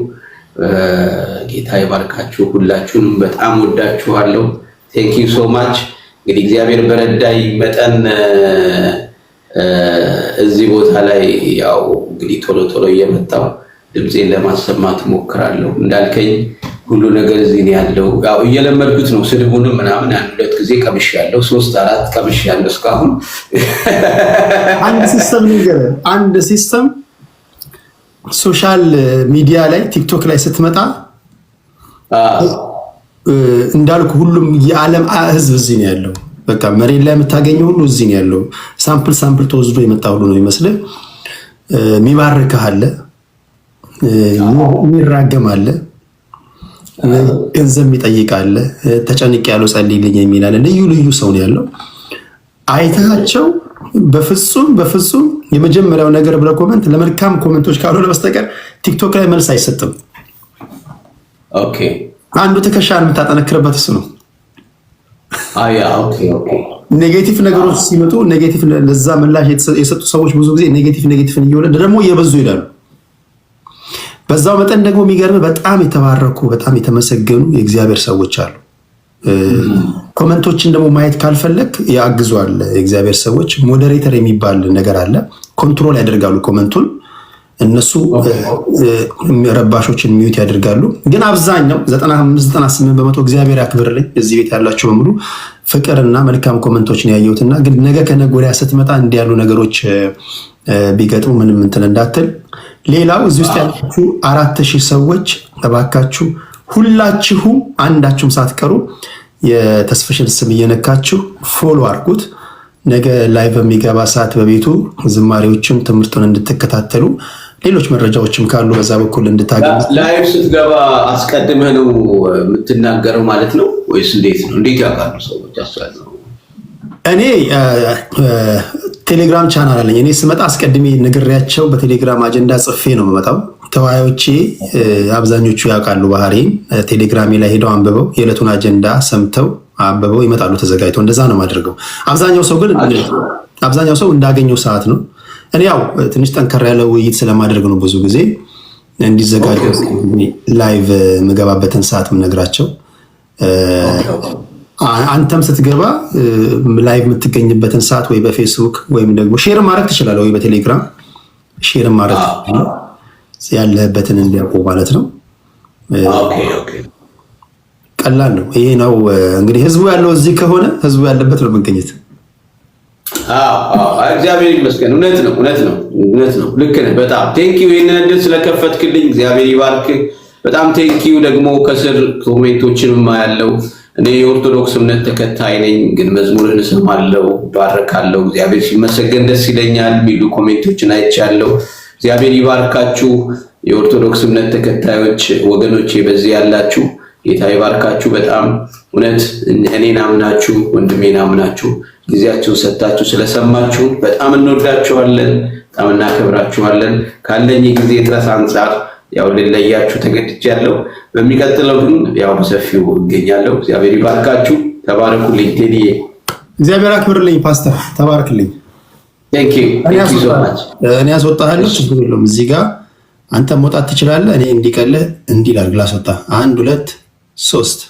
ጌታ ይባርካችሁ። ሁላችሁንም በጣም ወዳችኋለሁ። ቴንክ ዩ ሶ ማች። እንግዲህ እግዚአብሔር በረዳይ መጠን እዚህ ቦታ ላይ ያው እንግዲህ ቶሎ እየመጣሁ ድምፄን ለማሰማት ሞክራለሁ። እንዳልከኝ ሁሉ ነገር እዚህ ነው ያለው። ያው እየለመድኩት ነው። ስድቡንም ምናምን 2 ጊዜ ቀምሻለሁ፣ 3 4 ቀምሻለሁ እስካሁን። አንድ ሲስተም ሶሻል ሚዲያ ላይ ቲክቶክ ላይ ስትመጣ እንዳልኩ ሁሉም የዓለም ህዝብ እዚህ ነው ያለው። በቃ መሬት ላይ የምታገኘው ሁሉ እዚህ ነው ያለው። ሳምፕል ተወስዶ የመጣ ሁሉ ነው ይመስልህ። የሚባርክህ አለ፣ የሚራገም አለ፣ ገንዘብ የሚጠይቅ አለ፣ ተጨንቅ ያለው ጸልይልኝ የሚል አለ። ልዩ ሰው ነው ያለው። አይታቸው በፍጹም የመጀመሪያው ነገር ብለህ ኮመንት ለመልካም ኮመንቶች ካልሆነ በስተቀር ቲክቶክ ላይ መልስ አይሰጥም። ኦኬ፣ አንዱ ትከሻን የምታጠነክርበት እሱ ነው። ኔጌቲቭ ነገሮች ሲመጡ ኔጌቲቭ ለዛ ምላሽ የሰጡ ሰዎች ብዙ ጊዜ ኔጌቲቭን እየወለደ ደግሞ እየበዙ ይላሉ። በዛው መጠን ደግሞ የሚገርም በጣም የተባረኩ በጣም የተመሰገኑ የእግዚአብሔር ሰዎች አሉ። ኮመንቶችን ደግሞ ማየት ካልፈለግ ያግዟል። የእግዚአብሔር ሰዎች ሞዴሬተር የሚባል ነገር አለ። ኮንትሮል ያደርጋሉ ኮመንቱን። እነሱ ረባሾችን ሚዩት ያደርጋሉ። ግን አብዛኛው 95-98% እግዚአብሔር ያክብርልኝ እዚህ ቤት ያላችሁ በሙሉ ፍቅርና መልካም ኮመንቶችን ያየሁትና ግን ነገ ከነገ ወዲያ ስትመጣ እንዲህ ያሉ ነገሮች ቢገጥሙ ምንም እንትን እንዳትል። ሌላው እዚህ ውስጥ ያላችሁ 4000 ሰዎች እባካችሁ ሁላችሁም አንዳችሁም ሳትቀሩ የተስፍሽን ስም እየነካችሁ ፎሎ አድርጉት። ነገ ላይ በሚገባ ሰዓት በቤቱ ዝማሬዎችን ትምህርቱን እንድትከታተሉ ሌሎች መረጃዎችም ካሉ በዛ በኩል እንድታገኙ። ላይቭ ስትገባ አስቀድመህ ነው የምትናገረው ማለት ነው ወይስ እንዴት ነው? እንዴት ያውቃሉ ሰዎች? አስፈልገው እኔ ቴሌግራም ቻናል አለኝ። እኔ ስመጣ አስቀድሜ ነግሬያቸው በቴሌግራም አጀንዳ ጽፌ ነው የምመጣው። ተወያዮቼ አብዛኞቹ ያውቃሉ ባህሪን። ቴሌግራሜ ላይ ሄደው አንብበው የዕለቱን አጀንዳ ሰምተው አንብበው ይመጣሉ ተዘጋጅተው። እንደዛ ነው የማደርገው። አብዛኛው ሰው እንዳገኘው ሰዓት ነው። እኔ ያው ትንሽ ጠንከር ያለ ውይይት ስለማደርግ ነው ብዙ ጊዜ እንዲዘጋጁ ላይቭ ምገባበትን ሰዓት ምነግራቸው። አንተም ስትገባ ላይቭ የምትገኝበትን ሰዓት ወይ በፌስቡክ ወይም ደግሞ ሼር ማድረግ ትችላለህ፣ ወይ በቴሌግራም ሼር ማድረግ ያለህበትን እንዲያውቁ ማለት ነው። ቀላል ነው። ይሄ ነው እንግዲህ ህዝቡ ያለው እዚህ ከሆነ ህዝቡ ያለበት ነው መገኘት። እግዚአብሔር ይመስገን። እውነት ነው። ልክ ነህ። በጣም ቴንኪው ይሄንን እድል ስለከፈትክልኝ እግዚአብሔር ይባርክ። በጣም ቴንኪው። ደግሞ ከስር ኮሜንቶችንም ያለው እኔ የኦርቶዶክስ እምነት ተከታይ ነኝ፣ ግን መዝሙርን እሰማለሁ፣ ባረካለሁ፣ እግዚአብሔር ሲመሰገን ደስ ይለኛል የሚሉ ኮሜንቶችን አይቻለሁ። እግዚአብሔር ይባርካችሁ። የኦርቶዶክስ እምነት ተከታዮች ወገኖቼ በዚህ ያላችሁ ጌታ ይባርካችሁ። በጣም እውነት እኔን አምናችሁ ወንድሜን አምናችሁ ጊዜያችሁን ሰጣችሁ ስለሰማችሁ በጣም እንወዳችኋለን፣ በጣም እናከብራችኋለን። ካለኝ ጊዜ ጥረት አንጻር ያው ልለያችሁ ተገድጃለሁ። በሚቀጥለው ግን ያው በሰፊው እገኛለሁ። እግዚአብሔር ይባርካችሁ። ተባረኩልኝ። ቴዲዬ እግዚአብሔር አክብርልኝ። ፓስተር ተባረክልኝ። ቴንክ ዩ ሶ ማች። እኔ አስወጣሃለሁ፣ ችግር የለውም። እዚህ ጋር አንተ መውጣት ትችላለህ። እኔ እንዲቀልህ እንዲህ ላድርግ፣ ላስወጣ። 1 2 3።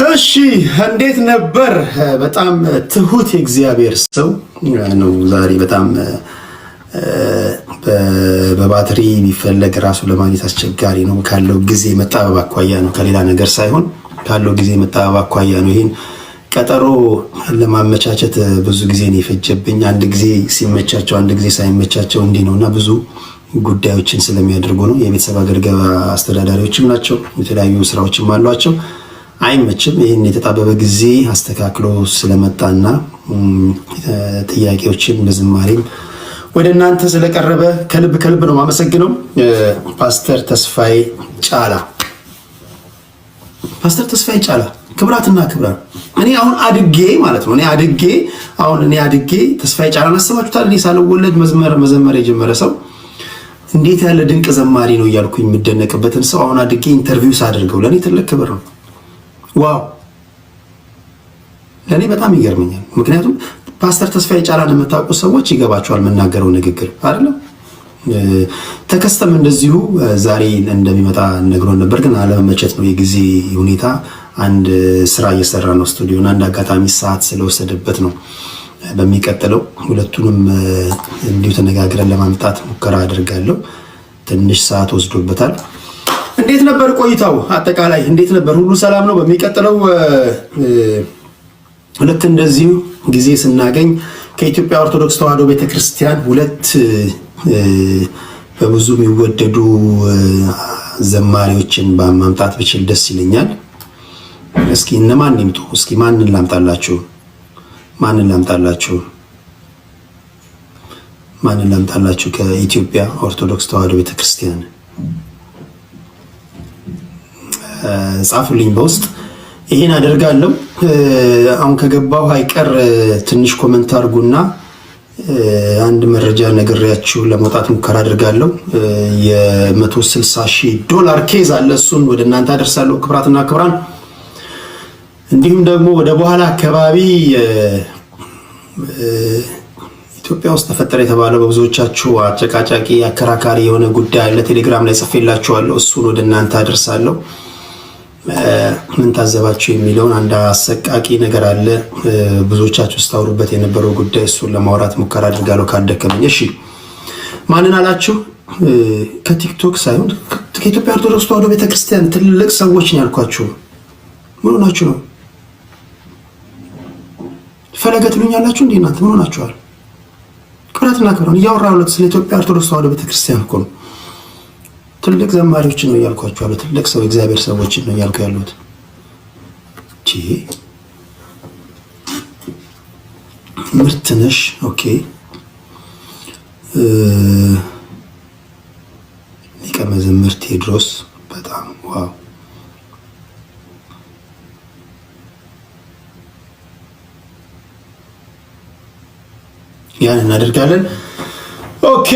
እሺ እንዴት ነበር? በጣም ትሁት የእግዚአብሔር ሰው ነው። ዛሬ በጣም በባትሪ ቢፈለግ ራሱ ለማግኘት አስቸጋሪ ነው። ካለው ጊዜ መጣበብ አኳያ ነው፣ ከሌላ ነገር ሳይሆን ካለው ጊዜ መጣበብ አኳያ ነው። ይህን ቀጠሮ ለማመቻቸት ብዙ ጊዜ ነው የፈጀብኝ። አንድ ጊዜ ሲመቻቸው፣ አንድ ጊዜ ሳይመቻቸው እንዲህ ነው እና ብዙ ጉዳዮችን ስለሚያደርጉ ነው። የቤተሰብ አገልጋይ አስተዳዳሪዎችም ናቸው፣ የተለያዩ ስራዎችም አሏቸው። አይመችም። ይህን የተጣበበ ጊዜ አስተካክሎ ስለመጣና ጥያቄዎችን በዝማሬም ወደ እናንተ ስለቀረበ ከልብ ከልብ ነው የማመሰግነው። ፓስተር ተስፋዬ ጫላ ክብራትና ክብራን፣ እኔ አሁን አድጌ ማለት ነው እኔ አድጌ ተስፋዬ ጫላን አስባችሁታል? እኔ ሳልወለድ መዘመር የጀመረ ሰው እንዴት ያለ ድንቅ ዘማሪ ነው እያልኩኝ የምደነቅበትን ሰው አሁን አድጌ ኢንተርቪው ሳደርገው ለእኔ ትልቅ ክብር ነው። ዋው! ለእኔ በጣም ይገርመኛል። ምክንያቱም ፓስተር ተስፋዬ ጫላን የምታውቁ ሰዎች ይገባቸዋል የምናገረው ንግግር አይደለም። ተከስተም እንደዚሁ ዛሬ እንደሚመጣ ነግሮን ነበር፣ ግን አለመመቸት ነው የጊዜ ሁኔታ። አንድ ስራ እየሰራ ነው ስቱዲዮን፣ አንድ አጋጣሚ ሰዓት ስለወሰደበት ነው። በሚቀጥለው ሁለቱንም እንዲሁ ተነጋግረን ለማምጣት ሙከራ አድርጋለሁ። ትንሽ ሰዓት ወስዶበታል። እንዴት ነበር ቆይታው? አጠቃላይ እንዴት ነበር? ሁሉ ሰላም ነው? በሚቀጥለው ልክ እንደዚሁ ጊዜ ስናገኝ ከኢትዮጵያ ኦርቶዶክስ ተዋሕዶ ቤተክርስቲያን 2 በብዙ የሚወደዱ ዘማሪዎችን በማምጣት ብችል ደስ ይለኛል። እስኪ እነማን ይምጡ? እስኪ ማንን ላምጣላችሁ? ከኢትዮጵያ ኦርቶዶክስ ተዋሕዶ ቤተክርስቲያን ጻፉልኝ በውስጥ። ይሄን አደርጋለሁ። አሁን ከገባው አይቀር ትንሽ ኮመንት አድርጉና አንድ መረጃ ነግሬያችሁ ለመውጣት ሙከራ አድርጋለሁ። $160,000 ኬዝ አለ። እሱን ወደ እናንተ አደርሳለሁ ክብራትና ክብራን። እንዲሁም ደግሞ ወደ በኋላ አካባቢ ኢትዮጵያ ውስጥ ተፈጠረ የተባለው በብዙዎቻችሁ አጨቃጫቂ አከራካሪ የሆነ ጉዳይ አለ። ቴሌግራም ላይ ጽፌላችኋለሁ። እሱን ወደ እናንተ አደርሳለሁ። ምን ታዘባችሁ የሚለውን አንድ አሰቃቂ ነገር አለ፣ ብዙዎቻችሁ ስታወሩበት የነበረው ጉዳይ። እሱን ለማውራት ሙከራ አድርጋለሁ ካደከመኝ። እሺ ማንን አላችሁ? ከቲክቶክ ሳይሆን ከኢትዮጵያ ኦርቶዶክስ ተዋሕዶ ቤተክርስቲያን ትልቅ ሰዎች ነው ያልኳችሁ። ምን ሆናችሁ ነው? ፈለገ ትሉኛላችሁ እንዴ እናንተ? ምን ሆናችኋል? ክብራትና ክብራን እያወራሁለት ስለ ኢትዮጵያ ኦርቶዶክስ ተዋሕዶ ቤተክርስቲያን እኮ ነው። ትልቅ ዘማሪዎችን ነው እያልኳችሁ ያሉት። ትልቅ ሰው እግዚአብሔር ሰዎችን ነው እያልኩ ያሉት። ምርት ነሽ። ኦኬ ሊቀ መዘምር ቴዎድሮስ በጣም ዋው። ያን እናደርጋለን። ኦኬ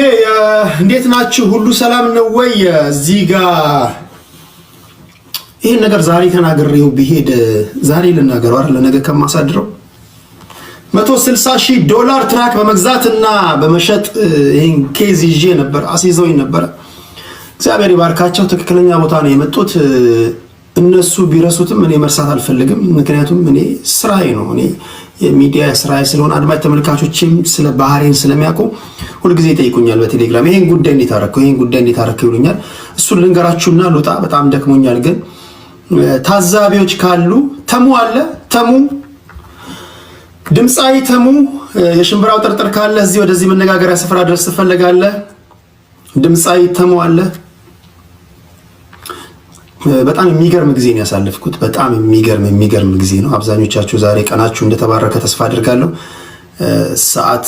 እንዴት ናችሁ? ሁሉ ሰላም ነው ወይ? እዚህ ጋር ይሄን ነገር ዛሬ ተናግሬው ብሄድ ዛሬ ልናገረው አይደል? ለነገ ከማሳድረው $160,000 ትራክ በመግዛትና በመሸጥ ይህን ኬዝ ይዤ ነበር፣ አስይዘውኝ ነበረ። እግዚአብሔር ይባርካቸው። ትክክለኛ ቦታ ነው የመጡት። እነሱ ቢረሱትም እኔ መርሳት አልፈልግም። ምክንያቱም እኔ ስራዬ ነው፣ እኔ የሚዲያ ስራዬ ስለሆነ አድማጭ ተመልካቾችም ስለ ባህሬን ስለሚያውቁ ሁልጊዜ ይጠይቁኛል በቴሌግራም ይሄን ጉዳይ እንዴት አደረከው፣ ይሄን ጉዳይ እንዴት አደረከው ይሉኛል። እሱን ልንገራችሁና ልውጣ። በጣም ደክሞኛል። ግን ታዛቢዎች ካሉ ተሙ አለ፣ ተሙ ድምፃዊ ተሙ የሽምብራው ጥርጥር ካለ እዚህ ወደዚህ መነጋገሪያ ስፍራ ድረስ ትፈልጋለህ። ድምፃዊ ተሙ አለ። በጣም የሚገርም ጊዜ ነው ያሳለፍኩት። በጣም የሚገርም ጊዜ ነው። አብዛኞቻችሁ ዛሬ ቀናችሁ እንደተባረከ ተስፋ አድርጋለሁ። ሰዓት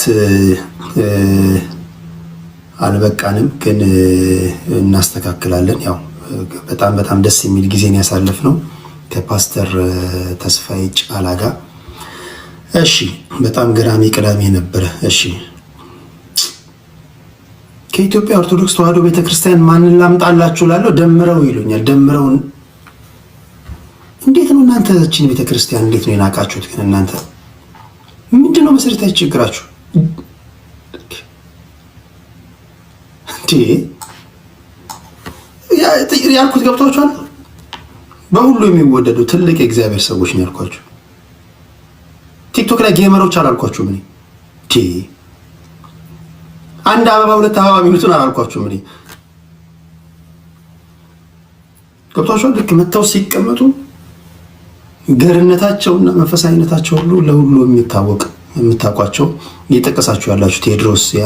አልበቃንም፣ ግን እናስተካክላለን። ያው በጣም ደስ የሚል ጊዜ ነው ያሳለፍነው ከፓስተር ተስፋዬ ጫላ ጋር። እሺ፣ በጣም ገራሚ ቅዳሜ ነበረ። እሺ፣ ከኢትዮጵያ ኦርቶዶክስ ተዋሕዶ ቤተክርስቲያን ማንን ላምጣላችሁ ላለው ደምረው ይሉኛል። ደምረውን እንዴት ነው እናንተ እቺን ቤተክርስቲያን እንዴት ነው የናቃችሁት? ግን እናንተ ምንድነው መሰረታዊ ችግራችሁ? ያልኩት ገብቷችኋል? በሁሉ የሚወደዱ ትልቅ የእግዚአብሔር ሰዎች ነው ያልኳችሁ። ቲክቶክ ላይ ጌመሮች አላልኳችሁም እኔ። አንድ አበባ ሁለት አበባ የሚሉትን አላልኳችሁም እኔ። ገብቷችኋል? ልክ መተው ሲቀመጡ ገርነታቸውና መንፈሳዊነታቸው ሁሉ ለሁሉ የምታውቋቸው እየጠቀሳችሁ ያላችሁ ቴዎድሮስ፣ ያ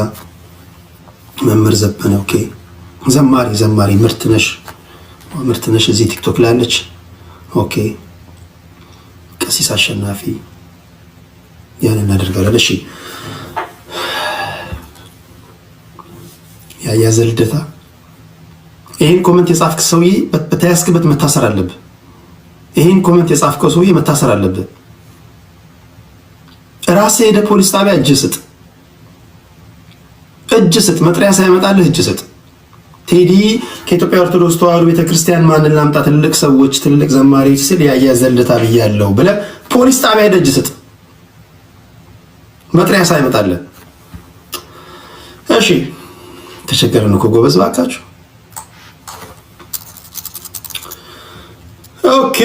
መምህር ዘበነ፣ ኦኬ፣ ዘማሪ ምርትነሽ እዚህ ቲክቶክ ላይ አለች። ኦኬ፣ ቀሲስ አሸናፊ ያን እናደርጋለን። እሺ፣ ያያዘ ልደታ ይሄን ኮሜንት የጻፍክ ሰውዬ በተያዝክበት መታሰር አለብህ። ይሄን ኮሜንት የጻፍከው ሰውዬ መታሰር አለብህ። ራስህ ሄደህ ፖሊስ ጣቢያ እጅ ስጥ። መጥሪያ ሳይመጣልህ እጅ ስጥ። ቴዲ ከኢትዮጵያ ኦርቶዶክስ ተዋሕዶ ቤተክርስቲያን ማንን ላምጣ፣ ትልቅ ሰዎች፣ ትልቅ ዘማሪዎች ስል ያያዘ ልደታ ብያለሁ ብለህ ፖሊስ ጣቢያ ሄደህ እጅ ስጥ፣ መጥሪያ ሳይመጣልህ። እሺ፣ ተቸገረን እኮ ጎበዝ ባካችሁ። ኦኬ